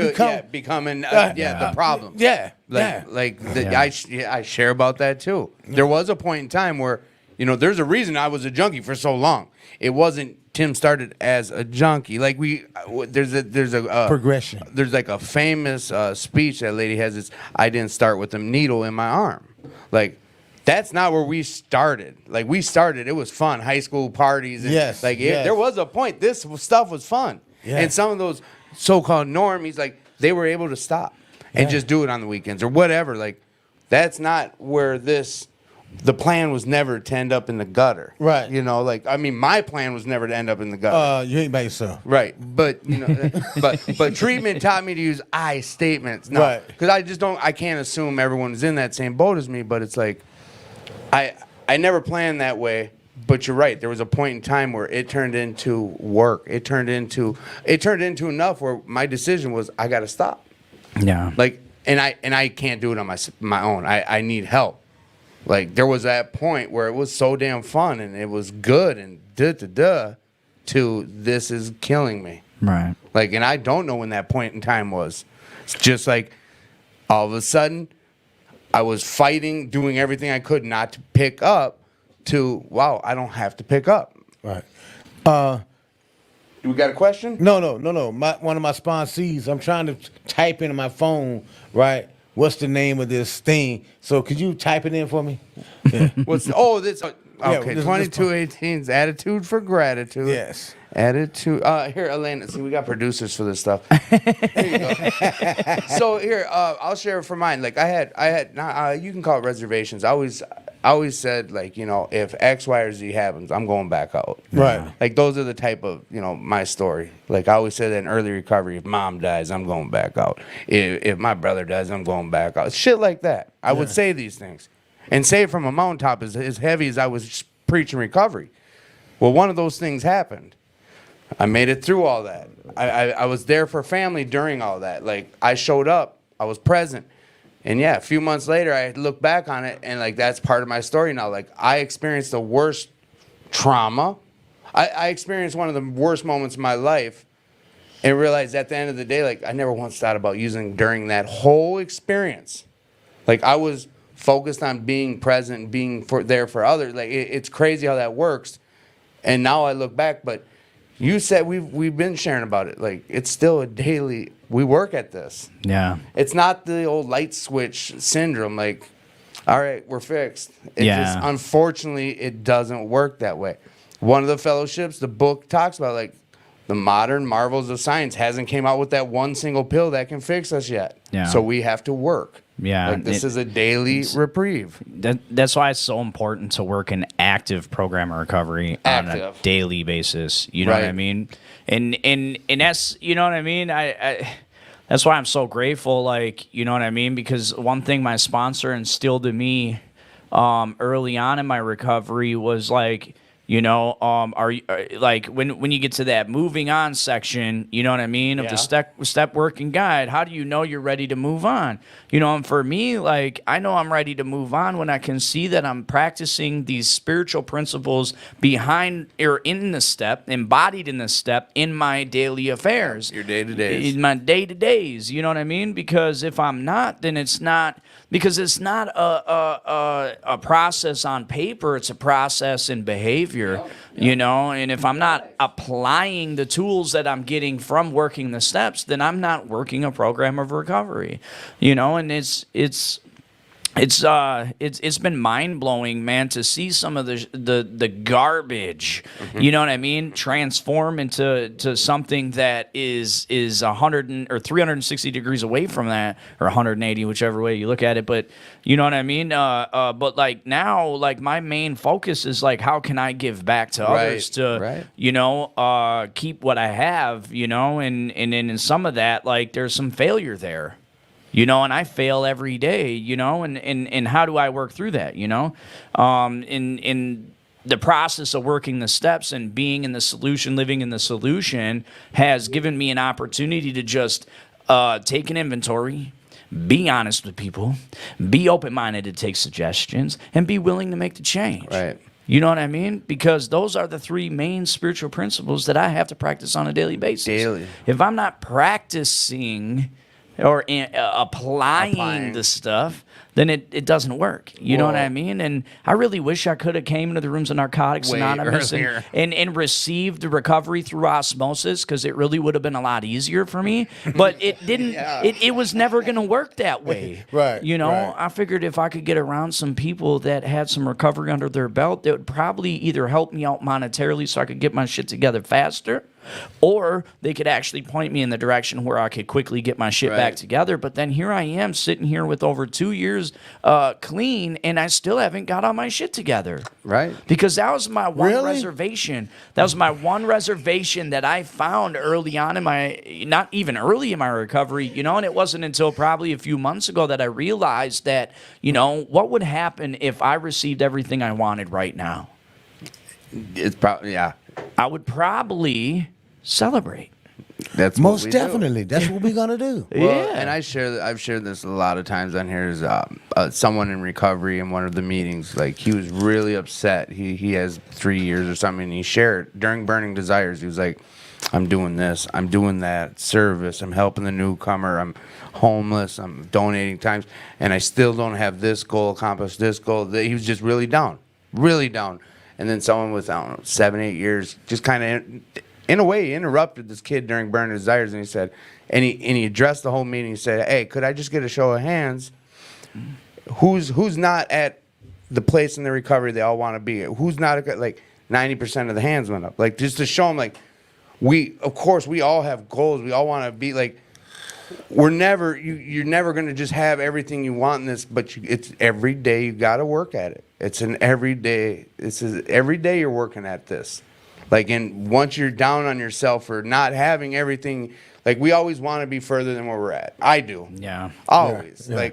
[SPEAKER 2] Becoming
[SPEAKER 5] the
[SPEAKER 2] problem.
[SPEAKER 5] Yeah.
[SPEAKER 2] I share about that too. There was a point in time where, there's a reason I was a junkie for so long. It wasn't Tim started as a junkie. Like there's a
[SPEAKER 5] progression.
[SPEAKER 2] There's like a famous speech that lady has. It's, I didn't start with a needle in my arm. Like, that's not where we started. Like, we started, it was fun, high school parties. And there was a point. This stuff was fun. Yeah. And some of those so-called normies, like, they were able to stop and just do it on the weekends or whatever. Like, that's not where the plan was never to end up in the gutter.
[SPEAKER 5] Right.
[SPEAKER 2] My plan was never to end up in the gutter.
[SPEAKER 5] You ain't by yourself.
[SPEAKER 2] Right. But, but treatment taught me to use I statements. No,
[SPEAKER 5] right.
[SPEAKER 2] Because I can't assume everyone's in that same boat as me, but it's like, I never planned that way, but you're right. There was a point in time where it turned into work. It turned into enough where my decision was I got to stop.
[SPEAKER 3] Yeah.
[SPEAKER 2] Like, and I can't do it on my own. I need help. Like, there was that point where it was so damn fun and it was good and to this is killing me.
[SPEAKER 3] Right.
[SPEAKER 2] Like, and I don't know when that point in time was. It's just like all of a sudden I was fighting, doing everything I could not to pick up to, wow, I don't have to pick up.
[SPEAKER 5] Right.
[SPEAKER 2] Do we got a question?
[SPEAKER 5] No. One of my sponsees, I'm trying to type into my phone, right? What's the name of this thing? So could you type it in for me? Yeah.
[SPEAKER 2] Okay, 2218's Attitude for Gratitude.
[SPEAKER 5] Yes.
[SPEAKER 2] Attitude. Here, Elena, see, we got producers for this stuff. Here you go. So here, I'll share it for mine. Like, I had, you can call it reservations. I always said, like, if X, Y, or Z happens, I'm going back out.
[SPEAKER 5] Right.
[SPEAKER 2] Like, those are the type of, my story. Like, I always said that in early recovery, if mom dies, I'm going back out. If my brother dies, I'm going back out. Shit like that. I would say these things. And say it from a mountaintop as heavy as I was preaching recovery. Well, one of those things happened. I made it through all that. I was there for family during all that. Like, I showed up. I was present. And yeah, a few months later, I look back on it, and like, that's part of my story now. Like, I experienced the worst trauma. I experienced one of the worst moments of my life and realized at the end of the day, like, I never once thought about using during that whole experience. Like, I was focused on being present and being there for others. Like, it's crazy how that works. And now I look back, but you said we've been sharing about it. Like, it's still a daily, we work at this.
[SPEAKER 3] Yeah.
[SPEAKER 2] It's not the old light switch syndrome. Like, all right, we're fixed. Unfortunately, it doesn't work that way. One of the fellowships, the book talks about, like, the modern marvels of science hasn't came out with that one single pill that can fix us yet.
[SPEAKER 3] Yeah.
[SPEAKER 2] So we have to work.
[SPEAKER 3] Yeah.
[SPEAKER 2] Like, this is a daily reprieve.
[SPEAKER 3] That's why it's so important to work in active program of recovery on a daily basis. You know what I mean? And that's, you know what I mean? I that's why I'm so grateful, like, you know what I mean? Because one thing my sponsor instilled in me early on in my recovery was, like, are you like when you get to that moving on section, you know what I mean, of the step working guide, how do you know you're ready to move on? And for me, like, I know I'm ready to move on when I can see that I'm practicing these spiritual principles behind or in the step, embodied in the step in my daily affairs.
[SPEAKER 2] Your day-to-days.
[SPEAKER 3] In my day-to-days, you know what I mean? Because if I'm not, then it's not, because it's not a process on paper, it's a process in behavior. And if I'm not applying the tools that I'm getting from working the steps, then I'm not working a program of recovery, and it's been mind-blowing, man, to see some of the garbage, you know what I mean, transform into something that is 100 or 360 degrees away from that, or 180, whichever way you look at it. But you know what I mean? But like now, like, my main focus is, like, how can I give back to others to, keep what I have, and in some of that, like, there's some failure there. And I fail every day, and how do I work through that, in the process of working the steps and being in the solution, living in the solution, has given me an opportunity to just take an inventory, be honest with people, be open-minded to take suggestions, and be willing to make the change.
[SPEAKER 2] Right.
[SPEAKER 3] You know what I mean? Because those are the three main spiritual principles that I have to practice on a daily basis.
[SPEAKER 2] Daily.
[SPEAKER 3] If I'm not practicing or applying the stuff, then it doesn't work. You know what I mean? And I really wish I could have came into the rooms of Narcotics
[SPEAKER 2] Way
[SPEAKER 3] Anonymous
[SPEAKER 2] earlier.
[SPEAKER 3] and received the recovery through osmosis, because it really would have been a lot easier for me. But it didn't. It was never going to work that way.
[SPEAKER 5] Right,
[SPEAKER 3] You know,
[SPEAKER 5] right.
[SPEAKER 3] I figured if I could get around some people that had some recovery under their belt, that would probably either help me out monetarily so I could get my shit together faster, or they could actually point me in the direction where I could quickly get my shit back
[SPEAKER 2] Right.
[SPEAKER 3] together. But then here I am sitting here with over 2 years clean, and I still haven't got all my shit together.
[SPEAKER 2] Right.
[SPEAKER 3] Because that was my one
[SPEAKER 5] Really?
[SPEAKER 3] reservation. That was my one reservation that I found early on in my, not even early in my recovery, you know, and it wasn't until probably a few months ago that I realized that, you know, what would happen if I received everything I wanted right now?
[SPEAKER 2] It's probably, yeah.
[SPEAKER 3] I would probably celebrate.
[SPEAKER 2] That's what
[SPEAKER 5] Most
[SPEAKER 2] we do.
[SPEAKER 5] definitely. That's what we're gonna do.
[SPEAKER 2] Well,
[SPEAKER 3] Yeah.
[SPEAKER 2] and I've shared this a lot of times on here. Is someone in recovery in one of the meetings, like he was really upset. He has 3 years or something, and he shared during Burning Desires. He was like, "I'm doing this, I'm doing that service, I'm helping the newcomer, I'm homeless, I'm donating times, and I still don't have this goal accomplished, this goal." He was just really down, really down. And then someone with, I don't know, 7, 8 years, just kind of, in a way, interrupted this kid during Burning Desires, and he said, and he addressed the whole meeting. He said, "Hey, could I just get a show of hands? Who's not at the place in the recovery they all want to be? Who's not like 90% of the hands went up, like just to show them, like of course we all have goals. We all want to be like." You're never going to just have everything you want in this, but it's every day you got to work at it. It's an every day. Every day you're working at this. Like, and once you're down on yourself for not having everything, like we always want to be further than where we're at. I do.
[SPEAKER 3] Yeah.
[SPEAKER 2] Always.
[SPEAKER 5] Yeah.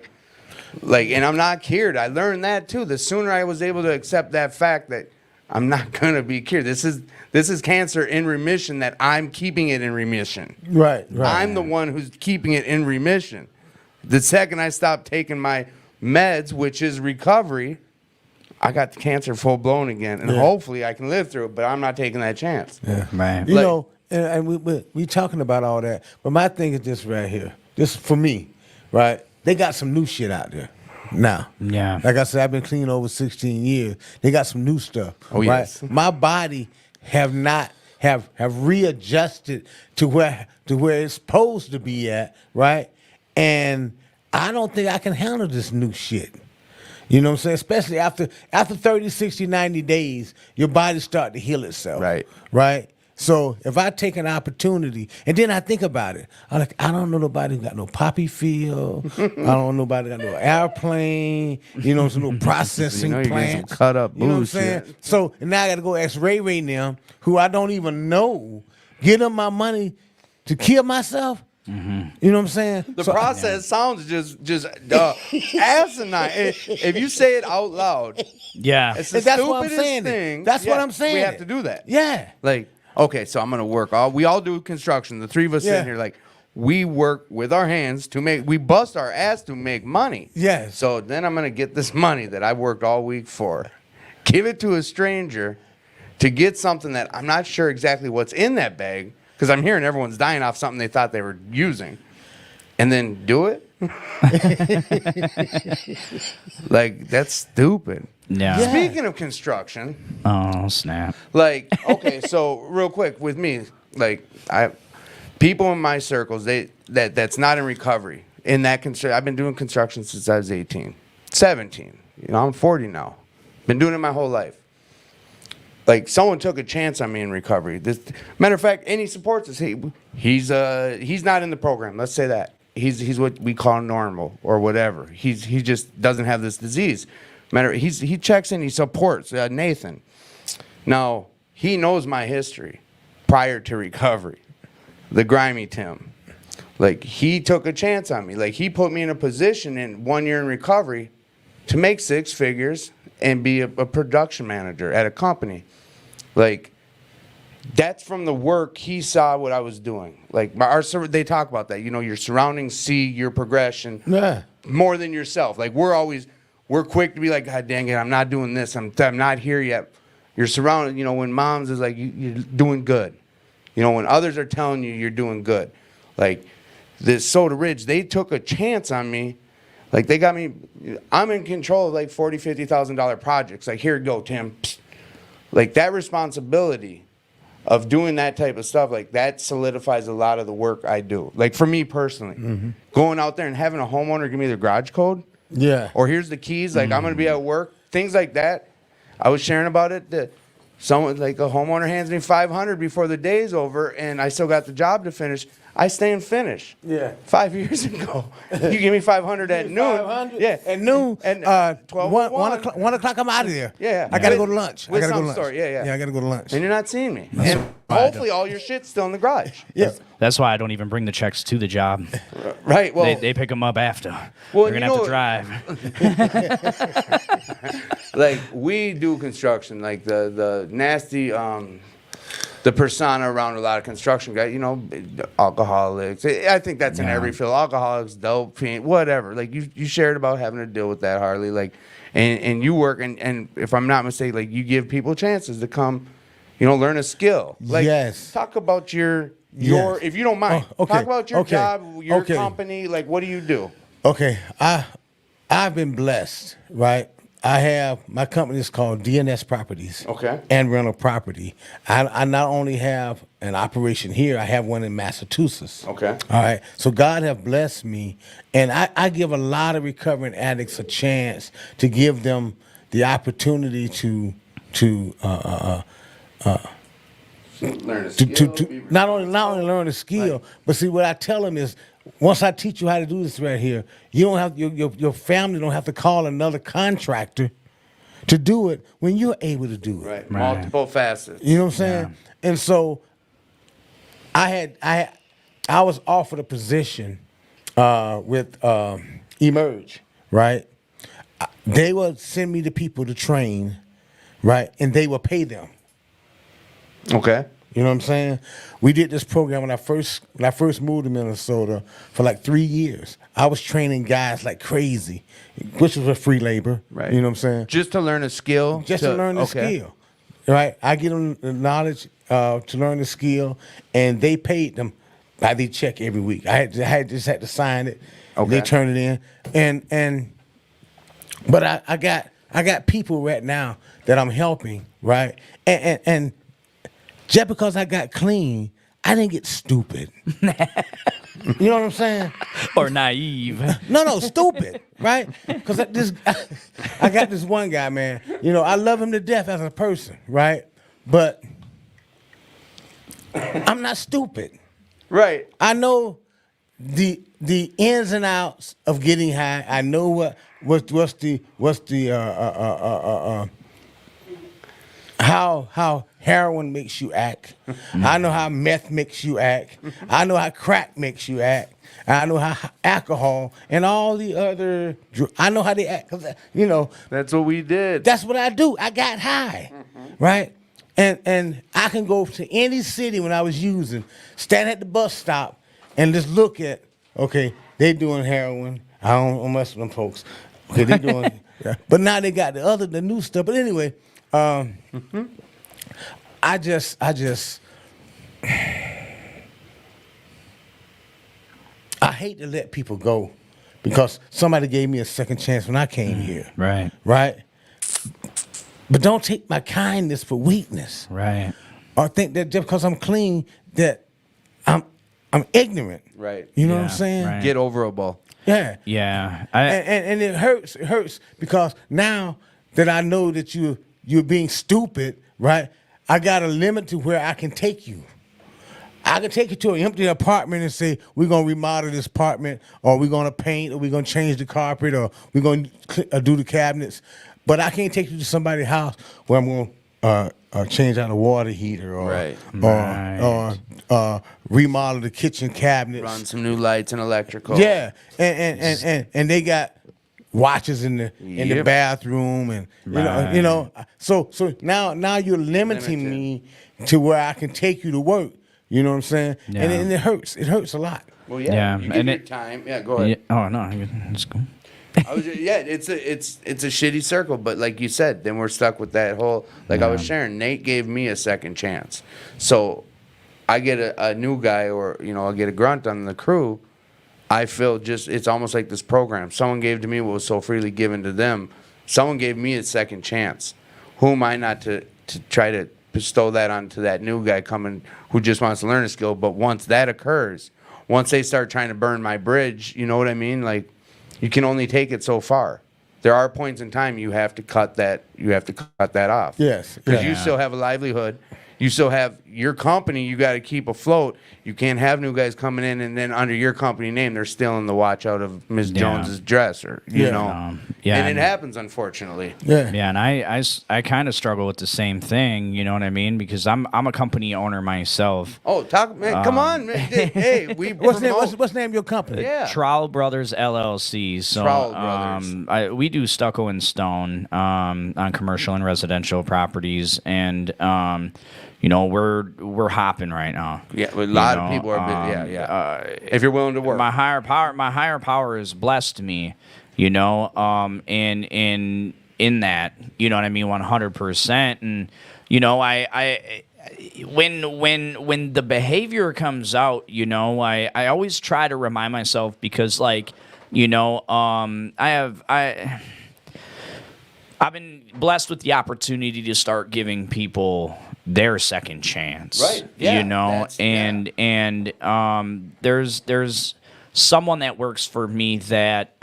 [SPEAKER 2] Like, and I'm not cured. I learned that too. The sooner I was able to accept that fact that I'm not going to be cured. This is cancer in remission, that I'm keeping it in remission.
[SPEAKER 5] Right.
[SPEAKER 2] I'm the one who's keeping it in remission. The second I stop taking my meds, which is recovery, I got the cancer full blown again, and hopefully I can live through it. But I'm not taking that chance.
[SPEAKER 5] Yeah.
[SPEAKER 3] Right.
[SPEAKER 5] You
[SPEAKER 2] Like-
[SPEAKER 5] know, and we talking about all that, but my thing is this right here. This for me, right? They got some new shit out there now.
[SPEAKER 3] Yeah.
[SPEAKER 5] Like I said, I've been clean over 16 years. They got some new stuff.
[SPEAKER 2] Oh,
[SPEAKER 5] right?
[SPEAKER 2] yes.
[SPEAKER 5] My body have readjusted to where it's supposed to be at, right? And I don't think I can handle this new shit. You know what I'm saying? Especially after 30, 60, 90 days, your body start to heal itself.
[SPEAKER 2] Right.
[SPEAKER 5] Right? So if I take an opportunity, and then I think about it, I'm like, I don't know nobody who got no poppy field. I don't know nobody got no airplane. You know, some no processing
[SPEAKER 2] You know, you're getting some
[SPEAKER 5] plants.
[SPEAKER 2] cut up
[SPEAKER 5] You know what I'm saying?
[SPEAKER 2] bullshit.
[SPEAKER 5] So and now I got to go ask Ray Ray now, who I don't even know, get them my money to kill myself. You know what I'm saying?
[SPEAKER 2] The
[SPEAKER 5] So-
[SPEAKER 2] process sounds just asinine. If you say it out loud,
[SPEAKER 3] Yeah.
[SPEAKER 2] it's the
[SPEAKER 5] And that's what I'm
[SPEAKER 2] stupidest
[SPEAKER 5] saying.
[SPEAKER 2] thing.
[SPEAKER 5] That's what
[SPEAKER 2] Yeah,
[SPEAKER 5] I'm saying.
[SPEAKER 2] We have to do that.
[SPEAKER 5] Yeah.
[SPEAKER 2] Like, okay, so I'm gonna work. We all do construction. The three of us
[SPEAKER 5] Yeah.
[SPEAKER 2] sitting here, like, we work with our hands we bust our ass to make money.
[SPEAKER 5] Yes.
[SPEAKER 2] So then I'm gonna get this money that I worked all week for, give it to a stranger, to get something that I'm not sure exactly what's in that bag, because I'm hearing everyone's dying off something they thought they were using, and then do it. Like, that's stupid.
[SPEAKER 3] Yeah.
[SPEAKER 5] Yeah.
[SPEAKER 2] Speaking of construction.
[SPEAKER 3] Oh, snap.
[SPEAKER 2] Like, okay, so real quick with me, like people in my circles, that's not in recovery. In that I've been doing construction since I was 18, 17. You know, I'm 40 now. Been doing it my whole life. Like, someone took a chance on me in recovery. Matter of fact, and he supports us. He's not in the program. Let's say that. He's what we call normal or whatever. He just doesn't have this disease. He checks in. He supports Nathan. Now, he knows my history prior to recovery. The grimy Tim. Like, he took a chance on me. Like, he put me in a position in 1 year in recovery to make 6 figures and be a production manager at a company. Like, that's from the work he saw what I was doing. Like they talk about that. You know, your surroundings see your progression more than yourself. Like we're quick to be like, God dang it, I'm not doing this. I'm not here yet. You're surrounded. You know, when moms is like, you're doing good. You know, when others are telling you you're doing good. Like this Soda Ridge, they took a chance on me. Like they got me. I'm in control of like $40,000-$50,000 projects. Like, here you go, Tim. Psst. Like that responsibility of doing that type of stuff, like that solidifies a lot of the work I do. Like for me personally, going out there and having a homeowner give me the garage code, or here's the keys, like I'm gonna be at work, things like that. I was sharing about it that someone, like a homeowner hands me $500 before the day's over, and I still got the job to finish. I stay and finish. 5 years ago, you give me $500 at noon.
[SPEAKER 5] 500?
[SPEAKER 2] Yeah,
[SPEAKER 5] At noon.
[SPEAKER 2] And 12
[SPEAKER 5] 1 o'clock. I'm out of there.
[SPEAKER 2] Yeah.
[SPEAKER 5] I gotta go to lunch.
[SPEAKER 2] With
[SPEAKER 5] I gotta go to
[SPEAKER 2] some
[SPEAKER 5] lunch.
[SPEAKER 2] store, yeah.
[SPEAKER 5] Yeah, I gotta go to lunch.
[SPEAKER 2] And you're not seeing me. And hopefully all your shit's still in the garage.
[SPEAKER 5] Yeah.
[SPEAKER 3] That's why I don't even bring the checks to the job.
[SPEAKER 2] Right. Well,
[SPEAKER 3] They pick them up after.
[SPEAKER 2] Well,
[SPEAKER 3] They're gonna have to drive.
[SPEAKER 2] like we do construction, like the nasty the persona around a lot of construction guys, you know, alcoholics. I think that's in every field. Alcoholics, dope, fiend, whatever. Like you shared about having to deal with that, Harley. Like, and you work and if I'm not mistaken, like you give people chances to come, you know, learn a skill. Like, talk about your if you don't mind. Talk about your job, your company. Like, what do you do?
[SPEAKER 5] Okay, I've been blessed, right? I have, my company is called DNS Properties.
[SPEAKER 2] Okay.
[SPEAKER 5] And Rental Property. I not only have an operation here, I have one in Massachusetts.
[SPEAKER 2] Okay.
[SPEAKER 5] All right. So God have blessed me, and I give a lot of recovering addicts a chance to give them the opportunity to
[SPEAKER 2] Learn a skill.
[SPEAKER 5] not only learn a skill, but see what I tell them is, once I teach you how to do this right here, you don't have your family don't have to call another contractor to do it when you're able to do it.
[SPEAKER 2] Right. Multiple facets.
[SPEAKER 5] You know what I'm saying? Yeah. And so I was offered a position with Emerge, right? They would send me the people to train, right? And they would pay them.
[SPEAKER 2] Okay.
[SPEAKER 5] You know what I'm saying? We did this program when I first moved to Minnesota for like 3 years. I was training guys like crazy, which was a free labor.
[SPEAKER 2] Right.
[SPEAKER 5] You know what I'm saying?
[SPEAKER 2] Just to learn a skill.
[SPEAKER 5] Just to learn the skill. Right. I give them the knowledge to learn the skill, and they paid them by the check every week. I just had to sign it.
[SPEAKER 2] Okay.
[SPEAKER 5] They turn it in, but I got people right now that I'm helping, right? And just because I got clean, I didn't get stupid. You know what I'm saying?
[SPEAKER 3] Or naive.
[SPEAKER 5] No, stupid, right? Because I got this one guy, man. You know, I love him to death as a person, right? But I'm not stupid.
[SPEAKER 2] Right.
[SPEAKER 5] I know the ins and outs of getting high. I know how heroin makes you act. I know how meth makes you act. I know how crack makes you act. I know how alcohol and all the other I know how they act. 'Cause, you know,
[SPEAKER 2] that's what we did.
[SPEAKER 5] That's what I do. I got high, right? And I can go to any city when I was using, stand at the bus stop, and just look at, okay, they doing heroin. I don't mess with them folks. Okay, they doing, but now they got the new stuff. But anyway, I just I hate to let people go because somebody gave me a second chance when I came here.
[SPEAKER 3] Right.
[SPEAKER 5] Right? But don't take my kindness for weakness.
[SPEAKER 3] Right.
[SPEAKER 5] Or think that just because I'm clean that I'm ignorant.
[SPEAKER 2] Right.
[SPEAKER 5] You know what I'm saying?
[SPEAKER 3] Right.
[SPEAKER 2] Get overable.
[SPEAKER 5] Yeah.
[SPEAKER 3] Yeah.
[SPEAKER 5] And it hurts. It hurts because now that I know that you're being stupid, right? I got a limit to where I can take you. I can take you to an empty apartment and say, we're going to remodel this apartment, or we're going to paint, or we're going to change the carpet, or we're going to do the cabinets. But I can't take you to somebody's house where I'm going to change out a water heater, or remodel the kitchen cabinets.
[SPEAKER 2] Run some new lights and electrical.
[SPEAKER 5] Yeah, and they got watches in the bathroom, and you know. So now you're limiting me to where I can take you to work. You know what I'm saying?
[SPEAKER 3] Yeah.
[SPEAKER 5] And it hurts. It hurts a lot.
[SPEAKER 2] Well,
[SPEAKER 3] Yeah,
[SPEAKER 2] you give
[SPEAKER 3] and
[SPEAKER 2] your
[SPEAKER 3] it-
[SPEAKER 2] time. Yeah, go ahead.
[SPEAKER 3] Yeah. Oh no, it's cool.
[SPEAKER 2] It's a shitty circle, but like you said, then we're stuck with that whole. Like I was sharing, Nate gave me a second chance, so I get a new guy, or I get a grunt on the crew. I feel it's almost like this program. Someone gave to me what was so freely given to them. Someone gave me a second chance. Who am I not to try to bestow that onto that new guy coming who just wants to learn a skill? But once that occurs, once they start trying to burn my bridge, you know what I mean? Like, you can only take it so far. There are points in time you have to cut that. You have to cut that off.
[SPEAKER 5] Yes,
[SPEAKER 2] because
[SPEAKER 5] yeah.
[SPEAKER 2] you still have a livelihood. You still have your company you got to keep afloat. You can't have new guys coming in and then under your company name they're stealing the watch out of Ms. Jones's dresser. You know, and it happens, unfortunately.
[SPEAKER 5] Yeah.
[SPEAKER 3] Yeah, and I kind of struggle with the same thing. You know what I mean? Because I'm a company owner myself.
[SPEAKER 2] Oh, talk, man! Come on, man. Hey, we
[SPEAKER 5] What's the
[SPEAKER 2] promote.
[SPEAKER 5] name of your company?
[SPEAKER 2] Yeah.
[SPEAKER 3] Trowel Brothers LLC. So,
[SPEAKER 2] Trowel Brothers.
[SPEAKER 3] we do stucco and stone on commercial and residential properties, and we're hopping right now.
[SPEAKER 2] Yeah, a lot of people are. If you're willing to work,
[SPEAKER 3] My higher power has blessed me, and in that, you know what I mean, 100%. And I when the behavior comes out, I always try to remind myself, because I've been blessed with the opportunity to start giving people their second chance.
[SPEAKER 2] Right. Yeah,
[SPEAKER 3] and there's someone that works for me that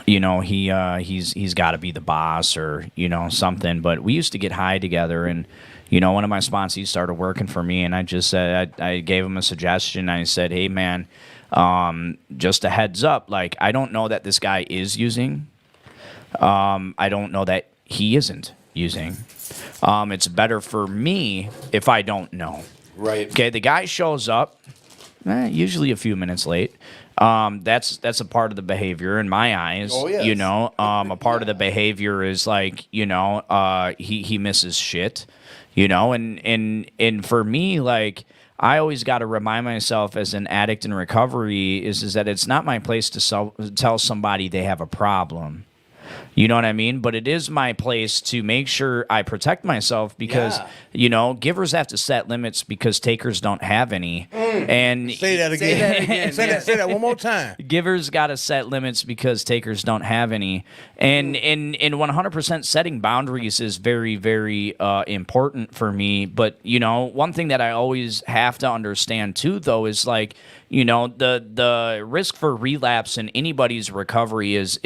[SPEAKER 3] he's got to be the boss or something. But we used to get high together, and one of my sponsees started working for me, and I just said I gave him a suggestion. I said, hey man, just a heads up, like, I don't know that this guy is using. I don't know that he isn't using. It's better for me if I don't know.
[SPEAKER 2] right?
[SPEAKER 3] Okay, the guy shows up, usually a few minutes late. That's a part of the behavior in my eyes.
[SPEAKER 2] Oh, yes.
[SPEAKER 3] A part of the behavior is like, he misses shit, and for me, like, I always got to remind myself as an addict in recovery is that it's not my place to tell somebody they have a problem. You know what I mean? But it is my place to make sure I protect myself, because, givers have to set limits because takers don't have any. And
[SPEAKER 5] Say that again. Say that one more time.
[SPEAKER 3] givers got to set limits because takers don't have any. And 100% setting boundaries is very, very important for me. But, one thing that I always have to understand too, though, is like, the risk for relapse in anybody's recovery is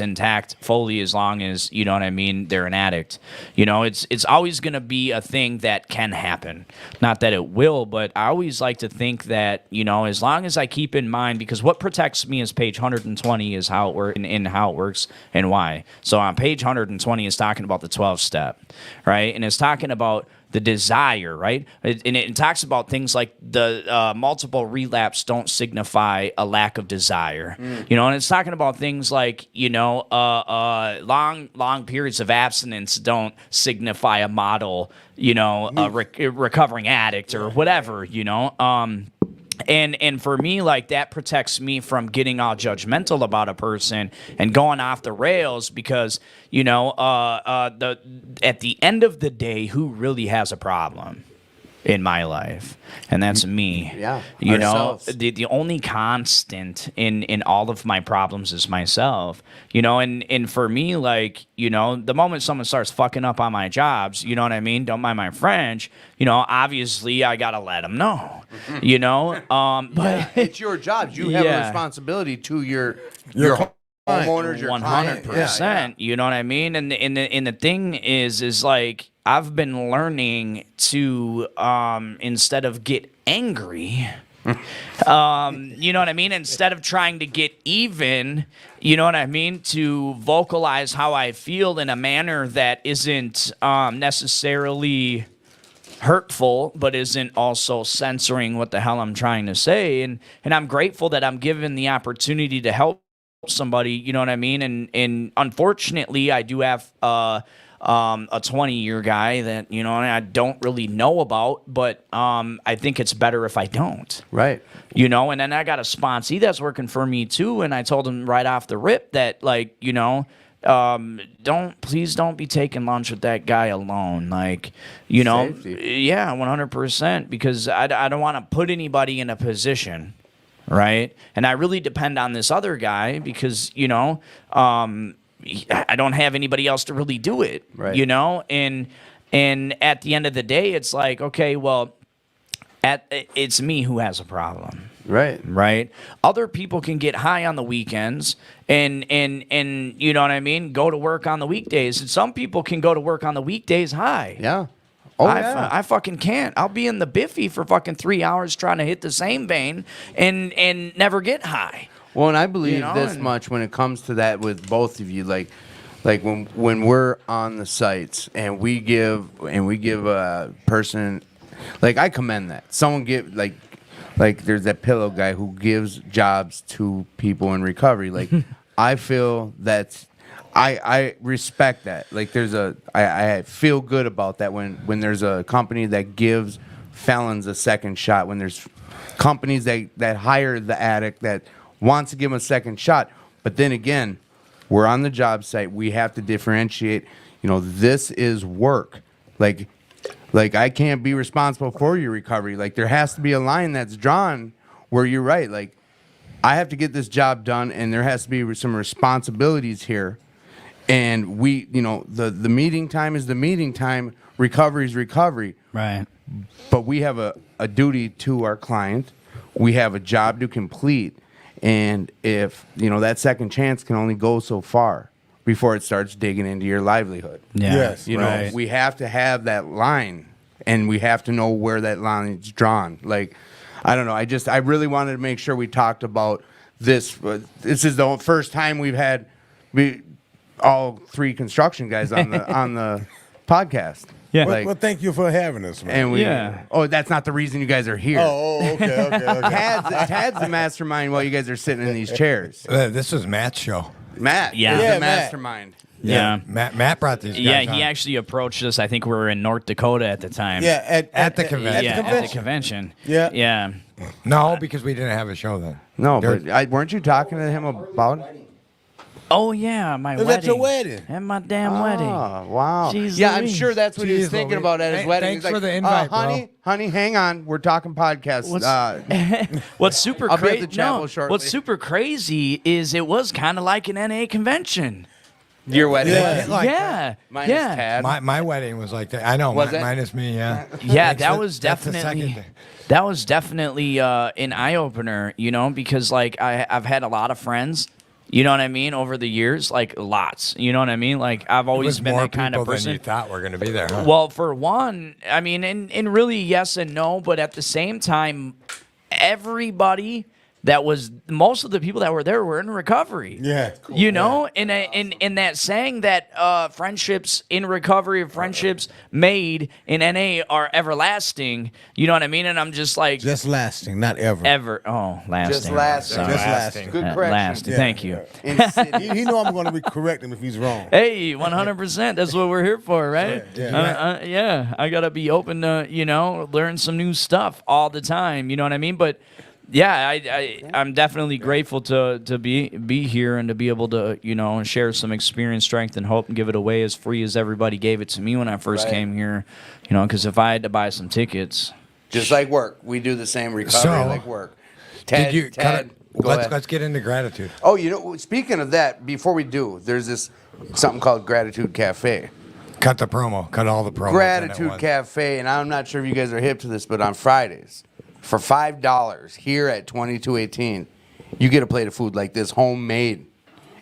[SPEAKER 3] intact fully, as long as, they're an addict. It's always going to be a thing that can happen. Not that it will, but I always like to think that, as long as I keep in mind, because what protects me is page 120 is how it works and why. So on page 120 is talking about the 12-step, right? And it's talking about the desire, right? And it talks about things like the multiple relapse don't signify a lack of desire, and it's talking about things like, long periods of abstinence don't signify a model, a recovering addict or whatever, And for me, like, that protects me from getting all judgmental about a person and going off the rails, because at the end of the day, who really has a problem in my life? And that's me.
[SPEAKER 2] Yeah,
[SPEAKER 3] ourselves.
[SPEAKER 2] ourselves.
[SPEAKER 3] The only constant in all of my problems is myself. And for me, like, the moment someone starts fucking up on my jobs, you know what I mean? Don't mind my French. Obviously I gotta let them know. But
[SPEAKER 2] It's your job. You have a
[SPEAKER 3] Yeah.
[SPEAKER 2] responsibility to your homeowners, your
[SPEAKER 3] 100%. You know what I mean? And the thing is like, I've been learning to instead of get angry. You know what I mean? Instead of trying to get even, you know what I mean? To vocalize how I feel in a manner that isn't necessarily hurtful, but isn't also censoring what the hell I'm trying to say. And I'm grateful that I'm given the opportunity to help somebody, you know what I mean? And unfortunately, I do have a 20-year guy that, you know, I don't really know about, but I think it's better if I don't.
[SPEAKER 2] Right.
[SPEAKER 3] You know, and then I got a sponsee that's working for me too, and I told him right off the rip that, like, you know, please don't be taking lunch with that guy alone. Like, you know,
[SPEAKER 2] Safety.
[SPEAKER 3] yeah, 100%, because I don't want to put anybody in a position, right? And I really depend on this other guy because, you know, I don't have anybody else to really do it,
[SPEAKER 2] Right.
[SPEAKER 3] you know? And at the end of the day, it's like, okay, well, it's me who has a problem.
[SPEAKER 2] Right.
[SPEAKER 3] Right. Other people can get high on the weekends and you know what I mean, go to work on the weekdays. And some people can go to work on the weekdays high.
[SPEAKER 2] Yeah. Oh, yeah.
[SPEAKER 3] I fucking can't. I'll be in the biffy for fucking 3 hours trying to hit the same vein and never get high.
[SPEAKER 2] Well, and I believe
[SPEAKER 3] You know,
[SPEAKER 2] this
[SPEAKER 3] and-
[SPEAKER 2] much when it comes to that with both of you, like when we're on the sites and we give a person, like, I commend that. Someone give like there's that pillow guy who gives jobs to people in recovery. Like, I feel that's I respect that. Like, I feel good about that when there's a company that gives felons a second shot, when there's companies that hire the addict that wants to give him a second shot. But then again, we're on the job site. We have to differentiate. You know, this is work. Like I can't be responsible for your recovery. Like, there has to be a line that's drawn where you're right. Like, I have to get this job done, and there has to be some responsibilities here. And we, you know, the meeting time is the meeting time. Recovery is recovery.
[SPEAKER 3] Right.
[SPEAKER 2] But we have a duty to our client. We have a job to complete. And if, you know, that second chance can only go so far before it starts digging into your livelihood.
[SPEAKER 3] Yeah.
[SPEAKER 5] Yes.
[SPEAKER 2] You know, we have to have that line, and we have to know where that line is drawn. Like, I don't know. I really wanted to make sure we talked about this. This is the first time we've had all three construction guys on the podcast.
[SPEAKER 3] Yeah.
[SPEAKER 5] Well, thank you for having us, man.
[SPEAKER 2] And we,
[SPEAKER 3] Yeah.
[SPEAKER 2] oh, that's not the reason you guys are here.
[SPEAKER 5] Okay.
[SPEAKER 2] Tad's the mastermind while you guys are sitting in these chairs.
[SPEAKER 1] This was Matt's show.
[SPEAKER 2] Matt
[SPEAKER 3] Yeah.
[SPEAKER 2] is
[SPEAKER 3] Yeah,
[SPEAKER 2] the
[SPEAKER 5] Matt.
[SPEAKER 2] mastermind.
[SPEAKER 3] Yeah.
[SPEAKER 1] Matt brought these guys
[SPEAKER 3] Yeah,
[SPEAKER 1] on.
[SPEAKER 3] he actually approached us. I think we were in North Dakota at the time.
[SPEAKER 5] Yeah,
[SPEAKER 1] At the convention.
[SPEAKER 3] Yeah,
[SPEAKER 5] At the
[SPEAKER 3] at the convention.
[SPEAKER 5] Yeah.
[SPEAKER 3] Yeah.
[SPEAKER 1] No, because we didn't have a show then.
[SPEAKER 2] No,
[SPEAKER 1] There-
[SPEAKER 2] but weren't you talking to him about it?
[SPEAKER 3] Oh yeah, my
[SPEAKER 5] It was
[SPEAKER 3] wedding.
[SPEAKER 5] at your wedding.
[SPEAKER 3] At my damn wedding.
[SPEAKER 2] Oh, wow.
[SPEAKER 3] Jeez
[SPEAKER 2] yeah, I'm
[SPEAKER 3] Louise.
[SPEAKER 2] sure that's what he was
[SPEAKER 1] Jeez
[SPEAKER 2] thinking
[SPEAKER 1] Louise.
[SPEAKER 2] about at his
[SPEAKER 1] Hey,
[SPEAKER 2] wedding.
[SPEAKER 1] thanks
[SPEAKER 2] He's
[SPEAKER 1] for
[SPEAKER 2] like,
[SPEAKER 1] the invite,
[SPEAKER 2] honey, hang on. We're talking podcast.
[SPEAKER 3] What's super
[SPEAKER 2] I'll be at
[SPEAKER 3] crazy?
[SPEAKER 2] the chapel shortly.
[SPEAKER 3] What's super crazy is it was kind of like an NA convention.
[SPEAKER 2] Your wedding.
[SPEAKER 5] Yeah.
[SPEAKER 1] It like
[SPEAKER 3] yeah.
[SPEAKER 2] Minus
[SPEAKER 3] yeah.
[SPEAKER 2] Tad.
[SPEAKER 1] My wedding was like that. I know,
[SPEAKER 2] Was it?
[SPEAKER 1] minus me, yeah.
[SPEAKER 3] Yeah,
[SPEAKER 1] That's
[SPEAKER 3] that
[SPEAKER 1] the-
[SPEAKER 3] was
[SPEAKER 1] that's the
[SPEAKER 3] definitely
[SPEAKER 1] second-
[SPEAKER 3] that was definitely an eye opener, you know, because like I've had a lot of friends, you know what I mean, over the years, like lots, you know what I mean, like I've
[SPEAKER 1] It
[SPEAKER 3] always
[SPEAKER 1] was
[SPEAKER 3] been
[SPEAKER 1] more
[SPEAKER 3] that kind
[SPEAKER 1] people
[SPEAKER 3] of
[SPEAKER 1] than
[SPEAKER 3] person.
[SPEAKER 1] you thought were going to be there, huh?
[SPEAKER 3] Well, for one, I mean, and really yes and no, but at the same time, everybody that was most of the people that were there were in recovery.
[SPEAKER 5] Yeah.
[SPEAKER 3] You know, and that saying that friendships in recovery, friendships made in NA are everlasting. You know what I mean? And I'm just like
[SPEAKER 5] Just lasting, not ever.
[SPEAKER 3] lasting.
[SPEAKER 2] Just lasting.
[SPEAKER 3] Sorry.
[SPEAKER 5] Just lasting.
[SPEAKER 2] Good
[SPEAKER 3] Uh,
[SPEAKER 2] correction.
[SPEAKER 3] lasting.
[SPEAKER 5] Yeah.
[SPEAKER 3] Thank you.
[SPEAKER 2] In city.
[SPEAKER 5] He know I'm going to correct him if he's wrong.
[SPEAKER 3] Hey, 100%. That's what we're here for, right?
[SPEAKER 5] Yeah.
[SPEAKER 3] Yeah. I gotta be open to, you know, learn some new stuff all the time. You know what I mean? But yeah, I'm definitely grateful to be here and to be able to, you know, share some experience, strength, and hope, and give it away as free as everybody gave it to me when I first
[SPEAKER 2] Right.
[SPEAKER 3] came here. You know, because if I had to buy some tickets,
[SPEAKER 2] Just like work. We do the same recovery
[SPEAKER 1] So,
[SPEAKER 2] like work. Ted,
[SPEAKER 1] Did you
[SPEAKER 2] Ted, go ahead.
[SPEAKER 1] let's get into gratitude.
[SPEAKER 2] Oh, you know, speaking of that, before we do, there's this something called Gratitude Cafe.
[SPEAKER 1] Cut the promo. Cut all the promos.
[SPEAKER 2] Gratitude Cafe, and I'm not sure if you guys are hip to this, but on Fridays, for $5 here at 2218, you get a plate of food like this, homemade.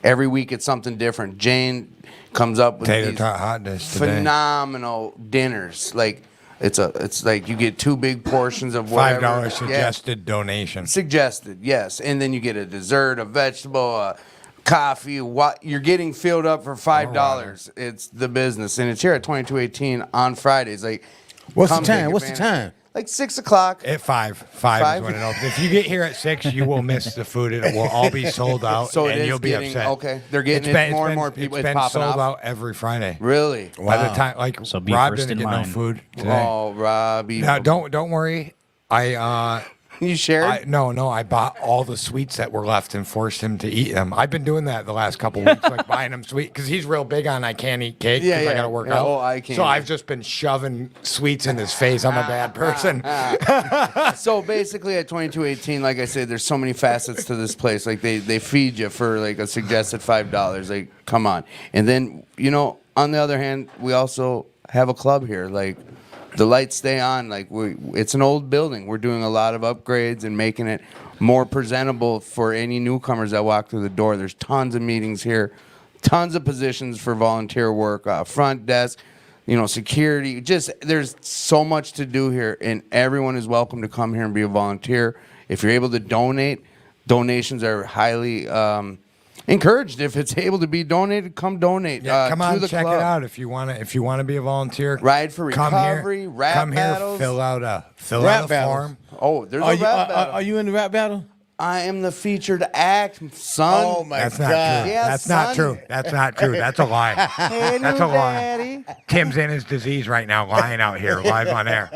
[SPEAKER 2] Every week it's something different. Jane comes up with
[SPEAKER 1] Tater
[SPEAKER 2] these
[SPEAKER 1] tot hot dish today.
[SPEAKER 2] phenomenal dinners. Like it's like you get two big portions of whatever.
[SPEAKER 1] $5
[SPEAKER 2] Yeah.
[SPEAKER 1] suggested donation.
[SPEAKER 2] Suggested, yes. And then you get a dessert, a vegetable, a coffee. What you're getting filled up for $5. It's the business, and it's here at 2218 on Fridays. Like,
[SPEAKER 5] What's the
[SPEAKER 2] come take
[SPEAKER 5] time? What's the
[SPEAKER 2] advantage.
[SPEAKER 5] time?
[SPEAKER 2] like 6 o'clock.
[SPEAKER 1] At 5. 5 is when it opens. If you get here at 6, you will miss the food. It will all be sold out,
[SPEAKER 2] So it
[SPEAKER 1] and
[SPEAKER 2] is
[SPEAKER 1] you'll be
[SPEAKER 2] getting-
[SPEAKER 1] upset.
[SPEAKER 2] okay, they're getting more and more people.
[SPEAKER 1] It's
[SPEAKER 2] It's
[SPEAKER 1] been
[SPEAKER 2] popping
[SPEAKER 1] sold
[SPEAKER 2] off.
[SPEAKER 1] out every Friday.
[SPEAKER 2] Really?
[SPEAKER 1] By the time, like,
[SPEAKER 3] So be
[SPEAKER 1] Rob
[SPEAKER 3] first
[SPEAKER 1] didn't
[SPEAKER 3] in
[SPEAKER 1] get no
[SPEAKER 3] line.
[SPEAKER 1] food today.
[SPEAKER 2] Oh, Robbie.
[SPEAKER 1] Now, don't worry.
[SPEAKER 2] You shared?
[SPEAKER 1] No, I bought all the sweets that were left and forced him to eat them. I've been doing that the last couple weeks, like buying him sweet because he's real big on I can't eat cake because
[SPEAKER 2] Yeah,
[SPEAKER 1] I got to work
[SPEAKER 2] yeah.
[SPEAKER 1] out.
[SPEAKER 2] Oh, I can't.
[SPEAKER 1] So I've just been shoving sweets in his face. I'm a bad person.
[SPEAKER 2] So basically at 2218, like I said, there's so many facets to this place. Like they feed you for like a suggested $5. Like, come on. And then, on the other hand, we also have a club here. Like, the lights stay on. Like, it's an old building. We're doing a lot of upgrades and making it more presentable for any newcomers that walk through the door. There's tons of meetings here, tons of positions for volunteer work, front desk, security. Just there's so much to do here, and everyone is welcome to come here and be a volunteer. If you're able to donate, donations are highly encouraged. If it's able to be donated, come donate.
[SPEAKER 1] Yeah, come on,
[SPEAKER 2] to the
[SPEAKER 1] check
[SPEAKER 2] club.
[SPEAKER 1] it out if you want to. If you want to be a volunteer,
[SPEAKER 2] Ride for
[SPEAKER 1] come
[SPEAKER 2] Recovery,
[SPEAKER 1] here,
[SPEAKER 2] rap
[SPEAKER 1] come
[SPEAKER 2] battles.
[SPEAKER 1] here, fill out a
[SPEAKER 5] Rap
[SPEAKER 1] form.
[SPEAKER 5] battles.
[SPEAKER 2] Oh, there's
[SPEAKER 5] Are
[SPEAKER 2] a
[SPEAKER 5] you,
[SPEAKER 2] rap battle.
[SPEAKER 5] are you in the rap battle?
[SPEAKER 2] I am the featured act, son.
[SPEAKER 5] Oh my
[SPEAKER 1] That's
[SPEAKER 5] God!
[SPEAKER 1] not true.
[SPEAKER 2] Yeah,
[SPEAKER 1] That's not
[SPEAKER 2] son.
[SPEAKER 1] true. That's not true. That's a lie.
[SPEAKER 2] Hey,
[SPEAKER 1] That's
[SPEAKER 2] new
[SPEAKER 1] a lie.
[SPEAKER 2] daddy.
[SPEAKER 1] Tim's in his disease right now, lying out here live on air.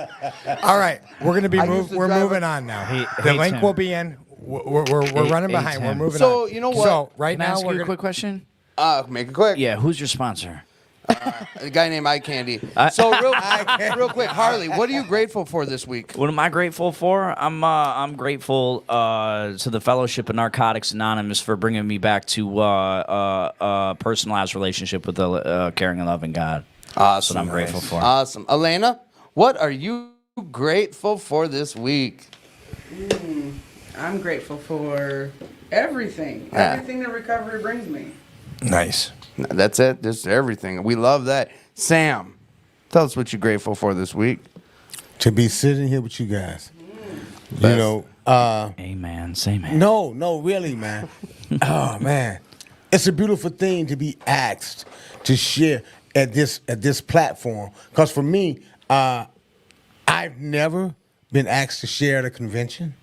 [SPEAKER 1] All right, we're gonna be
[SPEAKER 2] I used to
[SPEAKER 1] we're
[SPEAKER 2] drive
[SPEAKER 1] moving
[SPEAKER 2] a-
[SPEAKER 1] on now.
[SPEAKER 3] Hey,
[SPEAKER 1] the
[SPEAKER 3] hey,
[SPEAKER 1] link
[SPEAKER 3] Tim.
[SPEAKER 1] will be in. We're running behind. We're
[SPEAKER 3] Tim.
[SPEAKER 1] moving
[SPEAKER 2] So,
[SPEAKER 1] on.
[SPEAKER 2] you know what?
[SPEAKER 1] So right
[SPEAKER 3] Can I
[SPEAKER 1] now
[SPEAKER 3] ask
[SPEAKER 1] we're
[SPEAKER 3] you a
[SPEAKER 1] gonna,
[SPEAKER 3] quick question?
[SPEAKER 2] Make it quick.
[SPEAKER 3] Yeah, who's your sponsor?
[SPEAKER 2] A guy named Eye Candy. So real quick, Harley, what are you grateful for this week?
[SPEAKER 3] What am I grateful for? I'm grateful to the Fellowship of Narcotics Anonymous for bringing me back to a personalized relationship with a caring and loving God. That's what I'm grateful for.
[SPEAKER 2] Awesome. Elena, what are you grateful for this week?
[SPEAKER 4] I'm grateful for everything.
[SPEAKER 2] Yeah.
[SPEAKER 4] Everything that recovery brings me.
[SPEAKER 1] nice.
[SPEAKER 2] That's it. Just everything. We love that. Sam, tell us what you're grateful for this week.
[SPEAKER 5] To be sitting here with you guys.
[SPEAKER 3] Amen. Say man.
[SPEAKER 5] No, really, man. Oh man, it's a beautiful thing to be asked to share at this platform. Because for me, I've never been asked to share at a convention,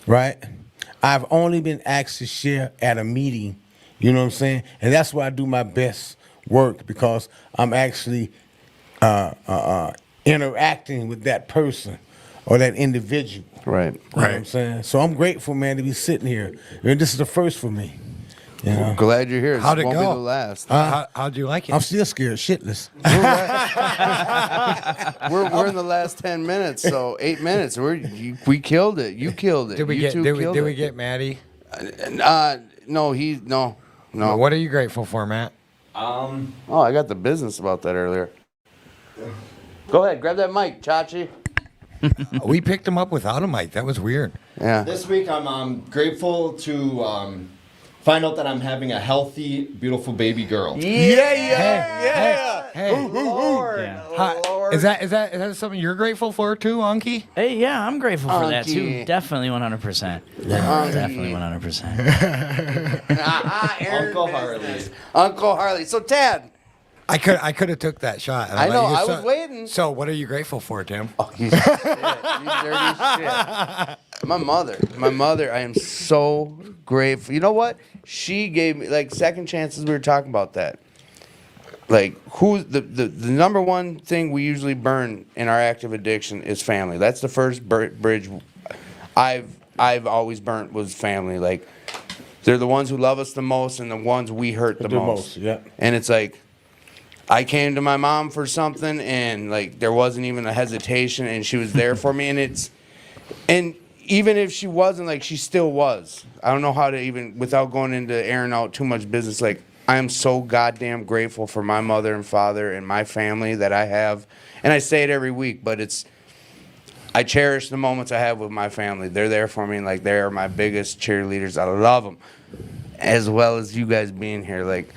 [SPEAKER 5] right? I've only been asked to share at a meeting. You know what I'm saying? And that's why I do my best work, because I'm actually interacting with that person or that individual.
[SPEAKER 2] Right.
[SPEAKER 5] You know what I'm saying? So I'm grateful, man, to be sitting here. And this is the first for me. You know?
[SPEAKER 2] Glad you're here. This
[SPEAKER 1] How'd it
[SPEAKER 2] won't be
[SPEAKER 1] go?
[SPEAKER 2] the last.
[SPEAKER 1] How'd you like it?
[SPEAKER 5] I'm still scared shitless.
[SPEAKER 2] We're in the last 10 minutes, so 8 minutes. We killed it. You killed it.
[SPEAKER 1] did we
[SPEAKER 2] You
[SPEAKER 1] get
[SPEAKER 2] two
[SPEAKER 1] did we,
[SPEAKER 2] killed
[SPEAKER 1] did
[SPEAKER 2] it.
[SPEAKER 1] we get Maddie?
[SPEAKER 2] No.
[SPEAKER 1] What are you grateful for, Matt?
[SPEAKER 2] Oh, I got the business about that earlier. Go ahead, grab that mic, Chachi.
[SPEAKER 1] We picked him up without a mic. That was weird.
[SPEAKER 2] Yeah.
[SPEAKER 6] This week, I'm grateful to find out that I'm having a healthy, beautiful baby girl.
[SPEAKER 1] Hey,
[SPEAKER 2] Lord,
[SPEAKER 3] Yeah.
[SPEAKER 2] Lord.
[SPEAKER 1] is that something you're grateful for too, Unky?
[SPEAKER 3] Hey, yeah, I'm grateful for that too.
[SPEAKER 2] Unky.
[SPEAKER 3] Definitely 100%. Definitely 100%.
[SPEAKER 2] Aaron
[SPEAKER 6] Uncle
[SPEAKER 2] business.
[SPEAKER 6] Harley.
[SPEAKER 2] Uncle Harley. So, Tad.
[SPEAKER 1] I could have took that shot. and
[SPEAKER 2] I
[SPEAKER 1] let
[SPEAKER 2] know,
[SPEAKER 1] you-
[SPEAKER 2] I
[SPEAKER 1] so-
[SPEAKER 2] was waiting.
[SPEAKER 1] So, what are you grateful for, Tim?
[SPEAKER 2] Oh, you shit. You dirty shit. My mother, I am so grateful. You know what? She gave me, like, second chances. We were talking about that. Like, who's the number one thing we usually burn in our active addiction is family. That's the first bridge I've always burnt was family. Like, they're the ones who love us the most and the ones we hurt the most.
[SPEAKER 5] Yeah.
[SPEAKER 2] And it's like, I came to my mom for something and like there wasn't even a hesitation and she was there for me, and even if she wasn't, like, she still was. I don't know how to even, without going into airing out too much business, like, I am so goddamn grateful for my mother and father and my family that I have. And I say it every week, but I cherish the moments I have with my family. They're there for me, and like, they are my biggest cheerleaders. I love them, as well as you guys being here. Like,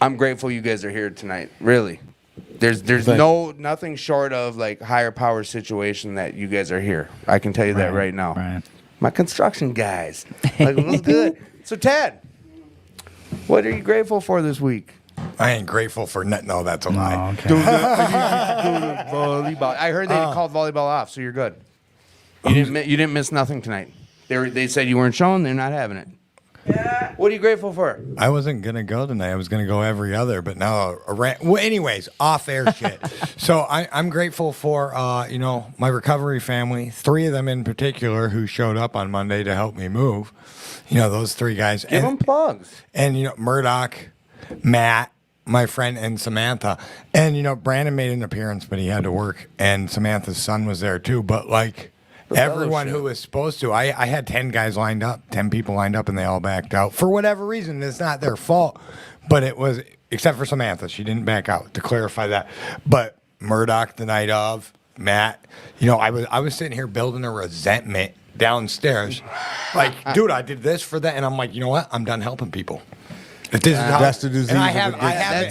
[SPEAKER 2] I'm grateful you guys are here tonight. Really, there's nothing short of like higher power situation that you guys are here. I can tell you that right now.
[SPEAKER 3] Right.
[SPEAKER 2] My construction guys, like, it was good. So, Tad, what are you grateful for this week?
[SPEAKER 1] I ain't grateful for no, that's a lie.
[SPEAKER 3] Oh, okay.
[SPEAKER 2] Volleyball. I heard they called volleyball off, so you're good. You didn't miss nothing tonight. They said you weren't showing. They're not having it.
[SPEAKER 4] Yeah.
[SPEAKER 2] What are you grateful for?
[SPEAKER 1] I wasn't gonna go tonight. I was gonna go every other, but now well, anyways, off air shit. So I'm grateful for my recovery family, 3 of them in particular who showed up on Monday to help me move. Those 3 guys.
[SPEAKER 2] Give them plugs.
[SPEAKER 1] And Murdoch, Matt, my friend, and Samantha. And Brandon made an appearance, but he had to work, and Samantha's son was there too. But everyone who was supposed to, I had 10 guys lined up, 10 people lined up, and they all backed out for whatever reason. It's not their fault, but it was, except for Samantha, she didn't back out. To clarify that, but Murdoch the night of, Matt, I was sitting here building a resentment downstairs, dude, I did this for that, and I'm like, you know what? I'm done helping people. If this is how,
[SPEAKER 5] That's the disease.
[SPEAKER 1] and I
[SPEAKER 5] of the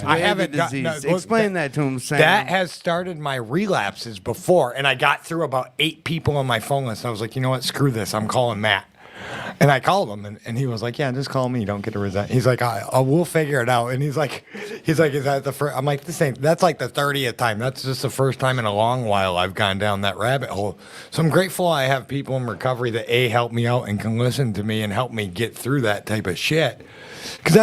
[SPEAKER 1] haven't
[SPEAKER 2] disease.
[SPEAKER 1] gotten-
[SPEAKER 2] Explain that to him, Sam.
[SPEAKER 1] That has started my relapses before, and I got through about 8 people on my phone list. I was like, you know what? Screw this. I'm calling Matt. And I called him, and he was like, yeah, just call me. You don't get to resent. He's like, we'll figure it out. And he's like, is that the first? I'm like, that's like the 30th time. That's just the first time in a long while I've gone down that rabbit hole. So I'm grateful I have people in recovery that help me out and can listen to me and help me get through that type of shit. Because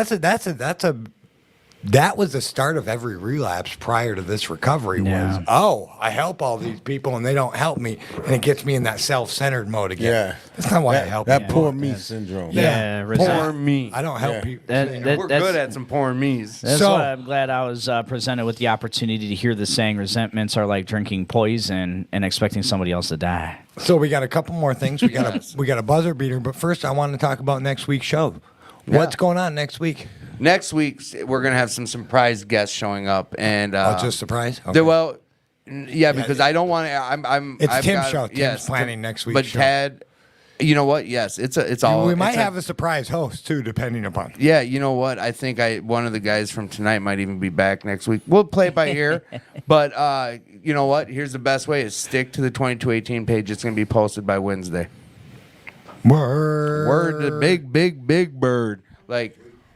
[SPEAKER 1] that was the start of every relapse prior to this recovery.
[SPEAKER 3] Yeah.
[SPEAKER 1] Was I help all these people and they don't help me, and it gets me in that self-centered mode again.
[SPEAKER 5] Yeah.
[SPEAKER 1] That's not why I help
[SPEAKER 5] That
[SPEAKER 1] people.
[SPEAKER 5] poor me syndrome.
[SPEAKER 3] Yeah,
[SPEAKER 2] Poor me.
[SPEAKER 1] I don't help
[SPEAKER 5] Yeah.
[SPEAKER 1] people.
[SPEAKER 2] We're good at some poor me's.
[SPEAKER 3] That's
[SPEAKER 1] So-
[SPEAKER 3] why I'm glad I was presented with the opportunity to hear the saying, resentments are like drinking poison and expecting somebody else to die.
[SPEAKER 1] So we got a couple more things. We got a buzzer beater, but first I want to talk about next week's show. What's going on next week?
[SPEAKER 2] Next week we're gonna have some surprise guests showing up, and
[SPEAKER 1] Just surprise. Okay.
[SPEAKER 2] Because I don't want to. I'm.
[SPEAKER 1] It's
[SPEAKER 2] I've
[SPEAKER 1] Tim's
[SPEAKER 2] got-
[SPEAKER 1] show. Tim's
[SPEAKER 2] yes,
[SPEAKER 1] planning next week's
[SPEAKER 2] But
[SPEAKER 1] show.
[SPEAKER 2] Tad, you know what? Yes, it's all.
[SPEAKER 1] we might
[SPEAKER 2] it's
[SPEAKER 1] have a surprise host too, depending upon.
[SPEAKER 2] Yeah, you know what? I think one of the guys from tonight might even be back next week. We'll play it by ear, but you know what? Here's the best way: is stick to the 2218 page. It's gonna be posted by Wednesday. Word to big bird.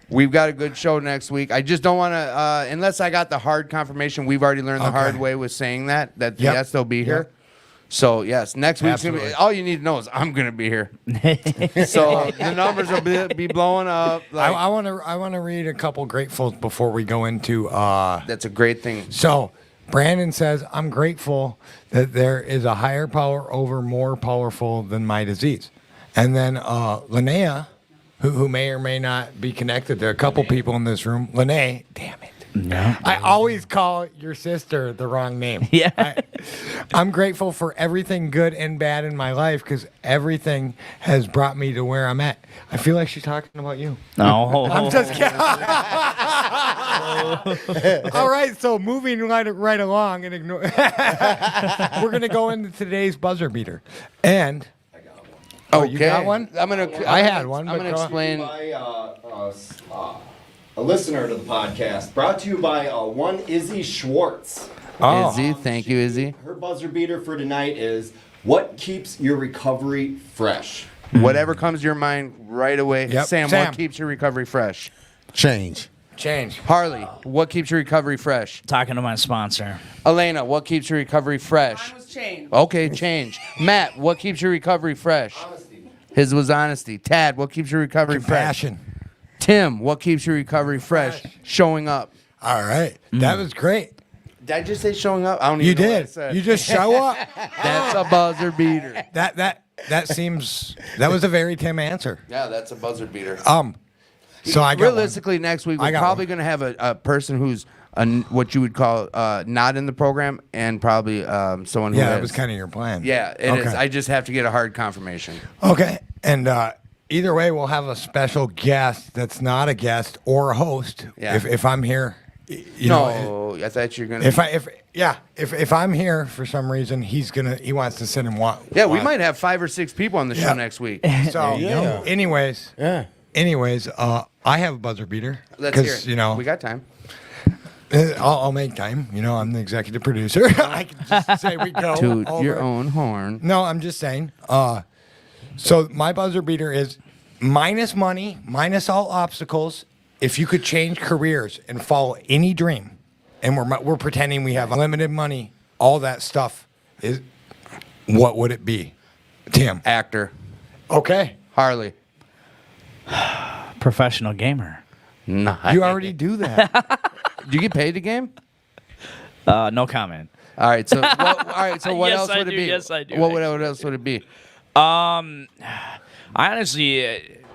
[SPEAKER 2] We've got a good show next week. I just don't want to, unless I got the hard confirmation. We've already learned the hard way with saying that yes, they'll be here. So yes, next week's gonna be.
[SPEAKER 1] Absolutely.
[SPEAKER 2] All you need to know is I'm gonna be here. So the numbers will be blowing up.
[SPEAKER 1] I want to read a couple gratefuls before we go into.
[SPEAKER 2] That's a great thing.
[SPEAKER 1] So Brandon says, I'm grateful that there is a higher power over more powerful than my disease. And then Linnea, who may or may not be connected. There are a couple people in this room. Linnea, damn it.
[SPEAKER 3] No.
[SPEAKER 1] I always call your sister the wrong name.
[SPEAKER 3] Yeah.
[SPEAKER 1] I'm grateful for everything good and bad in my life because everything has brought me to where I'm at. I feel like she's talking about you.
[SPEAKER 3] No.
[SPEAKER 1] I'm just kidding. All right, so moving right along and ignore. We're gonna go into today's buzzer beater, and you got one? I had one.
[SPEAKER 2] I'm
[SPEAKER 1] but
[SPEAKER 2] gonna
[SPEAKER 1] go-
[SPEAKER 2] explain.
[SPEAKER 6] By a listener to the podcast, brought to you by one Izzy Schwartz.
[SPEAKER 1] Oh.
[SPEAKER 2] Izzy, thank you, Izzy.
[SPEAKER 6] Her buzzer beater for tonight is what keeps your recovery fresh.
[SPEAKER 2] Whatever comes to your mind right away.
[SPEAKER 1] Yep.
[SPEAKER 2] Sam,
[SPEAKER 1] Sam.
[SPEAKER 2] what keeps your recovery fresh?
[SPEAKER 5] Change.
[SPEAKER 1] Change.
[SPEAKER 2] Harley, what keeps your recovery fresh?
[SPEAKER 3] Talking to my sponsor.
[SPEAKER 2] Elena, what keeps your recovery fresh?
[SPEAKER 4] Mine was changed.
[SPEAKER 2] Okay, change. Matt, what keeps your recovery fresh?
[SPEAKER 6] Honesty.
[SPEAKER 2] His was honesty. Tad, what keeps your recovery
[SPEAKER 1] Compassion.
[SPEAKER 2] fresh? Tim, what keeps your recovery fresh? Showing up.
[SPEAKER 1] All right, that was great.
[SPEAKER 2] Did I just say showing up? I don't
[SPEAKER 1] You
[SPEAKER 2] even know what I
[SPEAKER 1] did.
[SPEAKER 2] said.
[SPEAKER 1] You just show up.
[SPEAKER 2] That's a buzzer beater.
[SPEAKER 1] That seems that was a very Tim answer.
[SPEAKER 2] Yeah, that's a buzzer beater.
[SPEAKER 1] So I got
[SPEAKER 2] Realistically, next week
[SPEAKER 1] I
[SPEAKER 2] we're
[SPEAKER 1] got
[SPEAKER 2] probably
[SPEAKER 1] one.
[SPEAKER 2] going to have a person who's what you would call not in the program, and probably someone who
[SPEAKER 1] Yeah, that
[SPEAKER 2] is.
[SPEAKER 1] was kind of your plan.
[SPEAKER 2] Yeah, it is.
[SPEAKER 1] Okay.
[SPEAKER 2] I just have to get a hard confirmation.
[SPEAKER 1] Okay, and either way, we'll have a special guest that's not a guest or a host.
[SPEAKER 2] Yeah.
[SPEAKER 1] If I'm here, you know,
[SPEAKER 2] No, I thought you were going to.
[SPEAKER 1] if I'm here for some reason, he wants to sit and watch.
[SPEAKER 2] Yeah, we might have 5 or 6 people on the show
[SPEAKER 1] Yeah.
[SPEAKER 2] next week.
[SPEAKER 1] So,
[SPEAKER 5] you go.
[SPEAKER 1] anyways,
[SPEAKER 5] Yeah.
[SPEAKER 1] I have a buzzer beater.
[SPEAKER 2] Let's hear it.
[SPEAKER 1] 'Cause, you know,
[SPEAKER 2] we got time.
[SPEAKER 1] I'll make time. You know, I'm the executive producer. I can just say we go.
[SPEAKER 2] Toot
[SPEAKER 1] over.
[SPEAKER 2] your own horn.
[SPEAKER 1] No, I'm just saying. So my buzzer beater is minus money, minus all obstacles, if you could change careers and follow any dream, and we're pretending we have unlimited money, all that stuff, what would it be, Tim?
[SPEAKER 2] Actor.
[SPEAKER 1] Okay.
[SPEAKER 2] Harley.
[SPEAKER 3] Professional gamer.
[SPEAKER 2] Nice.
[SPEAKER 1] You already do that.
[SPEAKER 2] Do you get paid to game?
[SPEAKER 3] No comment.
[SPEAKER 2] All right. So what
[SPEAKER 3] Yes,
[SPEAKER 2] else
[SPEAKER 3] I
[SPEAKER 2] would
[SPEAKER 3] do.
[SPEAKER 2] it be?
[SPEAKER 3] Yes, I do,
[SPEAKER 2] What else would it be?
[SPEAKER 3] I honestly,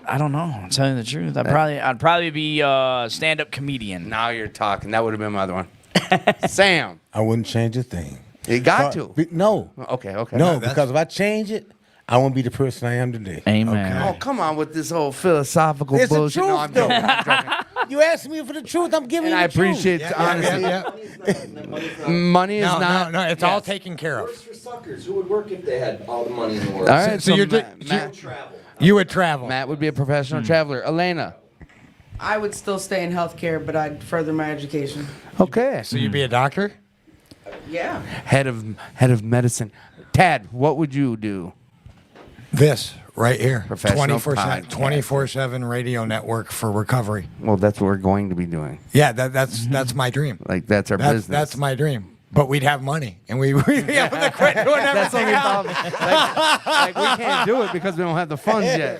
[SPEAKER 3] I don't know. I'll tell you the truth. I'd probably be a stand-up comedian.
[SPEAKER 2] Now you're talking. That would have been my other one. Sam.
[SPEAKER 5] I wouldn't change a thing.
[SPEAKER 2] You got to.
[SPEAKER 5] No.
[SPEAKER 2] Okay.
[SPEAKER 5] No, because if I change it, I won't be the person I am today.
[SPEAKER 3] Amen.
[SPEAKER 2] Oh, come on with this whole philosophical
[SPEAKER 5] It's the
[SPEAKER 2] bullshit. No,
[SPEAKER 5] truth,
[SPEAKER 2] I'm joking.
[SPEAKER 5] though.
[SPEAKER 2] I'm joking.
[SPEAKER 5] You asked me for the truth. I'm giving
[SPEAKER 2] And
[SPEAKER 5] you
[SPEAKER 2] I
[SPEAKER 5] the truth.
[SPEAKER 2] appreciate the honesty.
[SPEAKER 1] Yeah.
[SPEAKER 2] Money is
[SPEAKER 1] No,
[SPEAKER 2] not.
[SPEAKER 1] no, it's all taken care of.
[SPEAKER 6] Works for suckers. Who would work if they had all the money in the world?
[SPEAKER 2] All right.
[SPEAKER 1] So
[SPEAKER 2] So,
[SPEAKER 1] you're
[SPEAKER 2] Matt,
[SPEAKER 6] Travel.
[SPEAKER 1] You would travel.
[SPEAKER 2] Matt would be a professional traveler. Elena.
[SPEAKER 4] I would still stay in healthcare, but I'd further my education.
[SPEAKER 2] Okay.
[SPEAKER 1] So you'd be a doctor?
[SPEAKER 4] Yeah.
[SPEAKER 2] Head of medicine. Tad, what would you do?
[SPEAKER 1] This right here.
[SPEAKER 2] Professional
[SPEAKER 1] 24/7 radio network for recovery.
[SPEAKER 2] Well, that's what we're going to be doing.
[SPEAKER 1] Yeah, that's my dream.
[SPEAKER 2] Like that's our business.
[SPEAKER 1] That's my dream. But we'd have money, and we have to quit doing
[SPEAKER 2] That's the
[SPEAKER 1] everything
[SPEAKER 2] only
[SPEAKER 1] else.
[SPEAKER 2] problem. Like we can't do it because we don't have the funds yet.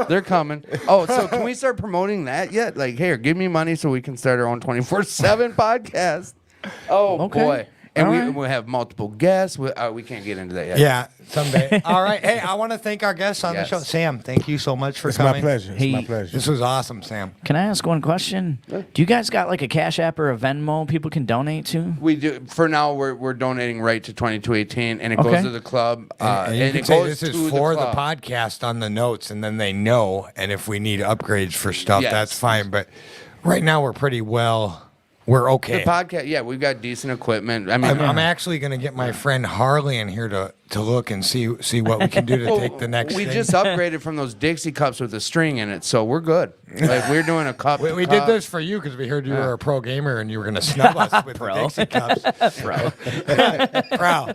[SPEAKER 2] They're coming. Oh, so can we start promoting that yet? Like, here, give me money so we can start our own 24/7 podcast. Oh
[SPEAKER 3] Okay.
[SPEAKER 2] boy. And
[SPEAKER 3] All
[SPEAKER 2] we
[SPEAKER 3] right.
[SPEAKER 2] we'll have multiple guests. We can't get into that yet.
[SPEAKER 1] Yeah, someday. All right. Hey, I want to thank our guests on
[SPEAKER 2] Yes.
[SPEAKER 1] the show. Sam, thank you so much for
[SPEAKER 5] It's
[SPEAKER 1] coming.
[SPEAKER 5] my pleasure. It's
[SPEAKER 3] Hey,
[SPEAKER 5] my pleasure.
[SPEAKER 1] This was awesome, Sam.
[SPEAKER 3] Can I ask one question? Do you guys got like a Cash App or a Venmo people can donate to?
[SPEAKER 2] We do. For now, we're donating right to 2218, and it
[SPEAKER 3] Okay.
[SPEAKER 2] goes to the club.
[SPEAKER 1] And you
[SPEAKER 2] and
[SPEAKER 1] can
[SPEAKER 2] it
[SPEAKER 1] say
[SPEAKER 2] goes
[SPEAKER 1] this is
[SPEAKER 2] to
[SPEAKER 1] for the
[SPEAKER 2] club.
[SPEAKER 1] podcast on the notes, and then they know. And if we need upgrades for stuff,
[SPEAKER 2] Yes.
[SPEAKER 1] that's fine. But right now, we're pretty well. We're okay.
[SPEAKER 2] The podcast, yeah, we've got decent equipment. I mean,
[SPEAKER 1] I'm actually going to get my friend Harley in here to look and see what we can do to take the next
[SPEAKER 2] we
[SPEAKER 1] thing.
[SPEAKER 2] just upgraded from those Dixie cups with a string in it, so we're good. Like we're doing a cup.
[SPEAKER 1] We did this for you because we heard you were a pro gamer and you were going to snub us with the Dixie cups. Pro.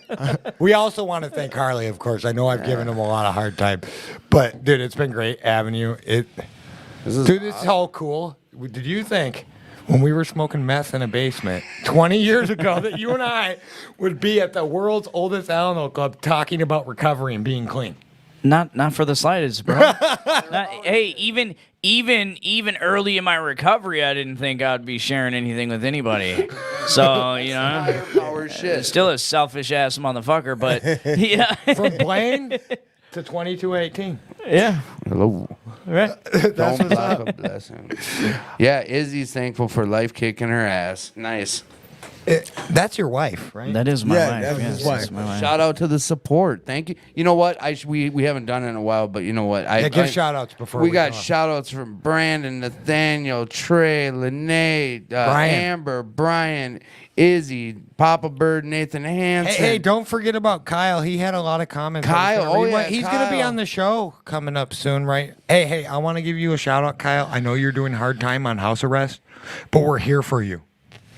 [SPEAKER 1] We also want to thank Harley, of course. I know I've given him a lot of hard time, but dude, it's been great having you. Dude, it's all cool. Did you think when we were smoking meth in a basement 20 years ago that you and I would be at the world's oldest Alamo Club talking about recovery and being clean?
[SPEAKER 3] Not for the slightest, bro. Hey, even early in my recovery, I didn't think I'd be sharing anything with anybody. So you know,
[SPEAKER 2] Higher power shit.
[SPEAKER 3] still a selfish ass motherfucker, but yeah,
[SPEAKER 1] From Blaine to 2218.
[SPEAKER 3] yeah,
[SPEAKER 2] Hello.
[SPEAKER 3] right.
[SPEAKER 2] Don't block a blessing. Yeah, Izzy's thankful for life kicking her ass. Nice.
[SPEAKER 1] That's your wife, right?
[SPEAKER 3] That is my
[SPEAKER 5] Yeah,
[SPEAKER 3] wife.
[SPEAKER 5] that's
[SPEAKER 3] Yes,
[SPEAKER 5] his wife.
[SPEAKER 3] that's my wife.
[SPEAKER 2] Shout out to the support. Thank you. You know what? We haven't done it in a while, but you know what?
[SPEAKER 1] Yeah, give shout outs before
[SPEAKER 2] we
[SPEAKER 1] we
[SPEAKER 2] got
[SPEAKER 1] go.
[SPEAKER 2] shout outs from Brandon, Nathaniel, Trey, Lene,
[SPEAKER 1] Brian.
[SPEAKER 2] Amber, Brian, Izzy, Papa Bird, Nathan Hansen.
[SPEAKER 1] Hey, don't forget about Kyle. He had a lot of comments.
[SPEAKER 2] Kyle, oh, yeah,
[SPEAKER 1] he's going to be
[SPEAKER 2] Kyle.
[SPEAKER 1] on the show coming up soon, right? Hey, I want to give you a shout out, Kyle. I know you're doing hard time on house arrest, but we're here for you,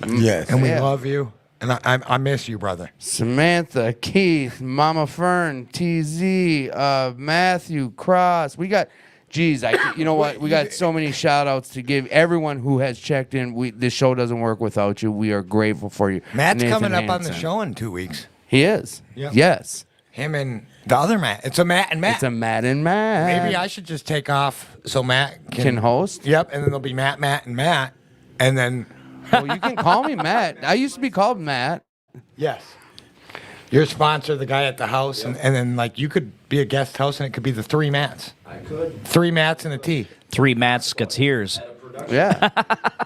[SPEAKER 5] Yes.
[SPEAKER 1] and we
[SPEAKER 2] Yeah.
[SPEAKER 1] love you, and I miss you, brother.
[SPEAKER 2] Samantha, Keith, Mama Fern, TZ, Matthew, Cross. We got, geez, you know what? We got so many shout outs to give everyone who has checked in. This show doesn't work without you. We are grateful for you.
[SPEAKER 1] Matt's
[SPEAKER 2] Nathan
[SPEAKER 1] coming up on the
[SPEAKER 2] Hansen.
[SPEAKER 1] show in 2 weeks.
[SPEAKER 2] He is.
[SPEAKER 1] Yep.
[SPEAKER 2] Yes.
[SPEAKER 1] Him and the other Matt. It's a Matt and Matt.
[SPEAKER 2] It's a Matt and Matt.
[SPEAKER 1] Maybe I should just take off so Matt
[SPEAKER 2] can host.
[SPEAKER 1] Yep, and then there'll be Matt, and Matt, and then
[SPEAKER 2] Well, you can call me Matt. I used to be called Matt.
[SPEAKER 1] yes. Your sponsor, the guy at the house, and then like you could be a guest host, and it could be the three Matts.
[SPEAKER 6] I could.
[SPEAKER 1] 3 Matts and a T.
[SPEAKER 3] 3 Masketeers.
[SPEAKER 2] Yeah.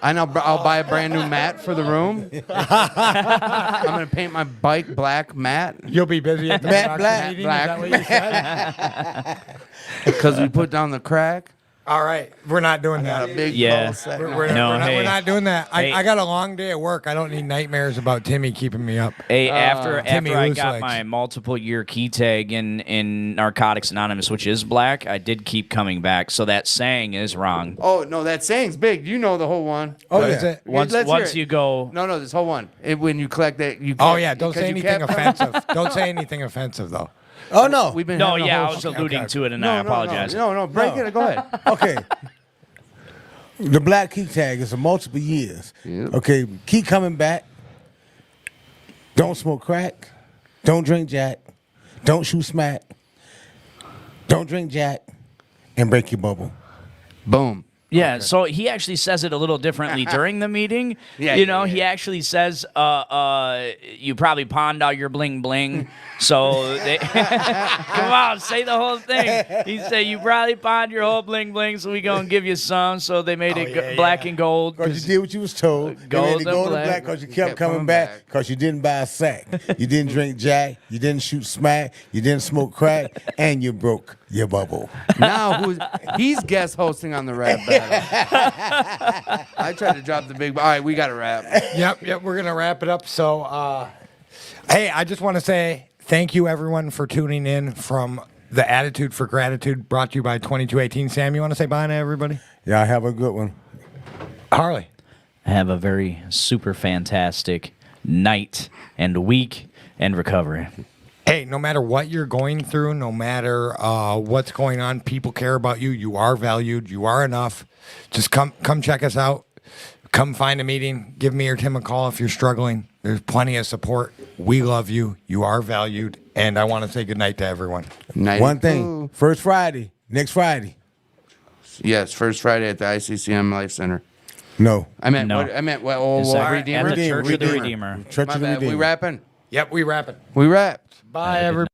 [SPEAKER 2] I know. I'll buy a brand new mat for the room. I'm going to paint my bike black matte
[SPEAKER 1] You'll be busy at the
[SPEAKER 5] Matt
[SPEAKER 1] production
[SPEAKER 5] Black.
[SPEAKER 1] meeting.
[SPEAKER 2] Black.
[SPEAKER 1] Is that what you said?
[SPEAKER 2] because we put down the crack.
[SPEAKER 1] All right, we're not doing
[SPEAKER 2] Got a
[SPEAKER 1] that.
[SPEAKER 2] big
[SPEAKER 3] Yeah.
[SPEAKER 2] ball set.
[SPEAKER 1] We're not doing that.
[SPEAKER 3] Hey.
[SPEAKER 1] I got a long day at work. I don't need nightmares about Timmy keeping me up.
[SPEAKER 3] Hey, after
[SPEAKER 1] Timmy
[SPEAKER 3] I
[SPEAKER 1] Loose
[SPEAKER 3] got
[SPEAKER 1] Legs.
[SPEAKER 3] my multiple year key tag in Narcotics Anonymous, which is black, I did keep coming back. So that saying is wrong.
[SPEAKER 2] Oh, no, that saying's big. You know the whole one.
[SPEAKER 1] Oh,
[SPEAKER 5] yeah.
[SPEAKER 1] is it?
[SPEAKER 3] Once
[SPEAKER 2] let's hear
[SPEAKER 3] once
[SPEAKER 2] it.
[SPEAKER 3] you go,
[SPEAKER 2] No, this whole one. When you collect that, you.
[SPEAKER 1] Oh
[SPEAKER 2] can't-
[SPEAKER 1] yeah, don't
[SPEAKER 2] because
[SPEAKER 1] say
[SPEAKER 2] you
[SPEAKER 1] anything
[SPEAKER 2] kept-
[SPEAKER 1] offensive. Don't say anything offensive though.
[SPEAKER 5] Oh no.
[SPEAKER 2] We've been
[SPEAKER 3] no,
[SPEAKER 2] having a
[SPEAKER 3] yeah, I
[SPEAKER 2] whole-
[SPEAKER 3] was alluding to it, and
[SPEAKER 2] No,
[SPEAKER 3] I apologize.
[SPEAKER 2] No, break
[SPEAKER 5] No.
[SPEAKER 2] it. Go ahead.
[SPEAKER 5] Okay. The black key tag is a multiple years.
[SPEAKER 2] Yep.
[SPEAKER 5] Okay, keep coming back. Don't smoke crack. Don't drink Jack. Don't shoot smack. Don't drink Jack. And break your bubble.
[SPEAKER 2] Boom.
[SPEAKER 3] Yeah, so he actually says it a little differently during the meeting.
[SPEAKER 2] Yeah,
[SPEAKER 3] He actually says, you probably pawned all your bling bling. So they come on, say the whole thing. He said you probably pawned your whole bling bling, so we gonna give you some. So they made it black and gold.
[SPEAKER 5] Because you did what you was told.
[SPEAKER 3] Gold
[SPEAKER 5] They made it
[SPEAKER 3] and
[SPEAKER 5] gold and
[SPEAKER 3] black.
[SPEAKER 5] black because you kept coming back because you didn't buy a sack. You didn't drink Jack. You didn't shoot smack. You didn't smoke crack. And you broke your bubble.
[SPEAKER 2] Now he's guest hosting on the rap battle. I tried to drop the big. All right, we got to wrap.
[SPEAKER 1] Yep, we're gonna wrap it up. So, hey, I just want to say thank you everyone for tuning in from the Attitude for Gratitude, brought to you by 2218. Sam, you want to say bye to everybody?
[SPEAKER 5] Yeah, have a good one.
[SPEAKER 1] Harley.
[SPEAKER 3] Have a very super fantastic night and week and recovery.
[SPEAKER 1] Hey, no matter what you're going through, no matter what's going on, people care about you. You are valued. You are enough. Just come check us out. Come find a meeting. Give me or Tim a call if you're struggling. There's plenty of support. We love you. You are valued. And I want to say good night to everyone.
[SPEAKER 2] Night.
[SPEAKER 5] One thing. First Friday. Next Friday.
[SPEAKER 2] Yes, first Friday at the ICCM Life Center.
[SPEAKER 5] No.
[SPEAKER 2] I meant
[SPEAKER 3] No.
[SPEAKER 2] what? I meant what? Oh,
[SPEAKER 3] Is that
[SPEAKER 2] Redeemer.
[SPEAKER 3] at the Church of the
[SPEAKER 5] Redeemer.
[SPEAKER 3] Redeemer?
[SPEAKER 5] Church
[SPEAKER 2] My
[SPEAKER 5] of the
[SPEAKER 2] bad. We
[SPEAKER 5] Redeemer.
[SPEAKER 2] rapping.
[SPEAKER 1] Yep, we wrapping.
[SPEAKER 2] We wrapped.
[SPEAKER 1] Bye, everybody.